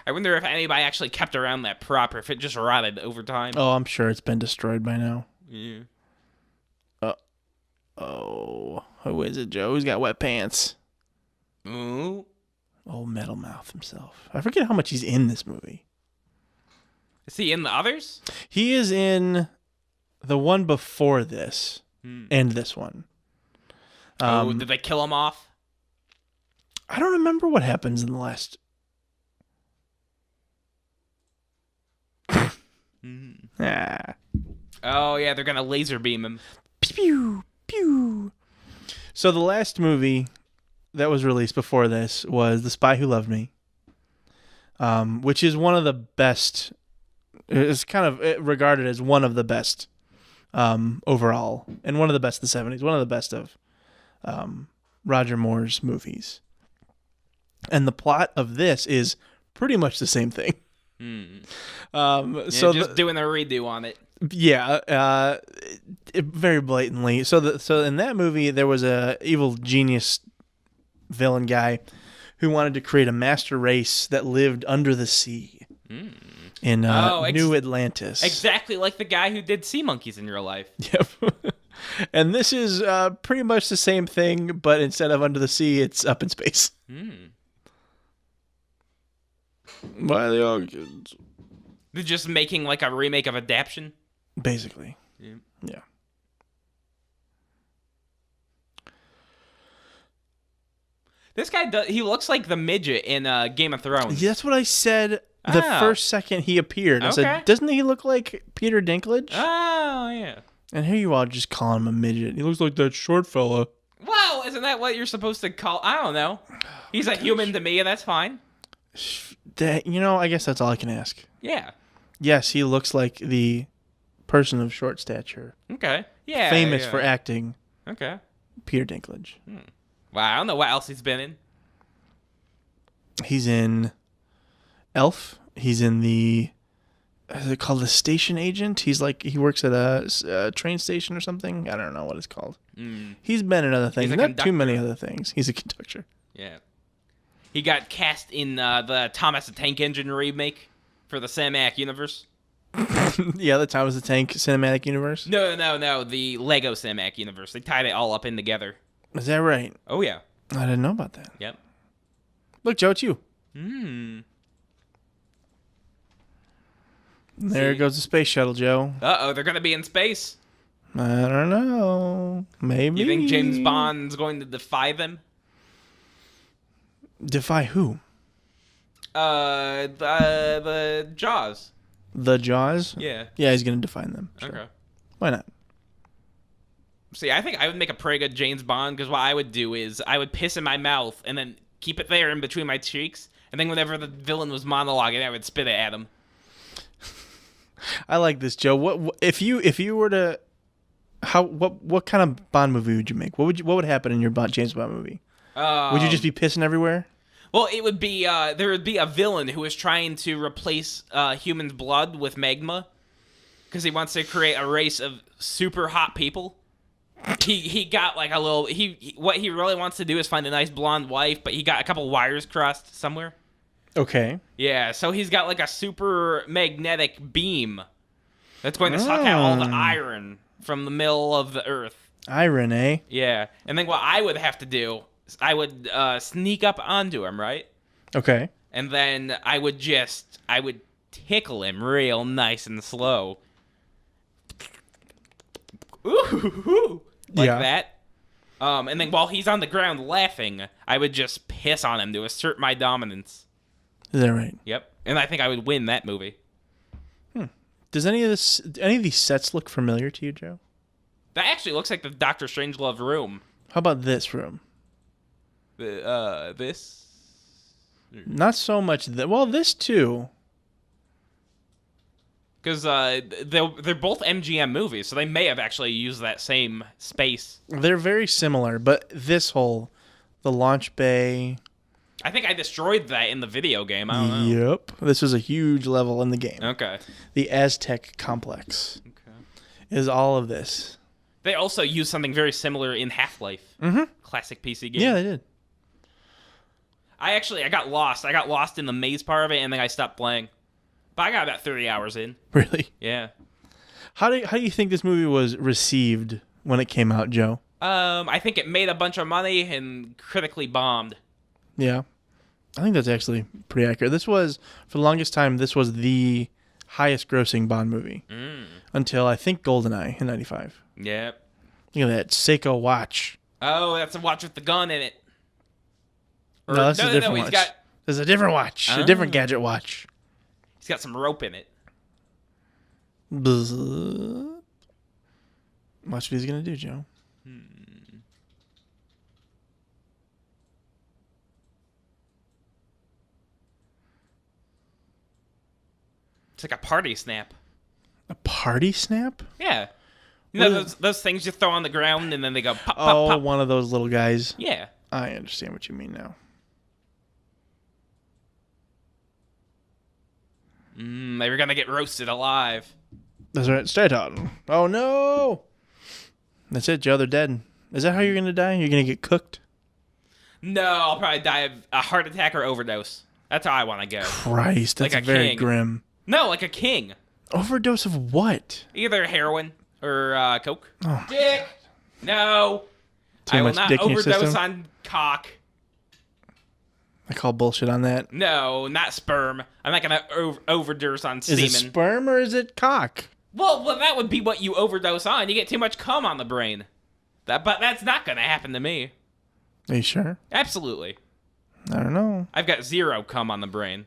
[SPEAKER 1] I wonder if anybody actually kept around that prop or if it just rotted over time.
[SPEAKER 2] Oh, I'm sure it's been destroyed by now.
[SPEAKER 1] Yeah.
[SPEAKER 2] Oh, who is it, Joe? Who's got wet pants?
[SPEAKER 1] Ooh.
[SPEAKER 2] Oh, Metal Mouth himself. I forget how much he's in this movie.
[SPEAKER 1] Is he in the others?
[SPEAKER 2] He is in the one before this and this one.
[SPEAKER 1] Did they kill him off?
[SPEAKER 2] I don't remember what happens in the last. Ah.
[SPEAKER 1] Oh, yeah, they're going to laser beam him.
[SPEAKER 2] Pew, pew. So the last movie that was released before this was The Spy Who Loved Me, which is one of the best. It's kind of regarded as one of the best overall, and one of the best of the 70s, one of the best of Roger Moore's movies. And the plot of this is pretty much the same thing.
[SPEAKER 1] So just doing a redo on it.
[SPEAKER 2] Yeah, very blatantly. So in that movie, there was a evil genius villain guy who wanted to create a master race that lived under the sea in New Atlantis.
[SPEAKER 1] Exactly like the guy who did Sea Monkeys in real life.
[SPEAKER 2] Yep. And this is pretty much the same thing, but instead of under the sea, it's up in space. Why are they all kids?
[SPEAKER 1] They're just making like a remake of Adaption?
[SPEAKER 2] Basically. Yeah.
[SPEAKER 1] This guy, he looks like the midget in Game of Thrones.
[SPEAKER 2] That's what I said the first second he appeared. I said, doesn't he look like Peter Dinklage?
[SPEAKER 1] Oh, yeah.
[SPEAKER 2] And here you are just calling him a midget. He looks like that short fella.
[SPEAKER 1] Well, isn't that what you're supposed to call? I don't know. He's a human to me, and that's fine.
[SPEAKER 2] I guess that's all I can ask.
[SPEAKER 1] Yeah.
[SPEAKER 2] Yes, he looks like the person of short stature.
[SPEAKER 1] Okay. Yeah.
[SPEAKER 2] Famous for acting.
[SPEAKER 1] Okay.
[SPEAKER 2] Peter Dinklage.
[SPEAKER 1] Well, I don't know what else he's been in.
[SPEAKER 2] He's in Elf. He's in the... Is it called The Station Agent? He works at a train station or something. I don't know what it's called. He's been in other things. Not too many other things. He's a conductor.
[SPEAKER 1] Yeah. He got cast in the Thomas the Tank Engine remake for the Cinematic Universe.
[SPEAKER 2] Yeah, the Thomas the Tank Cinematic Universe?
[SPEAKER 1] No. The Lego Cinematic Universe. They tied it all up in together.
[SPEAKER 2] Is that right?
[SPEAKER 1] Oh, yeah.
[SPEAKER 2] I didn't know about that.
[SPEAKER 1] Yep.
[SPEAKER 2] Look, Joe, it's you. There goes the space shuttle, Joe.
[SPEAKER 1] Uh-oh, they're going to be in space.
[SPEAKER 2] I don't know. Maybe.
[SPEAKER 1] You think James Bond's going to defy them?
[SPEAKER 2] Defy who?
[SPEAKER 1] The Jaws.
[SPEAKER 2] The Jaws?
[SPEAKER 1] Yeah.
[SPEAKER 2] Yeah, he's going to defy them. Sure.
[SPEAKER 1] Okay.
[SPEAKER 2] Why not?
[SPEAKER 1] See, I think I would make a pretty good James Bond, because what I would do is I would piss in my mouth and then keep it there in between my cheeks, and then whenever the villain was monologuing, I would spit it at him.
[SPEAKER 2] I like this, Joe. What if you were to what kind of Bond movie would you make? What would happen in your James Bond movie? Would you just be pissing everywhere?
[SPEAKER 1] Well, it would be there would be a villain who is trying to replace human blood with magma because he wants to create a race of super hot people. He got like a little what he really wants to do is find a nice blonde wife, but he got a couple wires crossed somewhere.
[SPEAKER 2] Okay.
[SPEAKER 1] Yeah, so he's got like a super magnetic beam that's going to suck out all the iron from the middle of the earth.
[SPEAKER 2] Iron, eh?
[SPEAKER 1] Yeah, and then what I would have to do is I would sneak up onto him, right?
[SPEAKER 2] Okay.
[SPEAKER 1] And then I would tickle him real nice and slow. Ooh, like that. And then while he's on the ground laughing, I would just piss on him to assert my dominance.
[SPEAKER 2] Is that right?
[SPEAKER 1] Yep. And I think I would win that movie.
[SPEAKER 2] Does any of these sets look familiar to you, Joe?
[SPEAKER 1] That actually looks like the Doctor Strangelove room.
[SPEAKER 2] How about this room?
[SPEAKER 1] This?
[SPEAKER 2] Not so much. Well, this too.
[SPEAKER 1] Because they're both MGM movies, so they may have actually used that same space.
[SPEAKER 2] They're very similar, but this the launch bay...
[SPEAKER 1] I think I destroyed that in the video game. I don't know.
[SPEAKER 2] Yep. This is a huge level in the game.
[SPEAKER 1] Okay.
[SPEAKER 2] The Aztec complex is all of this.
[SPEAKER 1] They also used something very similar in Half-Life.
[SPEAKER 2] Mm-hmm.
[SPEAKER 1] Classic PC game.
[SPEAKER 2] Yeah, they did.
[SPEAKER 1] I got lost. I got lost in the maze part of it, and then I stopped playing. But I got about 30 hours in.
[SPEAKER 2] Really?
[SPEAKER 1] Yeah.
[SPEAKER 2] How do you think this movie was received when it came out, Joe?
[SPEAKER 1] I think it made a bunch of money and critically bombed.
[SPEAKER 2] Yeah. I think that's actually pretty accurate. This was, for the longest time, this was the highest grossing Bond movie. Until, I think, GoldenEye in 95.
[SPEAKER 1] Yep.
[SPEAKER 2] Look at that Seiko watch.
[SPEAKER 1] Oh, that's a watch with the gun in it.
[SPEAKER 2] No, that's a different watch. There's a different watch. A different gadget watch.
[SPEAKER 1] He's got some rope in it.
[SPEAKER 2] Bzz. Watch what he's going to do, Joe.
[SPEAKER 1] It's like a party snap.
[SPEAKER 2] A party snap?
[SPEAKER 1] Yeah. You know those things you throw on the ground and then they go pop, pop, pop.
[SPEAKER 2] One of those little guys.
[SPEAKER 1] Yeah.
[SPEAKER 2] I understand what you mean now.
[SPEAKER 1] They were going to get roasted alive.
[SPEAKER 2] That's right. Straight on. Oh, no. That's it, Joe. They're dead. Is that how you're going to die? You're going to get cooked?
[SPEAKER 1] No, I'll probably die of a heart attack or overdose. That's how I want to go.
[SPEAKER 2] Christ, that's
[SPEAKER 1] like
[SPEAKER 2] very
[SPEAKER 1] king.
[SPEAKER 2] grim.
[SPEAKER 1] No, like a king.
[SPEAKER 2] Overdose of what?
[SPEAKER 1] Either heroin or coke.
[SPEAKER 2] Oh,
[SPEAKER 1] dick. No.
[SPEAKER 2] Too
[SPEAKER 1] I will
[SPEAKER 2] much
[SPEAKER 1] not
[SPEAKER 2] dick in your
[SPEAKER 1] overdose
[SPEAKER 2] system?
[SPEAKER 1] on cock.
[SPEAKER 2] I call bullshit on that.
[SPEAKER 1] No, not sperm. I'm not going to overdose on
[SPEAKER 2] Is
[SPEAKER 1] semen.
[SPEAKER 2] it sperm or is it cock?
[SPEAKER 1] Well, that would be what you overdose on. You get too much cum on the brain. But that's not going to happen to me.
[SPEAKER 2] Are you sure?
[SPEAKER 1] Absolutely.
[SPEAKER 2] I don't know.
[SPEAKER 1] I've got zero cum on the brain.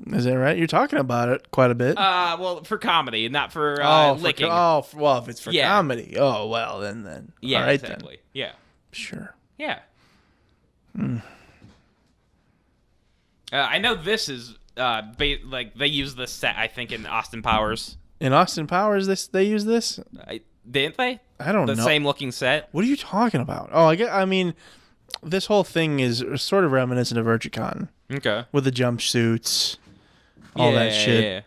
[SPEAKER 2] Is that right? You're talking about it quite a bit.
[SPEAKER 1] Well, for comedy, not for licking.
[SPEAKER 2] Well, if it's for comedy. Oh, well, then.
[SPEAKER 1] Yeah,
[SPEAKER 2] all right,
[SPEAKER 1] exactly.
[SPEAKER 2] then.
[SPEAKER 1] Yeah.
[SPEAKER 2] Sure.
[SPEAKER 1] Yeah. I know this is, like, they use this set, I think, in Austin Powers.
[SPEAKER 2] In Austin Powers, they use this?
[SPEAKER 1] Didn't they?
[SPEAKER 2] I don't know.
[SPEAKER 1] The same looking set?
[SPEAKER 2] What are you talking about? Oh, I mean, this whole thing is sort of reminiscent of Urchicon.
[SPEAKER 1] Okay.
[SPEAKER 2] With the jumpsuits, all that shit.
[SPEAKER 1] Yeah.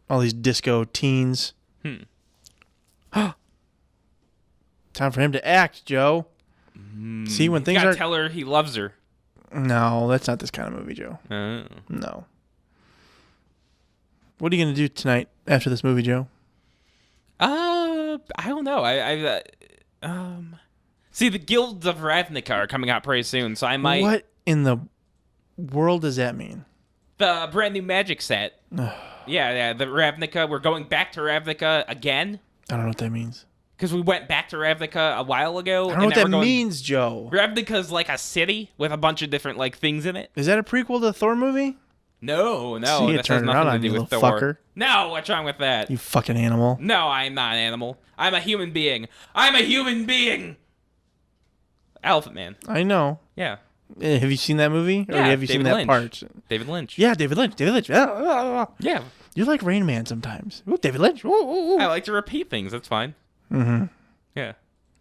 [SPEAKER 2] All these disco teens. Time for him to act, Joe. See, when things
[SPEAKER 1] gotta
[SPEAKER 2] are...
[SPEAKER 1] tell her he loves her.
[SPEAKER 2] No, that's not this kind of movie, Joe.
[SPEAKER 1] Oh.
[SPEAKER 2] No. What are you going to do tonight after this movie, Joe?
[SPEAKER 1] I don't know. See, the Guilds of Ravnica are coming out pretty soon, so I might...
[SPEAKER 2] What in the world does that mean?
[SPEAKER 1] The brand new magic set. Yeah, the Ravnica. We're going back to Ravnica again.
[SPEAKER 2] I don't know what that means.
[SPEAKER 1] Because we went back to Ravnica a while ago.
[SPEAKER 2] I don't know what that means, Joe.
[SPEAKER 1] Ravnica's like a city with a bunch of different like things in it.
[SPEAKER 2] Is that a prequel to the Thor movie?
[SPEAKER 1] No.
[SPEAKER 2] See,
[SPEAKER 1] that has nothing to do with Thor.
[SPEAKER 2] Fucker.
[SPEAKER 1] No, what's wrong with that?
[SPEAKER 2] You fucking animal.
[SPEAKER 1] No, I'm not an animal. I'm a human being. I'm a human being. Elephant Man.
[SPEAKER 2] I know.
[SPEAKER 1] Yeah.
[SPEAKER 2] Have you seen that movie? Or have you seen that part?
[SPEAKER 1] David Lynch.
[SPEAKER 2] Yeah, David Lynch.
[SPEAKER 1] Yeah.
[SPEAKER 2] You're like Rain Man sometimes. Ooh, David Lynch. Ooh.
[SPEAKER 1] I like to repeat things. That's fine.
[SPEAKER 2] Mm-hmm.
[SPEAKER 1] Yeah.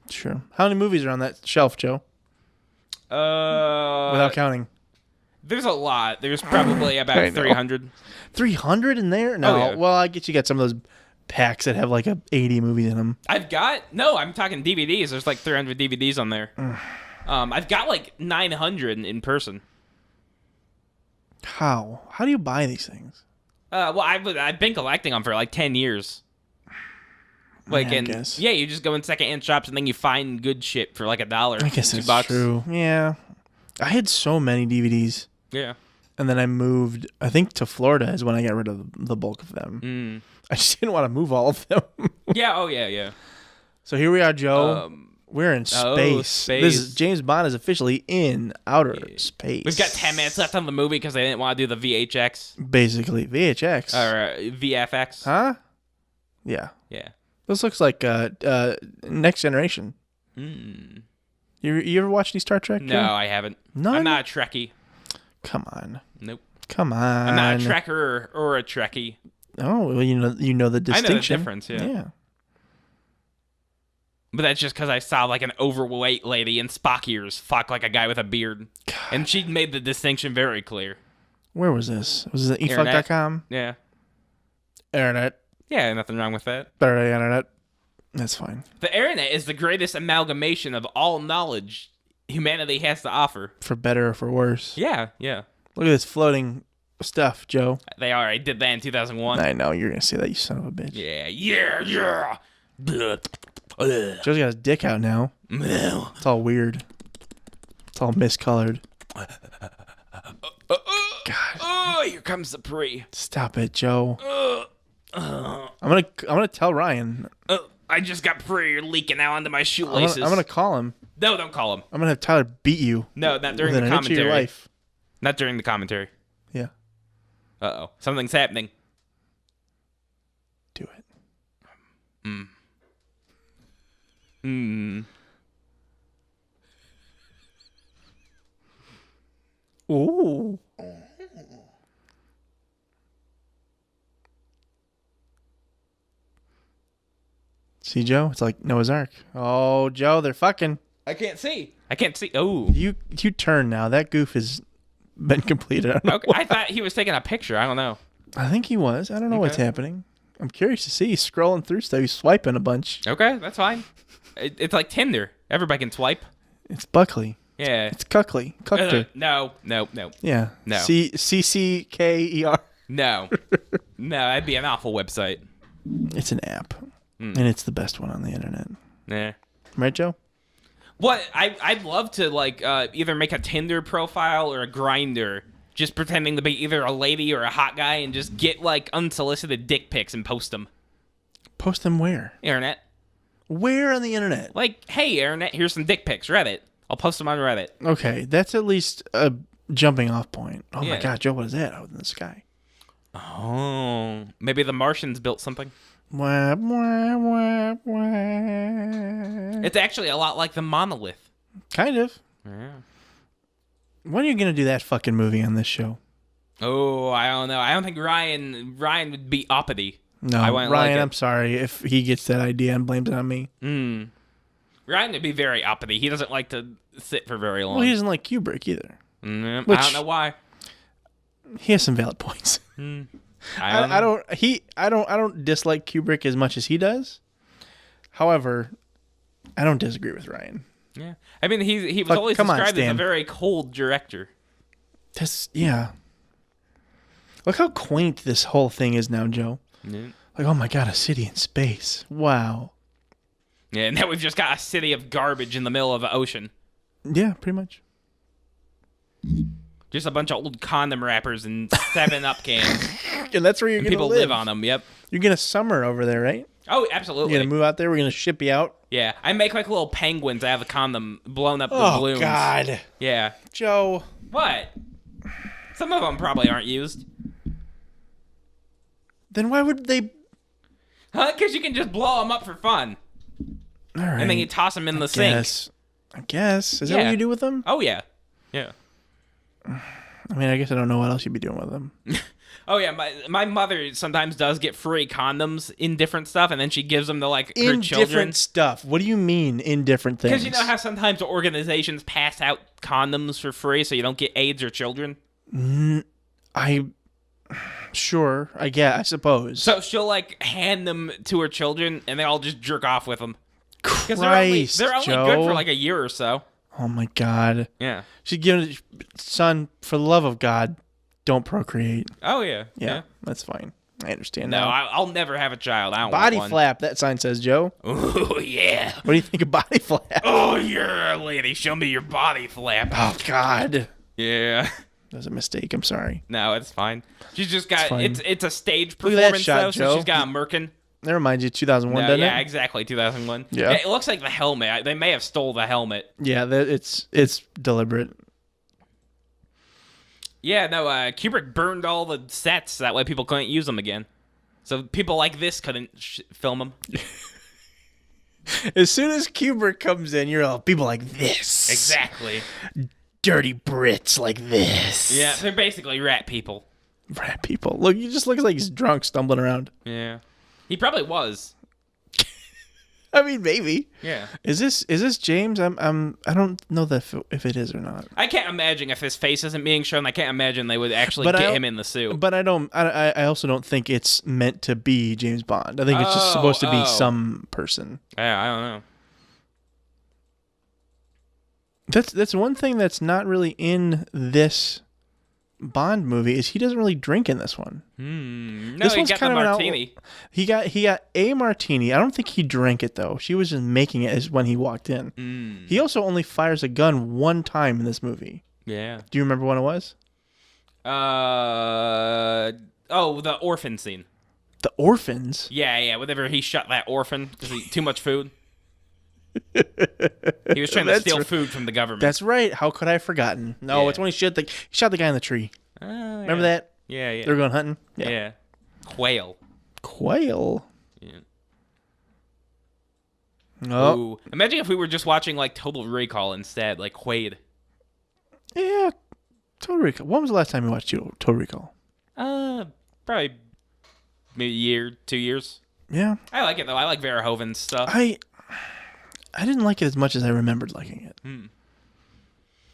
[SPEAKER 2] Sure. How many movies are on that shelf, Joe? Without counting.
[SPEAKER 1] There's a lot. There's probably about 300.
[SPEAKER 2] 300 in there? No.
[SPEAKER 1] Oh, yeah.
[SPEAKER 2] Well, I guess you got some of those packs that have like 80 movies in them.
[SPEAKER 1] I'm talking DVDs. There's like 300 DVDs on there. I've got like 900 in person.
[SPEAKER 2] How do you buy these things?
[SPEAKER 1] Well, I've been collecting them for like 10 years. Like,
[SPEAKER 2] I guess.
[SPEAKER 1] Yeah, you just go in secondhand shops and then you find good shit for like $1.
[SPEAKER 2] I guess that's
[SPEAKER 1] $2.
[SPEAKER 2] true. Yeah. I had so many DVDs.
[SPEAKER 1] Yeah.
[SPEAKER 2] And then I moved, I think, to Florida is when I got rid of the bulk of them. I just didn't want to move all of them.
[SPEAKER 1] Yeah, oh yeah.
[SPEAKER 2] So here we are, Joe. We're in space.
[SPEAKER 1] Space.
[SPEAKER 2] James Bond is officially in outer space.
[SPEAKER 1] We've got 10 minutes left on the movie because they didn't want to do the VHX.
[SPEAKER 2] Basically, VHX.
[SPEAKER 1] Or VFX.
[SPEAKER 2] Huh? Yeah.
[SPEAKER 1] Yeah.
[SPEAKER 2] This looks like Next Generation. You ever watch any Star Trek?
[SPEAKER 1] No, I haven't.
[SPEAKER 2] None?
[SPEAKER 1] I'm not a Trekkie.
[SPEAKER 2] Come on.
[SPEAKER 1] Nope.
[SPEAKER 2] Come on.
[SPEAKER 1] I'm not a Trekker or a Trekkie.
[SPEAKER 2] Oh, well, you know the distinction.
[SPEAKER 1] I know the difference, yeah. But that's just because I saw like an overweight lady in Spock ears fuck like a guy with a beard. God. And she made the distinction very clear.
[SPEAKER 2] Where was this? Was it efuck.com?
[SPEAKER 1] Yeah.
[SPEAKER 2] Internet.
[SPEAKER 1] Yeah, nothing wrong with that.
[SPEAKER 2] Internet. That's fine.
[SPEAKER 1] The internet is the greatest amalgamation of all knowledge humanity has to offer.
[SPEAKER 2] For better or for worse.
[SPEAKER 1] Yeah.
[SPEAKER 2] Look at this floating stuff, Joe.
[SPEAKER 1] They already did that in 2001.
[SPEAKER 2] I know, you're going to say that, you son of a bitch.
[SPEAKER 1] Yeah.
[SPEAKER 2] Joe's got his dick out now. It's all weird. It's all miscolored. God.
[SPEAKER 1] Oh, here comes the pre.
[SPEAKER 2] Stop it, Joe. I'm gonna tell Ryan.
[SPEAKER 1] I just got pre leaking out onto my shoelaces.
[SPEAKER 2] I'm gonna call him.
[SPEAKER 1] No, don't call him.
[SPEAKER 2] I'm gonna have Tyler beat you.
[SPEAKER 1] No, not during the
[SPEAKER 2] within an inch of your
[SPEAKER 1] commentary.
[SPEAKER 2] life.
[SPEAKER 1] Not during the commentary.
[SPEAKER 2] Yeah.
[SPEAKER 1] Uh-oh. Something's happening.
[SPEAKER 2] Do it. Ooh. See, Joe? It's like Noah's Ark. Oh, Joe, they're fucking.
[SPEAKER 1] I can't see. Oh.
[SPEAKER 2] You turn now. That goof has been completed.
[SPEAKER 1] I thought he was taking a picture. I don't know.
[SPEAKER 2] I think he was. I don't know what's happening. I'm curious to see. He's scrolling through stuff. He's swiping a bunch.
[SPEAKER 1] Okay, that's fine. It's like Tinder. Everybody can swipe.
[SPEAKER 2] It's Buckley.
[SPEAKER 1] Yeah.
[SPEAKER 2] It's Cuckley. Cuckter.
[SPEAKER 1] No.
[SPEAKER 2] Yeah.
[SPEAKER 1] No.
[SPEAKER 2] CCKER.
[SPEAKER 1] No. No, that'd be an awful website.
[SPEAKER 2] It's an app. And it's the best one on the internet.
[SPEAKER 1] Yeah.
[SPEAKER 2] Right, Joe?
[SPEAKER 1] What? I'd love to, like, either make a Tinder profile or a Grindr, just pretending to be either a lady or a hot guy, and just get, like, unsolicited dick pics and post them.
[SPEAKER 2] Post them where?
[SPEAKER 1] Internet.
[SPEAKER 2] Where on the internet?
[SPEAKER 1] Like, hey, Internet, here's some dick pics. Reddit. I'll post them on Reddit.
[SPEAKER 2] Okay, that's at least a jumping off point. Oh my God, Joe, what is that out in the sky?
[SPEAKER 1] Oh, maybe the Martians built something.
[SPEAKER 2] Wah, wah, wah, wah.
[SPEAKER 1] It's actually a lot like the monolith.
[SPEAKER 2] Kind of.
[SPEAKER 1] Yeah.
[SPEAKER 2] When are you going to do that fucking movie on this show?
[SPEAKER 1] Oh, I don't know. I don't think Ryan would be uppity.
[SPEAKER 2] No, Ryan, I'm sorry if he gets that idea and blames it on me.
[SPEAKER 1] Ryan would be very uppity. He doesn't like to sit for very long.
[SPEAKER 2] Well, he doesn't like Kubrick either.
[SPEAKER 1] I don't know why.
[SPEAKER 2] He has some valid points. I don't dislike Kubrick as much as he does. However, I don't disagree with Ryan.
[SPEAKER 1] Yeah, I mean he was always described as a very cold director.
[SPEAKER 2] Yeah. Look how quaint this whole thing is now, Joe.
[SPEAKER 1] Yeah.
[SPEAKER 2] Like, oh my God, a city in space. Wow.
[SPEAKER 1] Yeah, and now we've just got a city of garbage in the middle of the ocean.
[SPEAKER 2] Yeah, pretty much.
[SPEAKER 1] Just a bunch of old condom wrappers and 7-Up cans.
[SPEAKER 2] And that's where you're going to live.
[SPEAKER 1] People live on them, yep.
[SPEAKER 2] You're going to summer over there, right?
[SPEAKER 1] Oh, absolutely.
[SPEAKER 2] You're going to move out there? We're going to ship you out?
[SPEAKER 1] Yeah. I make like little penguins out of the condom blown up the balloons.
[SPEAKER 2] Oh, God.
[SPEAKER 1] Yeah.
[SPEAKER 2] Joe.
[SPEAKER 1] What? Some of them probably aren't used.
[SPEAKER 2] Then why would they...
[SPEAKER 1] Huh? Because you can just blow them up for fun.
[SPEAKER 2] All right.
[SPEAKER 1] And then you toss them in the sink.
[SPEAKER 2] I guess. Is that what you do with them?
[SPEAKER 1] Oh, yeah. Yeah.
[SPEAKER 2] I mean, I guess I don't know what else you'd be doing with them.
[SPEAKER 1] Oh, yeah. My mother sometimes does get free condoms in different stuff, and then she gives them to, like, her children.
[SPEAKER 2] In different stuff? What do you mean, in different things?
[SPEAKER 1] Because you know how sometimes organizations pass out condoms for free so you don't get AIDS or children?
[SPEAKER 2] Sure, I suppose.
[SPEAKER 1] So she'll, like, hand them to her children, and they all just jerk off with them.
[SPEAKER 2] Christ,
[SPEAKER 1] they're only
[SPEAKER 2] Joe.
[SPEAKER 1] good for, like, a year or so.
[SPEAKER 2] Oh, my God.
[SPEAKER 1] Yeah.
[SPEAKER 2] She's giving it, son, for the love of God, don't procreate.
[SPEAKER 1] Oh, yeah.
[SPEAKER 2] Yeah, that's fine. I understand
[SPEAKER 1] No,
[SPEAKER 2] now.
[SPEAKER 1] I'll never have a child. I don't
[SPEAKER 2] Body
[SPEAKER 1] want one.
[SPEAKER 2] flap, that sign says, Joe.
[SPEAKER 1] Oh, yeah.
[SPEAKER 2] What do you think of body flap?
[SPEAKER 1] Oh, you're a lady. Show me your body flap.
[SPEAKER 2] Oh, God.
[SPEAKER 1] Yeah.
[SPEAKER 2] That was a mistake. I'm sorry.
[SPEAKER 1] No, it's fine. She's just got,
[SPEAKER 2] It's
[SPEAKER 1] it's a stage
[SPEAKER 2] Look at that
[SPEAKER 1] performance,
[SPEAKER 2] shot,
[SPEAKER 1] though,
[SPEAKER 2] Joe.
[SPEAKER 1] so she's got a merkin.
[SPEAKER 2] That reminds you of 2001, doesn't it?
[SPEAKER 1] Yeah, exactly, 2001.
[SPEAKER 2] Yeah.
[SPEAKER 1] It looks like the helmet. They may have stole the helmet.
[SPEAKER 2] Yeah, it's deliberate.
[SPEAKER 1] Yeah, no, Kubrick burned all the sets. That way people couldn't use them again. So people like this couldn't film them.
[SPEAKER 2] As soon as Kubrick comes in, you're all people like this.
[SPEAKER 1] Exactly.
[SPEAKER 2] Dirty Brits like this.
[SPEAKER 1] Yeah, they're basically rat people.
[SPEAKER 2] Rat people. Look, he just looks like he's drunk, stumbling around.
[SPEAKER 1] Yeah. He probably was.
[SPEAKER 2] I mean, maybe.
[SPEAKER 1] Yeah.
[SPEAKER 2] Is this James? I don't know if it is or not.
[SPEAKER 1] I can't imagine if his face isn't being shown. I can't imagine they would actually get him in the suit.
[SPEAKER 2] But I also don't think it's meant to be James Bond. I think it's just supposed to be some person.
[SPEAKER 1] Yeah, I don't know.
[SPEAKER 2] That's one thing that's not really in this Bond movie is he doesn't really drink in this one.
[SPEAKER 1] No, he got the martini.
[SPEAKER 2] He got a martini. I don't think he drank it though. She was just making it as when he walked in. He also only fires a gun one time in this movie.
[SPEAKER 1] Yeah.
[SPEAKER 2] Do you remember when it was?
[SPEAKER 1] The orphan scene.
[SPEAKER 2] The orphans?
[SPEAKER 1] Yeah. Whenever he shot that orphan because he ate too much food. He was trying to steal food from the government.
[SPEAKER 2] That's right. How could I have forgotten? No, it's when he shot the guy in the tree. Remember that?
[SPEAKER 1] Yeah.
[SPEAKER 2] They were going hunting?
[SPEAKER 1] Yeah. Quail.
[SPEAKER 2] Yeah.
[SPEAKER 1] Oh. Ooh. Imagine if we were just watching like Total Recall instead, like Quaid.
[SPEAKER 2] Yeah. Total Recall. When was the last time you watched Total Recall?
[SPEAKER 1] Probably maybe a year, 2 years.
[SPEAKER 2] Yeah.
[SPEAKER 1] I like it though. I like Verhoeven's stuff.
[SPEAKER 2] I didn't like it as much as I remembered liking it.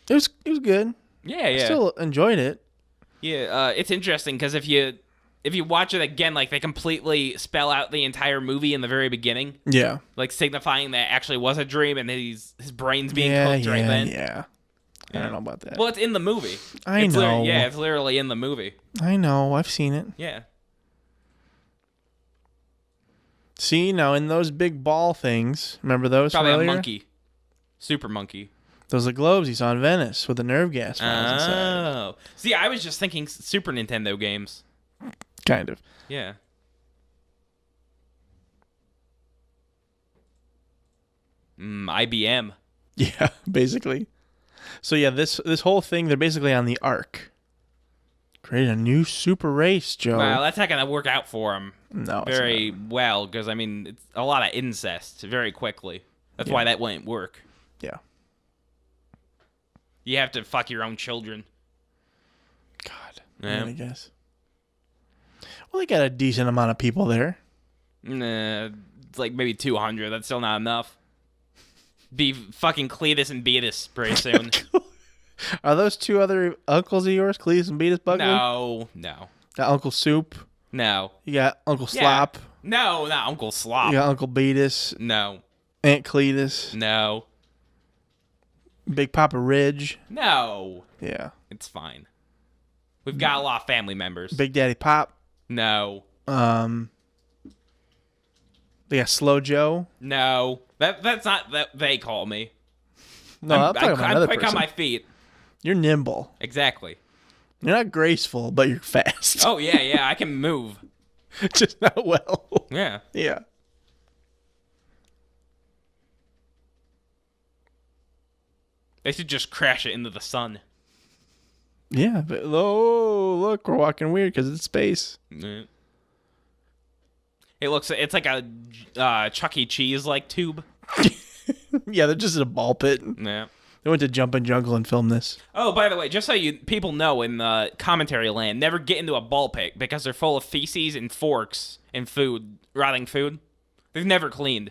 [SPEAKER 2] It was good.
[SPEAKER 1] Yeah.
[SPEAKER 2] I still enjoyed it.
[SPEAKER 1] Yeah, it's interesting because if you watch it again, like they completely spell out the entire movie in the very beginning.
[SPEAKER 2] Yeah.
[SPEAKER 1] Like signifying that actually was a dream and his brain's being cooked right then.
[SPEAKER 2] Yeah. I don't know about that.
[SPEAKER 1] Well, it's in the movie.
[SPEAKER 2] I know.
[SPEAKER 1] It's literally in the movie.
[SPEAKER 2] I know. I've seen it.
[SPEAKER 1] Yeah.
[SPEAKER 2] See, now in those big ball things, remember those?
[SPEAKER 1] Probably
[SPEAKER 2] from
[SPEAKER 1] a
[SPEAKER 2] earlier?
[SPEAKER 1] monkey. Super monkey.
[SPEAKER 2] Those are globes he saw in Venice with the nerve gas files inside.
[SPEAKER 1] See, I was just thinking Super Nintendo games.
[SPEAKER 2] Kind of.
[SPEAKER 1] Yeah. IBM.
[SPEAKER 2] Yeah, basically. So yeah, this whole thing, they're basically on the Ark. Create a new super race, Joe.
[SPEAKER 1] Well, that's not going to work out for him
[SPEAKER 2] very
[SPEAKER 1] well, because, I mean, it's a lot of incest very quickly. That's why that wouldn't work.
[SPEAKER 2] Yeah.
[SPEAKER 1] You have to fuck your own children.
[SPEAKER 2] God.
[SPEAKER 1] Yeah.
[SPEAKER 2] I guess. Well, they got a decent amount of people there.
[SPEAKER 1] It's like maybe 200. That's still not enough. Be fucking Cletus and Beatus pretty soon.
[SPEAKER 2] Are those two other uncles of yours, Cletus and Beatus Buckley?
[SPEAKER 1] No.
[SPEAKER 2] Got Uncle Soup?
[SPEAKER 1] No.
[SPEAKER 2] You got Uncle Slop?
[SPEAKER 1] No, not Uncle Slop.
[SPEAKER 2] You got Uncle Beatus?
[SPEAKER 1] No.
[SPEAKER 2] Aunt Cletus?
[SPEAKER 1] No.
[SPEAKER 2] Big Papa Ridge?
[SPEAKER 1] No.
[SPEAKER 2] Yeah.
[SPEAKER 1] It's fine. We've got a lot of family members.
[SPEAKER 2] Big Daddy Pop?
[SPEAKER 1] No.
[SPEAKER 2] They got Slow Joe?
[SPEAKER 1] No. That's not that they call me.
[SPEAKER 2] No, I'm talking about another person.
[SPEAKER 1] I'm quick on my feet.
[SPEAKER 2] You're nimble.
[SPEAKER 1] Exactly.
[SPEAKER 2] You're not graceful, but you're fast.
[SPEAKER 1] Oh, yeah, I can move.
[SPEAKER 2] Just not well.
[SPEAKER 1] Yeah.
[SPEAKER 2] Yeah.
[SPEAKER 1] They should just crash it into the sun.
[SPEAKER 2] Yeah, but look, we're walking weird because it's space.
[SPEAKER 1] Mm. It's like a Chuck E. Cheese-like tube.
[SPEAKER 2] Yeah, they're just in a ball pit.
[SPEAKER 1] Yeah.
[SPEAKER 2] They went to Jump and Jungle and filmed this.
[SPEAKER 1] Oh, by the way, just so people know, in the commentary land, never get into a ball pit because they're full of feces and forks and food, rotting food. They've never cleaned.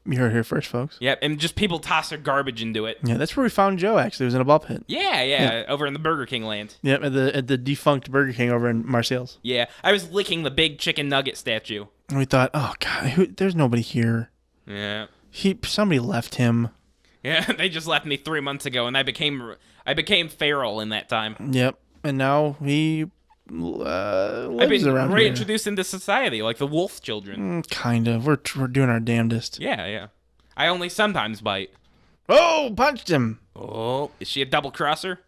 [SPEAKER 2] You heard it here first, folks.
[SPEAKER 1] Yep, and just people toss their garbage into it.
[SPEAKER 2] Yeah, that's where we found Joe, actually. It was in a ball pit.
[SPEAKER 1] Yeah, over in the Burger King land.
[SPEAKER 2] Yep, at the defunct Burger King over in Marseilles.
[SPEAKER 1] Yeah, I was licking the big chicken nugget statue.
[SPEAKER 2] And we thought, oh, God, there's nobody here.
[SPEAKER 1] Yeah.
[SPEAKER 2] Somebody left him.
[SPEAKER 1] Yeah, they just left me 3 months ago, and I became feral in that time.
[SPEAKER 2] Yep, and now he lives
[SPEAKER 1] I've been
[SPEAKER 2] around
[SPEAKER 1] reintroduced into society, like the wolf children.
[SPEAKER 2] Kind of. We're doing our damnedest.
[SPEAKER 1] Yeah. I only sometimes bite.
[SPEAKER 2] Oh, punched him.
[SPEAKER 1] Oh, is she a double crosser?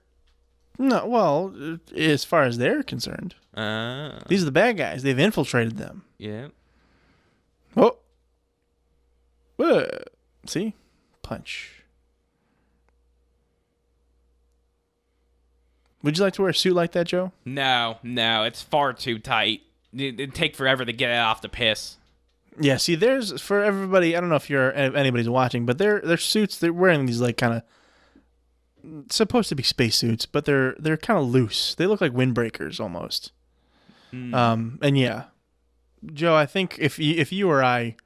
[SPEAKER 2] No, well, as far as they're concerned. These are the bad guys. They've infiltrated them.
[SPEAKER 1] Yeah.
[SPEAKER 2] Oh. See? Punch. Would you like to wear a suit like that, Joe?
[SPEAKER 1] No, it's far too tight. It'd take forever to get it off the piss.
[SPEAKER 2] Yeah, see, there's, for everybody, I don't know if anybody's watching, but their suits, they're wearing these, like, kind of, supposed to be space suits, but they're kind of loose. They look like windbreakers, almost. And yeah, Joe, I think if you or I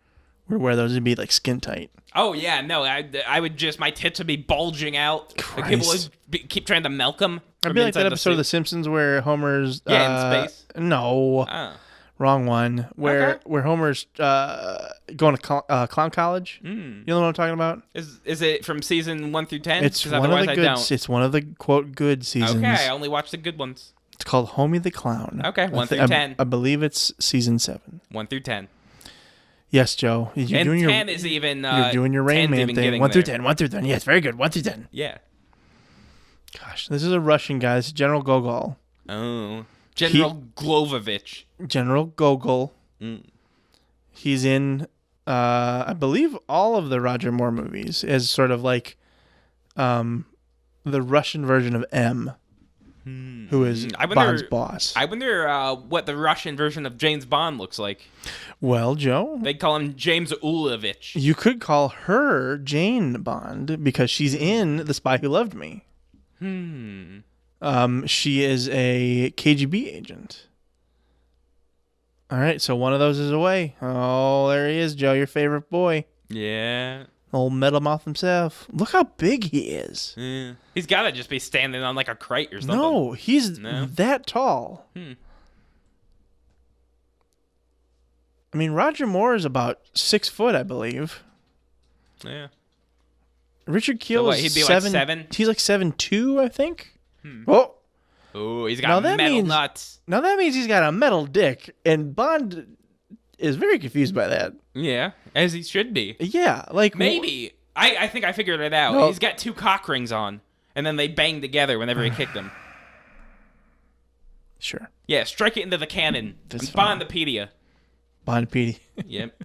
[SPEAKER 2] would wear those. It'd be like skin tight.
[SPEAKER 1] Oh yeah, no, I would just, my tits would be bulging out. Like people would keep trying to milk them.
[SPEAKER 2] I'd be like that episode of The Simpsons where Homer's
[SPEAKER 1] in space.
[SPEAKER 2] No, wrong one. Where Homer's going to clown college. You know what I'm talking about?
[SPEAKER 1] Is it from season 1 through 10?
[SPEAKER 2] It's one of the good. It's one of the quote good seasons.
[SPEAKER 1] Okay, I only watch the good ones.
[SPEAKER 2] It's called Homie the Clown.
[SPEAKER 1] Okay, 1 through 10.
[SPEAKER 2] I believe it's season 7.
[SPEAKER 1] 1 through 10.
[SPEAKER 2] Yes, Joe. You're doing
[SPEAKER 1] 10 is even.
[SPEAKER 2] You're doing your Rain Man thing. 1 through 10. 1 through 10. Yes, very good. 1 through 10.
[SPEAKER 1] Yeah.
[SPEAKER 2] Gosh, this is a Russian guy. This is General Gogol.
[SPEAKER 1] Oh, General Glovovich.
[SPEAKER 2] General Gogol. He's in, I believe, all of the Roger Moore movies as sort of like, the Russian version of M. Who is Bond's boss.
[SPEAKER 1] I wonder what the Russian version of James Bond looks like.
[SPEAKER 2] Well, Joe.
[SPEAKER 1] They call him James Ulevich.
[SPEAKER 2] You could call her Jane Bond because she's in The Spy Who Loved Me. She is a KGB agent. All right, so one of those is away. Oh, there he is, Joe, your favorite boy.
[SPEAKER 1] Yeah.
[SPEAKER 2] Old Metal Mouth himself. Look how big he is.
[SPEAKER 1] Yeah. He's got to just be standing on like a crate or something.
[SPEAKER 2] No, he's that tall. I mean, Roger Moore is about 6 foot, I believe.
[SPEAKER 1] Yeah.
[SPEAKER 2] Richard Kiel is
[SPEAKER 1] he'd be
[SPEAKER 2] 7.
[SPEAKER 1] Like 7?
[SPEAKER 2] He's like 7'2", I think.
[SPEAKER 1] Oh, he's got metal nuts.
[SPEAKER 2] Now that means he's got a metal dick, and Bond is very confused by that.
[SPEAKER 1] Yeah, as he should be.
[SPEAKER 2] Yeah, like
[SPEAKER 1] maybe. I think I figured it out. No. He's got 2 cock rings on, and then they bang together whenever he kicked them.
[SPEAKER 2] Sure.
[SPEAKER 1] Yeah, strike it into the cannon. Bondopedia.
[SPEAKER 2] Bondopedia.
[SPEAKER 1] Yep.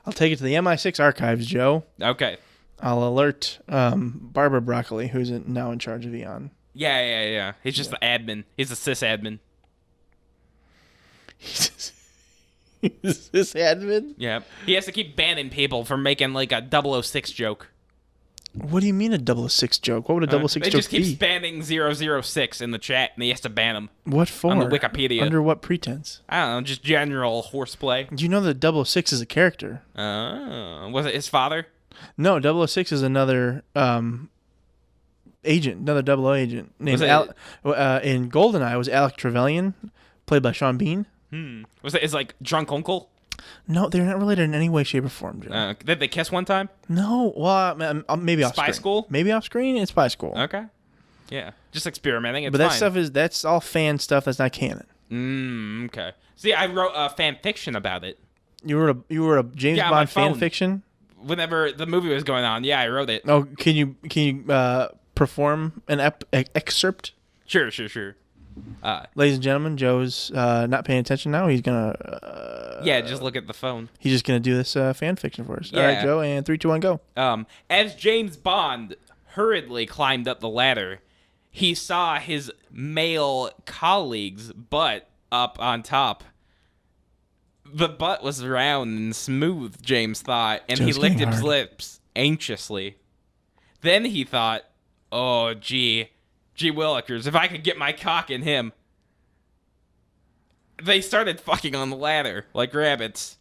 [SPEAKER 2] I'll take it to the MI6 archives, Joe.
[SPEAKER 1] Okay.
[SPEAKER 2] I'll alert Barbara Broccoli, who's now in charge of Eon.
[SPEAKER 1] Yeah. He's just the admin. He's the sysadmin.
[SPEAKER 2] He's this admin?
[SPEAKER 1] Yeah. He has to keep banning people from making like a 006 joke.
[SPEAKER 2] What do you mean a 006 joke? What would a 006 joke be?
[SPEAKER 1] They just keep spamming 006 in the chat, and he has to ban them.
[SPEAKER 2] What for?
[SPEAKER 1] On the Wikipedia.
[SPEAKER 2] Under what pretense?
[SPEAKER 1] I don't know, just general horseplay.
[SPEAKER 2] Do you know that 006 is a character?
[SPEAKER 1] Was it his father?
[SPEAKER 2] No, 006 is another agent, another 00 agent. Named in GoldenEye was Alec Trevelyan, played by Sean Bean.
[SPEAKER 1] Was it his like drunk uncle?
[SPEAKER 2] No, they're not related in any way, shape, or form, Joe.
[SPEAKER 1] Did they kiss one time?
[SPEAKER 2] No. Well, maybe off screen.
[SPEAKER 1] Spy School?
[SPEAKER 2] Maybe off screen in Spy School.
[SPEAKER 1] Okay. Yeah. Just experimenting. It's
[SPEAKER 2] but that
[SPEAKER 1] fine.
[SPEAKER 2] stuff that's all fan stuff. That's not canon.
[SPEAKER 1] Okay. See, I wrote a fan fiction about it.
[SPEAKER 2] You wrote a James Bond fan fiction?
[SPEAKER 1] Whenever the movie was going on, yeah, I wrote it.
[SPEAKER 2] Oh, can you perform an excerpt?
[SPEAKER 1] Sure.
[SPEAKER 2] Ladies and gentlemen, Joe's not paying attention now. He's gonna
[SPEAKER 1] just look at the phone.
[SPEAKER 2] He's just gonna do this fan fiction for us.
[SPEAKER 1] Yeah.
[SPEAKER 2] All right, Joe, and 3, 2, 1, go.
[SPEAKER 1] As James Bond hurriedly climbed up the ladder, he saw his male colleague's butt up on top. The butt was round and smooth, James thought, and he licked his lips anxiously. Then he thought, oh, gee willikers, if I could get my cock in him. They started fucking on the ladder like rabbits.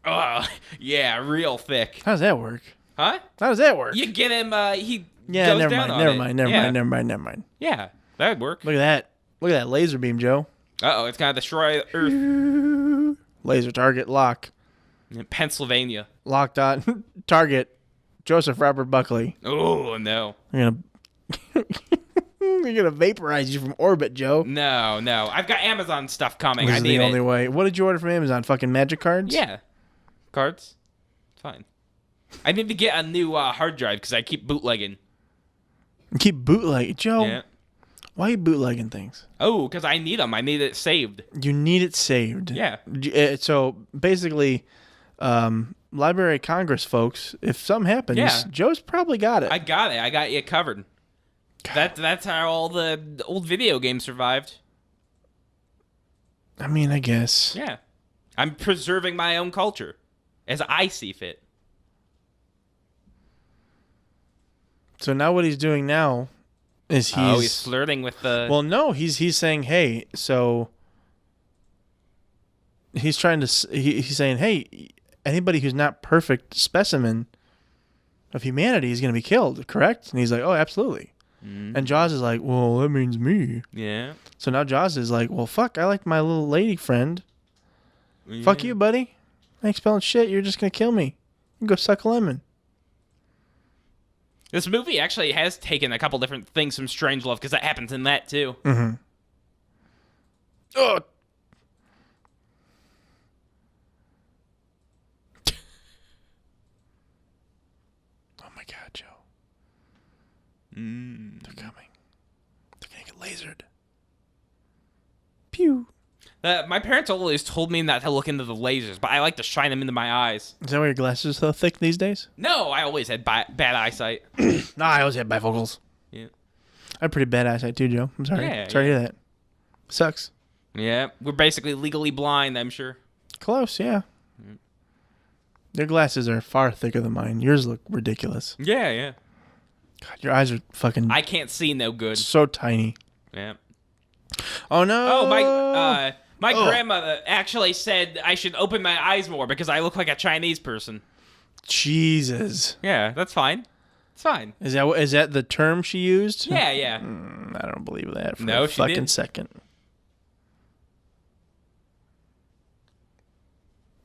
[SPEAKER 1] Oh, yeah, real thick.
[SPEAKER 2] How does that work?
[SPEAKER 1] Huh?
[SPEAKER 2] How does that work?
[SPEAKER 1] You get him, he goes down on it.
[SPEAKER 2] Never mind.
[SPEAKER 1] Yeah, that would work.
[SPEAKER 2] Look at that laser beam, Joe.
[SPEAKER 1] Uh-oh, it's gonna destroy Earth.
[SPEAKER 2] Laser target lock.
[SPEAKER 1] In Pennsylvania.
[SPEAKER 2] Locked on. Target. Joseph Robert Buckley.
[SPEAKER 1] Oh, no.
[SPEAKER 2] You're gonna vaporize you from orbit, Joe.
[SPEAKER 1] No. I've got Amazon stuff coming.
[SPEAKER 2] This is the only way. What did you order from Amazon? Fucking magic cards?
[SPEAKER 1] Yeah. Cards? Fine. I need to get a new hard drive because I keep bootlegging.
[SPEAKER 2] Keep bootlegging? Joe,
[SPEAKER 1] yeah.
[SPEAKER 2] Why are you bootlegging things?
[SPEAKER 1] Oh, because I need them. I need it saved.
[SPEAKER 2] You need it saved?
[SPEAKER 1] Yeah.
[SPEAKER 2] So, basically, Library of Congress, folks, if something happens, Joe's probably got it.
[SPEAKER 1] I got it. I got you covered. That's how all the old video games survived.
[SPEAKER 2] I mean, I guess.
[SPEAKER 1] Yeah. I'm preserving my own culture as I see fit.
[SPEAKER 2] So now what he's doing now is
[SPEAKER 1] he's flirting with the...
[SPEAKER 2] Well, no, he's saying, hey, so he's trying to... He's saying, hey, anybody who's not perfect specimen of humanity is going to be killed, correct? And he's like, oh, absolutely. Mm-hmm. And Jaws is like, well, that means me.
[SPEAKER 1] Yeah.
[SPEAKER 2] So now Jaws is like, well, fuck, I like my little lady friend. Yeah. Fuck you, buddy. I ain't spelling shit. You're just going to kill me. You go suck a lemon.
[SPEAKER 1] This movie actually has taken a couple different things from Strangelove, because that happens in that, too.
[SPEAKER 2] Mm-hmm. Oh. Oh, my God, Joe. They're coming. They're going to get lasered. Pew.
[SPEAKER 1] My parents always told me not to look into the lasers, but I like to shine them into my eyes.
[SPEAKER 2] Is that why your glasses are so thick these days?
[SPEAKER 1] No, I always had bad eyesight.
[SPEAKER 2] No, I always had bifocals.
[SPEAKER 1] Yeah.
[SPEAKER 2] I have pretty bad eyesight too, Joe. I'm sorry.
[SPEAKER 1] Yeah,
[SPEAKER 2] sorry to hear that. Sucks.
[SPEAKER 1] Yeah, we're basically legally blind, I'm sure.
[SPEAKER 2] Close, yeah. Your glasses are far thicker than mine. Yours look ridiculous.
[SPEAKER 1] Yeah, yeah.
[SPEAKER 2] God, your eyes are fucking...
[SPEAKER 1] I can't see no good.
[SPEAKER 2] So tiny.
[SPEAKER 1] Yeah.
[SPEAKER 2] Oh, no.
[SPEAKER 1] Oh, my grandmother actually said I should open my eyes more because I look like a Chinese person.
[SPEAKER 2] Jesus.
[SPEAKER 1] Yeah, that's fine. It's fine.
[SPEAKER 2] Is that the term she used?
[SPEAKER 1] Yeah, yeah.
[SPEAKER 2] I don't believe that for
[SPEAKER 1] a
[SPEAKER 2] fucking second.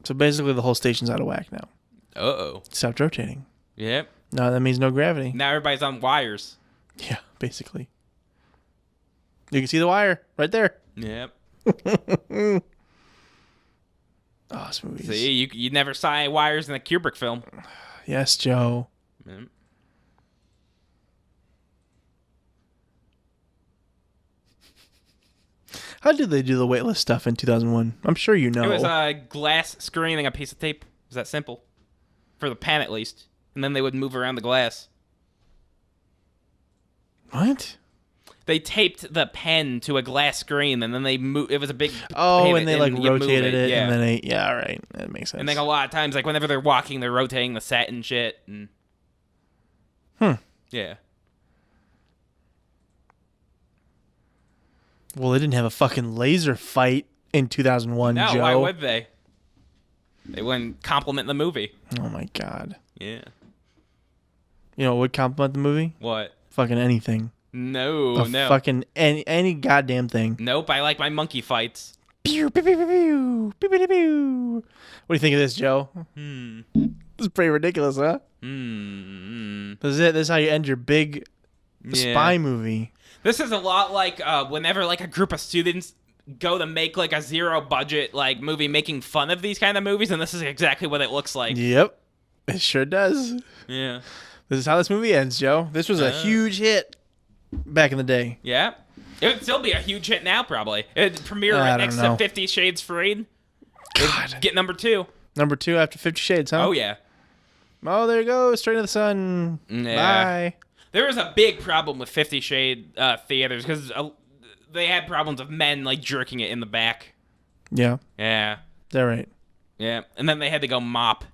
[SPEAKER 2] So basically the whole station's out of whack now.
[SPEAKER 1] Uh-oh.
[SPEAKER 2] It stopped rotating.
[SPEAKER 1] Yep.
[SPEAKER 2] No, that means no gravity.
[SPEAKER 1] Now everybody's on wires.
[SPEAKER 2] Yeah, basically. You can see the wire right there.
[SPEAKER 1] Yep.
[SPEAKER 2] Oh, this movie.
[SPEAKER 1] See, you never saw any wires in a Kubrick film.
[SPEAKER 2] Yes, Joe.
[SPEAKER 1] Yep.
[SPEAKER 2] How did they do the weightless stuff in 2001? I'm sure you know.
[SPEAKER 1] It was a glass screen and a piece of tape. It was that simple. For the pen, at least. And then they would move around the glass.
[SPEAKER 2] What?
[SPEAKER 1] They taped the pen to a glass screen, and then they moved. It was a big.
[SPEAKER 2] Oh, and they rotated it,
[SPEAKER 1] yeah.
[SPEAKER 2] and then yeah, all right, that makes sense.
[SPEAKER 1] And then a lot of times, like whenever they're walking, they're rotating the set and shit. And... Yeah.
[SPEAKER 2] Well, they didn't have a fucking laser fight in 2001,
[SPEAKER 1] no,
[SPEAKER 2] Joe.
[SPEAKER 1] Why would they? They wouldn't compliment the movie.
[SPEAKER 2] Oh my God.
[SPEAKER 1] Yeah.
[SPEAKER 2] You know what would compliment the movie?
[SPEAKER 1] What?
[SPEAKER 2] Fucking anything.
[SPEAKER 1] No.
[SPEAKER 2] Fucking any goddamn thing.
[SPEAKER 1] Nope, I like my monkey fights.
[SPEAKER 2] Pew, pew, pew, pew, pew, pew, pew, pew. What do you think of this, Joe? This is pretty ridiculous, huh? This is it. This is how you end your big spy movie.
[SPEAKER 1] This is a lot like whenever like a group of students go to make like a zero budget like movie making fun of these kind of movies, and this is exactly what it looks like.
[SPEAKER 2] Yep, it sure does.
[SPEAKER 1] Yeah.
[SPEAKER 2] This is how this movie ends, Joe. This was a huge hit back in the day.
[SPEAKER 1] Yeah. It would still be a huge hit now, probably. It'd premiere right next to 50 Shades Freed. God. Get number 2.
[SPEAKER 2] Number 2 after 50 Shades, huh?
[SPEAKER 1] Oh, yeah.
[SPEAKER 2] Oh, there you go. Straight to the sun.
[SPEAKER 1] Yeah.
[SPEAKER 2] Bye.
[SPEAKER 1] There was a big problem with 50 Shade theaters because they had problems of men like jerking it in the back.
[SPEAKER 2] Yeah.
[SPEAKER 1] Yeah.
[SPEAKER 2] Is that right?
[SPEAKER 1] Yeah. And then they had to go mop.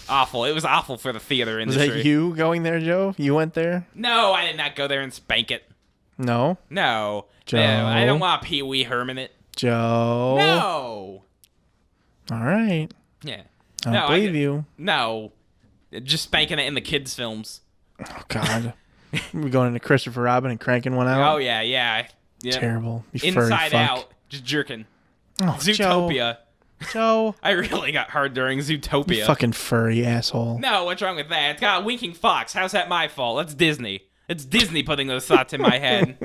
[SPEAKER 1] Awful. It was awful for the theater industry.
[SPEAKER 2] Was that you going there, Joe? You went there?
[SPEAKER 1] No, I did not go there and spank it.
[SPEAKER 2] No?
[SPEAKER 1] No.
[SPEAKER 2] Joe?
[SPEAKER 1] No, I don't want Pee Wee Herman it.
[SPEAKER 2] Joe?
[SPEAKER 1] No.
[SPEAKER 2] All right.
[SPEAKER 1] Yeah.
[SPEAKER 2] I don't believe you.
[SPEAKER 1] No. Just spanking it in the kids' films.
[SPEAKER 2] Oh, God. We're going into Christopher Robin and cranking one out?
[SPEAKER 1] Oh, yeah, yeah. Yep.
[SPEAKER 2] Terrible. You
[SPEAKER 1] Inside
[SPEAKER 2] furry
[SPEAKER 1] Out.
[SPEAKER 2] fuck.
[SPEAKER 1] Just jerking.
[SPEAKER 2] Oh,
[SPEAKER 1] Zootopia.
[SPEAKER 2] Joe.
[SPEAKER 1] I really got hard during Zootopia.
[SPEAKER 2] You fucking furry asshole.
[SPEAKER 1] No, what's wrong with that? It's got a winking fox. How's that my fault? That's Disney. It's Disney putting those thoughts in my head.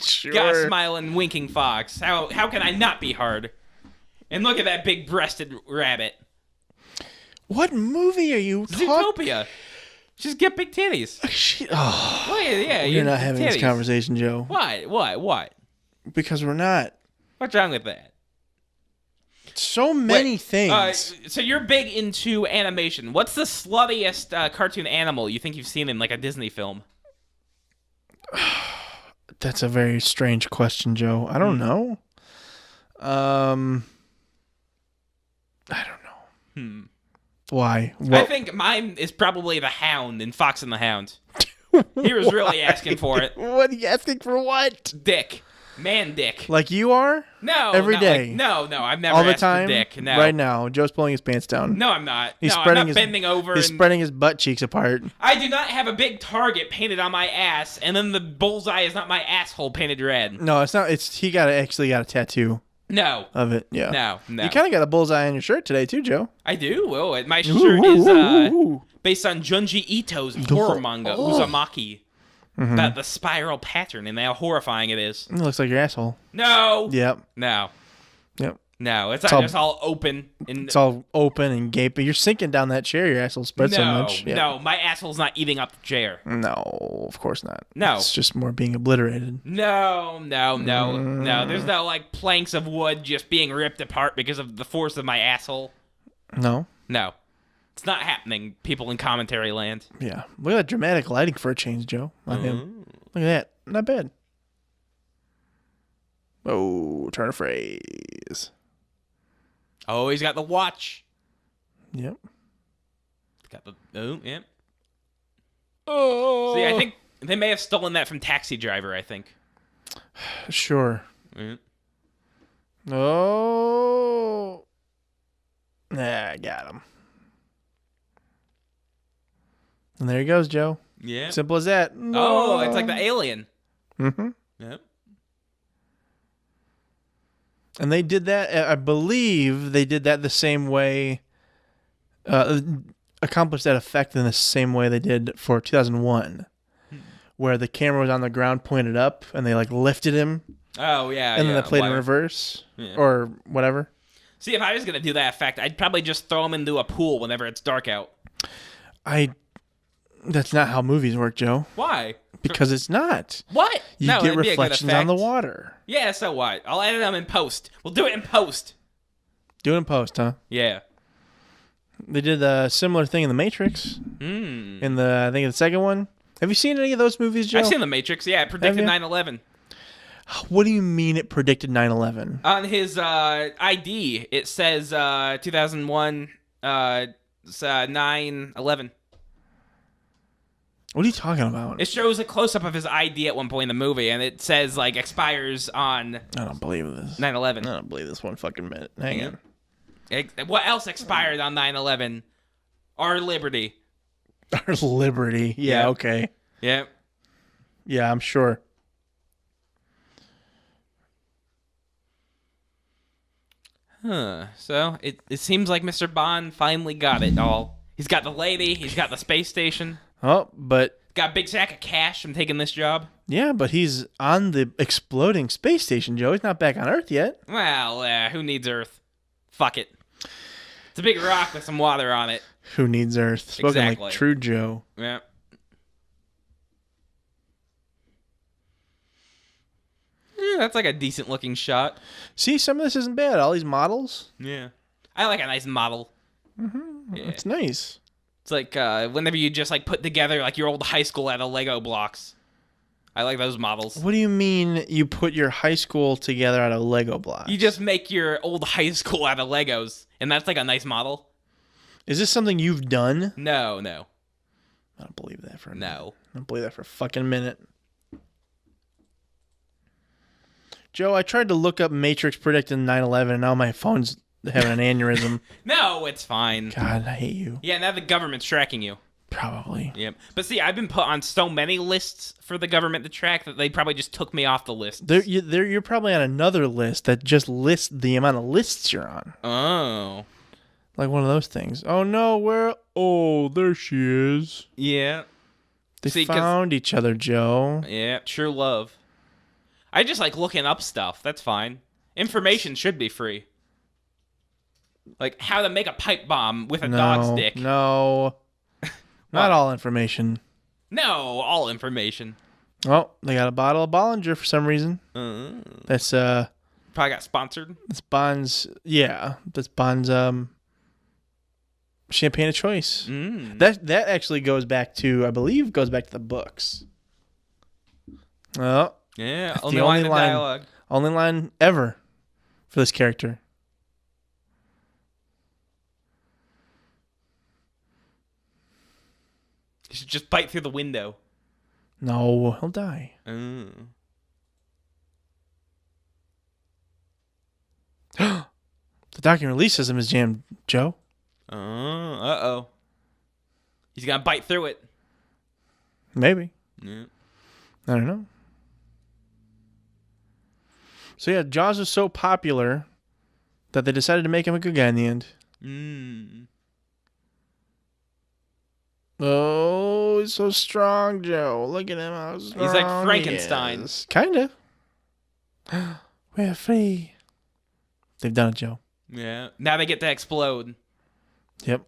[SPEAKER 2] Sure.
[SPEAKER 1] Got a smiling, winking fox. How can I not be hard? And look at that big-breasted rabbit.
[SPEAKER 2] What movie are you talking?
[SPEAKER 1] Zootopia. Just get big titties. Yeah,
[SPEAKER 2] you're not having this conversation, Joe.
[SPEAKER 1] What?
[SPEAKER 2] Because we're not.
[SPEAKER 1] What's wrong with that?
[SPEAKER 2] So many things.
[SPEAKER 1] So you're big into animation. What's the sluttiest cartoon animal you think you've seen in like a Disney film?
[SPEAKER 2] That's a very strange question, Joe. I don't know. I don't know. Why?
[SPEAKER 1] I think mine is probably the Hound in Fox and the Hound. He was really asking for it.
[SPEAKER 2] What are you asking for? What?
[SPEAKER 1] Dick. Man dick.
[SPEAKER 2] Like you are?
[SPEAKER 1] No.
[SPEAKER 2] Every day.
[SPEAKER 1] Like, no, I've never
[SPEAKER 2] all the
[SPEAKER 1] asked
[SPEAKER 2] time.
[SPEAKER 1] for dick. No.
[SPEAKER 2] Right now, Joe's pulling his pants down.
[SPEAKER 1] No, I'm not.
[SPEAKER 2] I'm not
[SPEAKER 1] bending over.
[SPEAKER 2] He's spreading his butt cheeks apart.
[SPEAKER 1] I do not have a big target painted on my ass, and then the bullseye is not my asshole painted red.
[SPEAKER 2] No, it's not. He actually got a tattoo.
[SPEAKER 1] No.
[SPEAKER 2] Of it, yeah.
[SPEAKER 1] No.
[SPEAKER 2] You kind of got a bullseye on your shirt today, too, Joe.
[SPEAKER 1] I do. Oh, my shirt is based on Junji Ito's horror manga, Uzumaki. About the spiral pattern and how horrifying it is.
[SPEAKER 2] It looks like your asshole.
[SPEAKER 1] No.
[SPEAKER 2] Yep.
[SPEAKER 1] No.
[SPEAKER 2] Yep.
[SPEAKER 1] No, it's just all open.
[SPEAKER 2] It's all open and gaping. You're sinking down that chair. Your asshole spread so much. Yeah.
[SPEAKER 1] No, my asshole's not eating up the chair.
[SPEAKER 2] No, of course not.
[SPEAKER 1] No.
[SPEAKER 2] It's just more being obliterated.
[SPEAKER 1] No. There's no, like, planks of wood just being ripped apart because of the force of my asshole.
[SPEAKER 2] No.
[SPEAKER 1] It's not happening, people in commentary land.
[SPEAKER 2] Yeah. Look at that dramatic lighting for a change, Joe. On him. Look at that. Not bad. Oh, turn of phrase.
[SPEAKER 1] Oh, he's got the watch.
[SPEAKER 2] Yep.
[SPEAKER 1] Yep.
[SPEAKER 2] Oh.
[SPEAKER 1] See, I think they may have stolen that from Taxi Driver, I think.
[SPEAKER 2] Sure.
[SPEAKER 1] Mm.
[SPEAKER 2] Oh. Nah, I got him. And there he goes, Joe.
[SPEAKER 1] Yeah.
[SPEAKER 2] Simple as that. No.
[SPEAKER 1] Oh, it's like the alien.
[SPEAKER 2] Mm-hmm.
[SPEAKER 1] Yep.
[SPEAKER 2] And they did that, I believe they did that the same way, accomplished that effect in the same way they did for 2001, where the camera was on the ground pointed up and they like lifted him.
[SPEAKER 1] Oh, yeah.
[SPEAKER 2] And then they played in reverse or whatever.
[SPEAKER 1] See, if I was going to do that effect, I'd probably just throw him into a pool whenever it's dark out.
[SPEAKER 2] That's not how movies work, Joe.
[SPEAKER 1] Why?
[SPEAKER 2] Because it's not.
[SPEAKER 1] What?
[SPEAKER 2] You get reflections on the water.
[SPEAKER 1] Yeah, so what? I'll edit them in post. We'll do it in post.
[SPEAKER 2] Do it in post, huh?
[SPEAKER 1] Yeah.
[SPEAKER 2] They did a similar thing in The Matrix. In I think the second one. Have you seen any of those movies, Joe?
[SPEAKER 1] I've seen The Matrix. Yeah, it predicted 9/11.
[SPEAKER 2] What do you mean it predicted 9/11?
[SPEAKER 1] On his ID, it says 2001, 9/11.
[SPEAKER 2] What are you talking about?
[SPEAKER 1] It shows a close-up of his ID at one point in the movie, and it says, like, expires on...
[SPEAKER 2] I don't believe this.
[SPEAKER 1] 9/11.
[SPEAKER 2] I don't believe this one fucking minute. Hang on.
[SPEAKER 1] What else expired on 9/11? Our liberty.
[SPEAKER 2] Our liberty. Yeah, okay.
[SPEAKER 1] Yeah.
[SPEAKER 2] Yeah, I'm sure.
[SPEAKER 1] Huh. So, it seems like Mr. Bond finally got it all. He's got the lady, he's got the space station.
[SPEAKER 2] Oh, but...
[SPEAKER 1] Got a big sack of cash from taking this job.
[SPEAKER 2] Yeah, but he's on the exploding space station, Joe. He's not back on Earth yet.
[SPEAKER 1] Well, who needs Earth? Fuck it. It's a big rock with some water on it.
[SPEAKER 2] Who needs Earth? Spoken like true Joe.
[SPEAKER 1] Yeah. That's like a decent looking shot.
[SPEAKER 2] See, some of this isn't bad. All these models.
[SPEAKER 1] Yeah. I like a nice model.
[SPEAKER 2] Mm-hmm. Yeah. It's nice.
[SPEAKER 1] It's like whenever you just like put together like your old high school out of Lego blocks. I like those models.
[SPEAKER 2] What do you mean you put your high school together out of Lego blocks?
[SPEAKER 1] You just make your old high school out of Legos, and that's like a nice model.
[SPEAKER 2] Is this something you've done?
[SPEAKER 1] No.
[SPEAKER 2] I don't believe that for a
[SPEAKER 1] minute.
[SPEAKER 2] No. I don't believe that for a fucking minute. Joe, I tried to look up Matrix predicting 9/11, and now my phone's having an aneurysm.
[SPEAKER 1] No, it's fine.
[SPEAKER 2] God, I hate you.
[SPEAKER 1] Yeah, now the government's tracking you.
[SPEAKER 2] Probably.
[SPEAKER 1] Yep. But see, I've been put on so many lists for the government to track that they probably just took me off the list.
[SPEAKER 2] You're probably on another list that just lists the amount of lists you're on.
[SPEAKER 1] Oh.
[SPEAKER 2] Like one of those things. Oh, no, where? Oh, there she is.
[SPEAKER 1] Yeah.
[SPEAKER 2] They found each other, Joe.
[SPEAKER 1] Yeah, true love. I just like looking up stuff. That's fine. Information should be free. Like how to make a pipe bomb with a dog's dick.
[SPEAKER 2] No. Not all information.
[SPEAKER 1] No, all information.
[SPEAKER 2] Oh, they got a bottle of Bollinger for some reason. That's
[SPEAKER 1] probably got sponsored.
[SPEAKER 2] That's Bond's. Yeah, that's Bond's champagne of choice. That actually goes back to, I believe, the books. Oh.
[SPEAKER 1] Yeah, only line of dialogue.
[SPEAKER 2] Only line ever for this character.
[SPEAKER 1] You should just bite through the window.
[SPEAKER 2] No, he'll die. The docking release system is jammed, Joe.
[SPEAKER 1] Uh-oh. He's gonna bite through it.
[SPEAKER 2] Maybe.
[SPEAKER 1] Yeah.
[SPEAKER 2] I don't know. So yeah, Jaws was so popular that they decided to make him a good guy in the end. Oh, he's so strong, Joe. Look at him. How strong
[SPEAKER 1] he's like Frankenstein.
[SPEAKER 2] Kind of. We're free. They've done it, Joe.
[SPEAKER 1] Yeah. Now they get to explode.
[SPEAKER 2] Yep.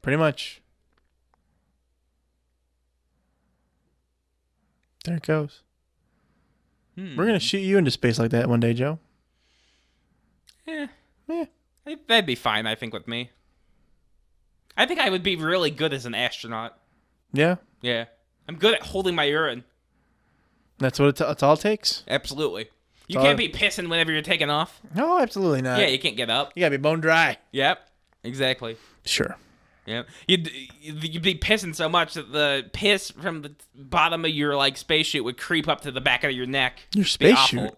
[SPEAKER 2] Pretty much. There it goes. We're going to shoot you into space like that one day, Joe.
[SPEAKER 1] Yeah. That'd be fine, I think, with me. I think I would be really good as an astronaut.
[SPEAKER 2] Yeah?
[SPEAKER 1] Yeah. I'm good at holding my urine.
[SPEAKER 2] That's what it's all takes?
[SPEAKER 1] Absolutely. You can't be pissing whenever you're taking off.
[SPEAKER 2] No, absolutely not.
[SPEAKER 1] Yeah, you can't get up.
[SPEAKER 2] You got to be bone dry.
[SPEAKER 1] Yep. Exactly.
[SPEAKER 2] Sure.
[SPEAKER 1] Yeah, you'd be pissing so much that the piss from the bottom of your like spacesuit would creep up to the back of your neck.
[SPEAKER 2] Your spacesuit?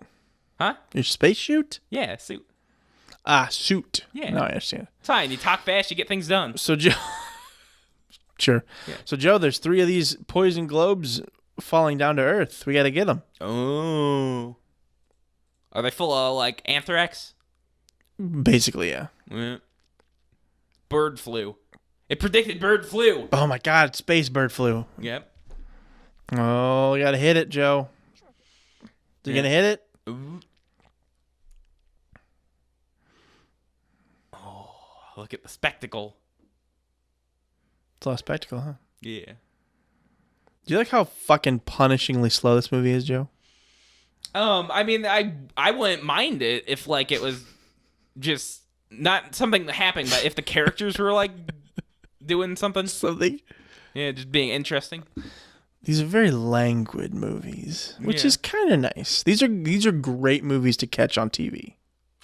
[SPEAKER 1] Huh?
[SPEAKER 2] Your spacesuit?
[SPEAKER 1] Yeah, suit.
[SPEAKER 2] Suit.
[SPEAKER 1] Yeah.
[SPEAKER 2] No, I understand.
[SPEAKER 1] It's fine. You talk fast, you get things done.
[SPEAKER 2] So Joe, sure. Yeah. So Joe, there's 3 of these poison globes falling down to Earth. We got to get them.
[SPEAKER 1] Oh. Are they full of like anthrax?
[SPEAKER 2] Basically, yeah.
[SPEAKER 1] Bird flu. It predicted bird flu.
[SPEAKER 2] Oh my God, space bird flu.
[SPEAKER 1] Yep.
[SPEAKER 2] Oh, you gotta hit it, Joe. You gonna hit it?
[SPEAKER 1] Ooh. Oh, look at the spectacle.
[SPEAKER 2] It's a lot of spectacle, huh?
[SPEAKER 1] Yeah.
[SPEAKER 2] Do you like how fucking punishingly slow this movie is, Joe?
[SPEAKER 1] I mean, I wouldn't mind it if like it was just not something that happened, but if the characters were like doing something. Yeah, just being interesting.
[SPEAKER 2] These are very languid movies, which is kind of nice. These are great movies to catch on TV.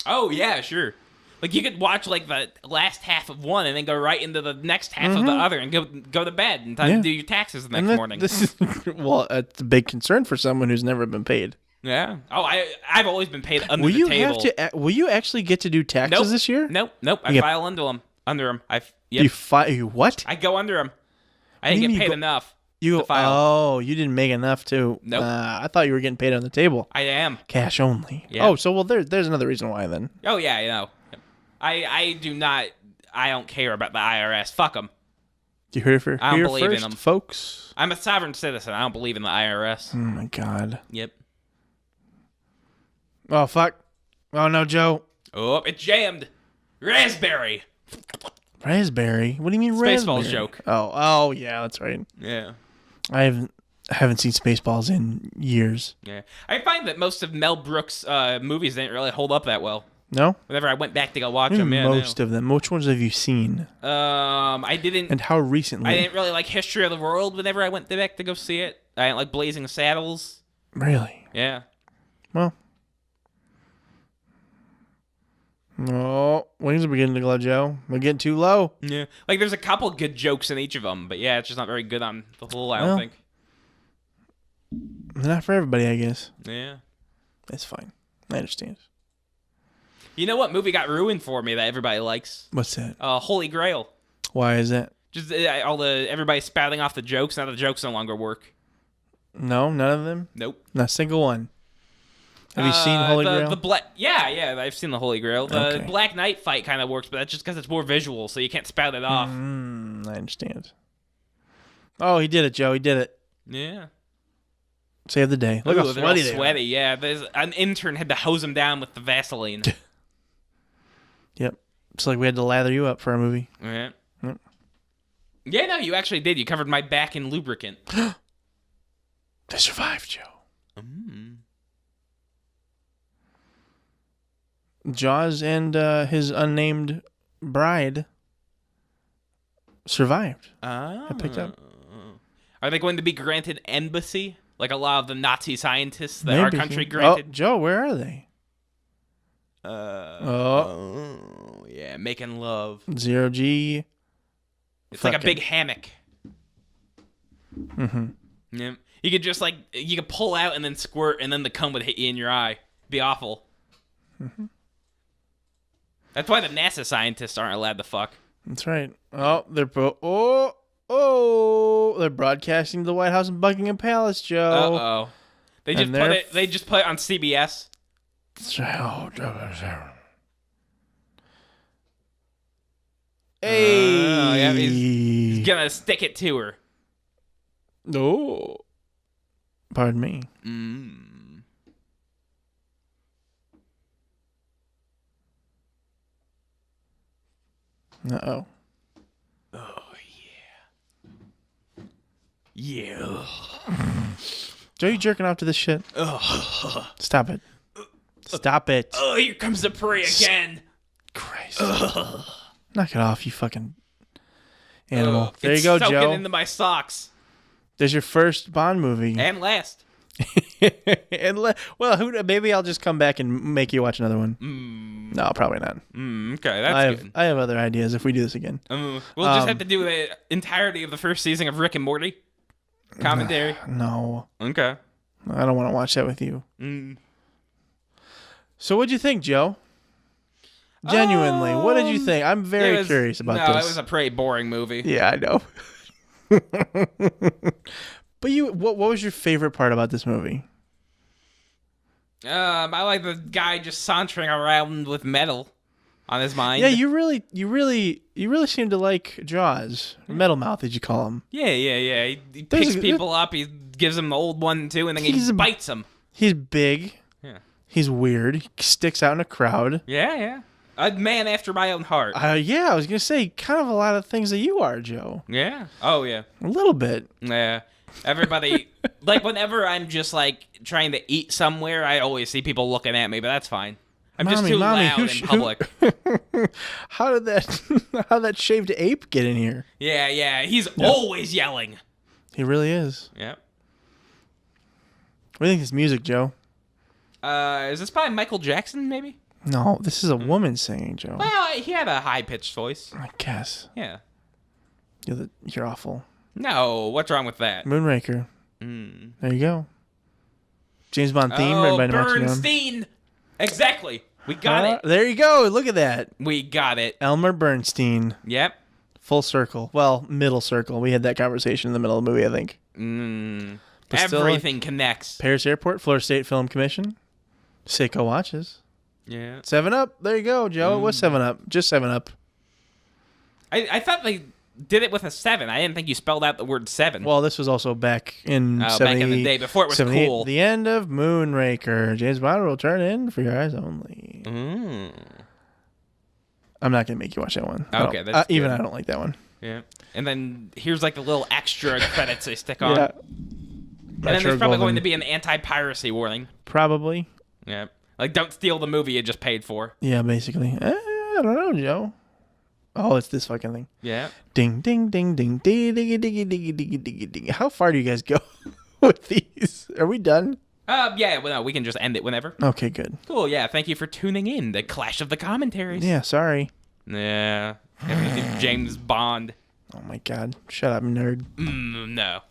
[SPEAKER 1] Oh, yeah, sure. Like, you could watch, like, the last half of one and then go right into the next half of the other and go to bed in time to do your taxes the next morning.
[SPEAKER 2] This is, well, it's a big concern for someone who's never been paid.
[SPEAKER 1] Yeah. Oh, I've always been paid under the table.
[SPEAKER 2] Will you actually get to do taxes this year?
[SPEAKER 1] Nope. I file under them. Yep.
[SPEAKER 2] You what?
[SPEAKER 1] I go under them. I didn't get paid enough.
[SPEAKER 2] You didn't make enough to.
[SPEAKER 1] Nope.
[SPEAKER 2] I thought you were getting paid on the table.
[SPEAKER 1] I am.
[SPEAKER 2] Cash only.
[SPEAKER 1] Yeah.
[SPEAKER 2] Oh, so there's another reason why then.
[SPEAKER 1] Oh yeah, I know. I do not. I don't care about the IRS. Fuck them.
[SPEAKER 2] You heard it
[SPEAKER 1] I don't believe in them,
[SPEAKER 2] folks.
[SPEAKER 1] I'm a sovereign citizen. I don't believe in the IRS.
[SPEAKER 2] Oh my God.
[SPEAKER 1] Yep.
[SPEAKER 2] Oh fuck. Oh no, Joe.
[SPEAKER 1] Oh, it's jammed. Raspberry.
[SPEAKER 2] Raspberry? What do you mean raspberry?
[SPEAKER 1] Spaceballs joke.
[SPEAKER 2] Oh yeah, that's right.
[SPEAKER 1] Yeah.
[SPEAKER 2] I haven't seen Spaceballs in years.
[SPEAKER 1] Yeah. I find that most of Mel Brooks' movies didn't really hold up that well.
[SPEAKER 2] No?
[SPEAKER 1] Whenever I went back to go watch them,
[SPEAKER 2] most of them. Which ones have you seen?
[SPEAKER 1] I didn't.
[SPEAKER 2] And how recently?
[SPEAKER 1] I didn't really like History of the World whenever I went back to go see it. I didn't like Blazing Saddles.
[SPEAKER 2] Really?
[SPEAKER 1] Yeah.
[SPEAKER 2] Well. Oh, wings are beginning to glow, Joe. We're getting too low.
[SPEAKER 1] Yeah. Like, there's a couple good jokes in each of them, but yeah, it's just not very good on the whole, I don't think.
[SPEAKER 2] Not for everybody, I guess.
[SPEAKER 1] Yeah.
[SPEAKER 2] That's fine. I understand.
[SPEAKER 1] You know what movie got ruined for me that everybody likes?
[SPEAKER 2] What's that?
[SPEAKER 1] Holy Grail.
[SPEAKER 2] Why is that?
[SPEAKER 1] Just everybody spouting off the jokes. Now the jokes no longer work.
[SPEAKER 2] No, none of them?
[SPEAKER 1] Nope.
[SPEAKER 2] Not a single one. Have you seen Holy Grail?
[SPEAKER 1] Yeah, I've seen the Holy Grail. The Black Knight fight kind of works, but that's just because it's more visual, so you can't spout it off.
[SPEAKER 2] I understand. Oh, he did it, Joe. He did it.
[SPEAKER 1] Yeah.
[SPEAKER 2] Save the day. Look how sweaty they are.
[SPEAKER 1] Sweaty, yeah. There's an intern had to hose him down with the Vaseline.
[SPEAKER 2] Yep. It's like we had to lather you up for a movie.
[SPEAKER 1] Yeah. Yep. Yeah, no, you actually did. You covered my back in lubricant.
[SPEAKER 2] They survived, Joe. Jaws and his unnamed bride survived. I picked up.
[SPEAKER 1] Are they going to be granted embassy? Like a lot of the Nazi scientists that our country granted?
[SPEAKER 2] Oh, Joe, where are they?
[SPEAKER 1] Yeah, making love.
[SPEAKER 2] 0G.
[SPEAKER 1] It's like a big hammock. Yeah. You could just you could pull out and then squirt and then the cum would hit you in your eye. It'd be awful. That's why the NASA scientists aren't allowed to fuck.
[SPEAKER 2] That's right. Oh, they're they're broadcasting to the White House and Buckingham Palace, Joe.
[SPEAKER 1] Uh-oh. They just put it on CBS.
[SPEAKER 2] Hey.
[SPEAKER 1] Yeah, he's gonna stick it to her.
[SPEAKER 2] No. Pardon me. Uh-oh.
[SPEAKER 1] Oh, yeah. Yeah.
[SPEAKER 2] Joe, you jerking off to this shit? Stop it. Stop it.
[SPEAKER 1] Oh, here comes the prey again.
[SPEAKER 2] Christ. Knock it off, you fucking animal. There you go,
[SPEAKER 1] Joe. It's
[SPEAKER 2] Joe.
[SPEAKER 1] soaking into my socks.
[SPEAKER 2] There's your first Bond movie.
[SPEAKER 1] And last.
[SPEAKER 2] Maybe I'll just come back and make you watch another one. No, probably not.
[SPEAKER 1] Okay, that's good.
[SPEAKER 2] I have other ideas if we do this again.
[SPEAKER 1] We'll just have to do the entirety of the first season of Rick and Morty. Commentary.
[SPEAKER 2] No.
[SPEAKER 1] Okay.
[SPEAKER 2] I don't want to watch that with you. So what'd you think, Joe? Genuinely, what did you think? I'm very curious about this.
[SPEAKER 1] No, it was a pretty boring movie.
[SPEAKER 2] Yeah, I know. But what was your favorite part about this movie?
[SPEAKER 1] I like the guy just sauntering around with metal on his mind.
[SPEAKER 2] Yeah, you really seem to like Jaws. Metal Mouth, did you call him?
[SPEAKER 1] Yeah. He picks people up. He gives them the old one too, and then he bites them.
[SPEAKER 2] He's big.
[SPEAKER 1] Yeah.
[SPEAKER 2] He's weird. He sticks out in a crowd.
[SPEAKER 1] Yeah. A man after my own heart.
[SPEAKER 2] Yeah, I was gonna say kind of a lot of things that you are, Joe.
[SPEAKER 1] Yeah. Oh yeah.
[SPEAKER 2] A little bit.
[SPEAKER 1] Yeah. Everybody, like, whenever I'm just, like, trying to eat somewhere, I always see people looking at me, but that's fine. I'm just too loud in public.
[SPEAKER 2] How did that shaved ape get in here?
[SPEAKER 1] Yeah. He's always yelling.
[SPEAKER 2] He really is.
[SPEAKER 1] Yeah.
[SPEAKER 2] What do you think of this music, Joe?
[SPEAKER 1] Is this by Michael Jackson, maybe?
[SPEAKER 2] No, this is a woman singing, Joe.
[SPEAKER 1] Well, he had a high-pitched voice.
[SPEAKER 2] I guess.
[SPEAKER 1] Yeah.
[SPEAKER 2] You're awful.
[SPEAKER 1] No, what's wrong with that?
[SPEAKER 2] Moonraker. There you go. James Bond theme written by
[SPEAKER 1] Bernstein. Exactly. We got it.
[SPEAKER 2] There you go. Look at that.
[SPEAKER 1] We got it.
[SPEAKER 2] Elmer Bernstein.
[SPEAKER 1] Yep.
[SPEAKER 2] Full circle. Well, middle circle. We had that conversation in the middle of the movie, I think.
[SPEAKER 1] Everything connects.
[SPEAKER 2] Paris Airport, Florida State Film Commission. Seiko watches.
[SPEAKER 1] Yeah.
[SPEAKER 2] 7-Up. There you go, Joe. It was 7-Up. Just 7-Up.
[SPEAKER 1] I thought they did it with a 7. I didn't think you spelled out the word 7.
[SPEAKER 2] Well, this was also back in
[SPEAKER 1] back in the day before it was cool.
[SPEAKER 2] The end of Moonraker. James Bond will turn in for your eyes only. I'm not gonna make you watch that one.
[SPEAKER 1] Okay, that's good.
[SPEAKER 2] Even I don't like that one.
[SPEAKER 1] Yeah. And then here's like the little extra credits they stick on.
[SPEAKER 2] Yeah.
[SPEAKER 1] And then there's probably going to be an anti-piracy warning.
[SPEAKER 2] Probably.
[SPEAKER 1] Yeah. Like, don't steal the movie you just paid for.
[SPEAKER 2] Yeah, basically. I don't know, Joe. Oh, it's this fucking thing.
[SPEAKER 1] Yeah.
[SPEAKER 2] Ding, ding, ding, ding, ding, ding, ding, ding, ding, ding, ding. How far do you guys go with these? Are we done?
[SPEAKER 1] Yeah, well, no, we can just end it whenever.
[SPEAKER 2] Okay, good.
[SPEAKER 1] Cool, yeah. Thank you for tuning in to Clash of the Commentaries.
[SPEAKER 2] Yeah, sorry.
[SPEAKER 1] Yeah. James Bond.
[SPEAKER 2] Oh, my God. Shut up, nerd.
[SPEAKER 1] No.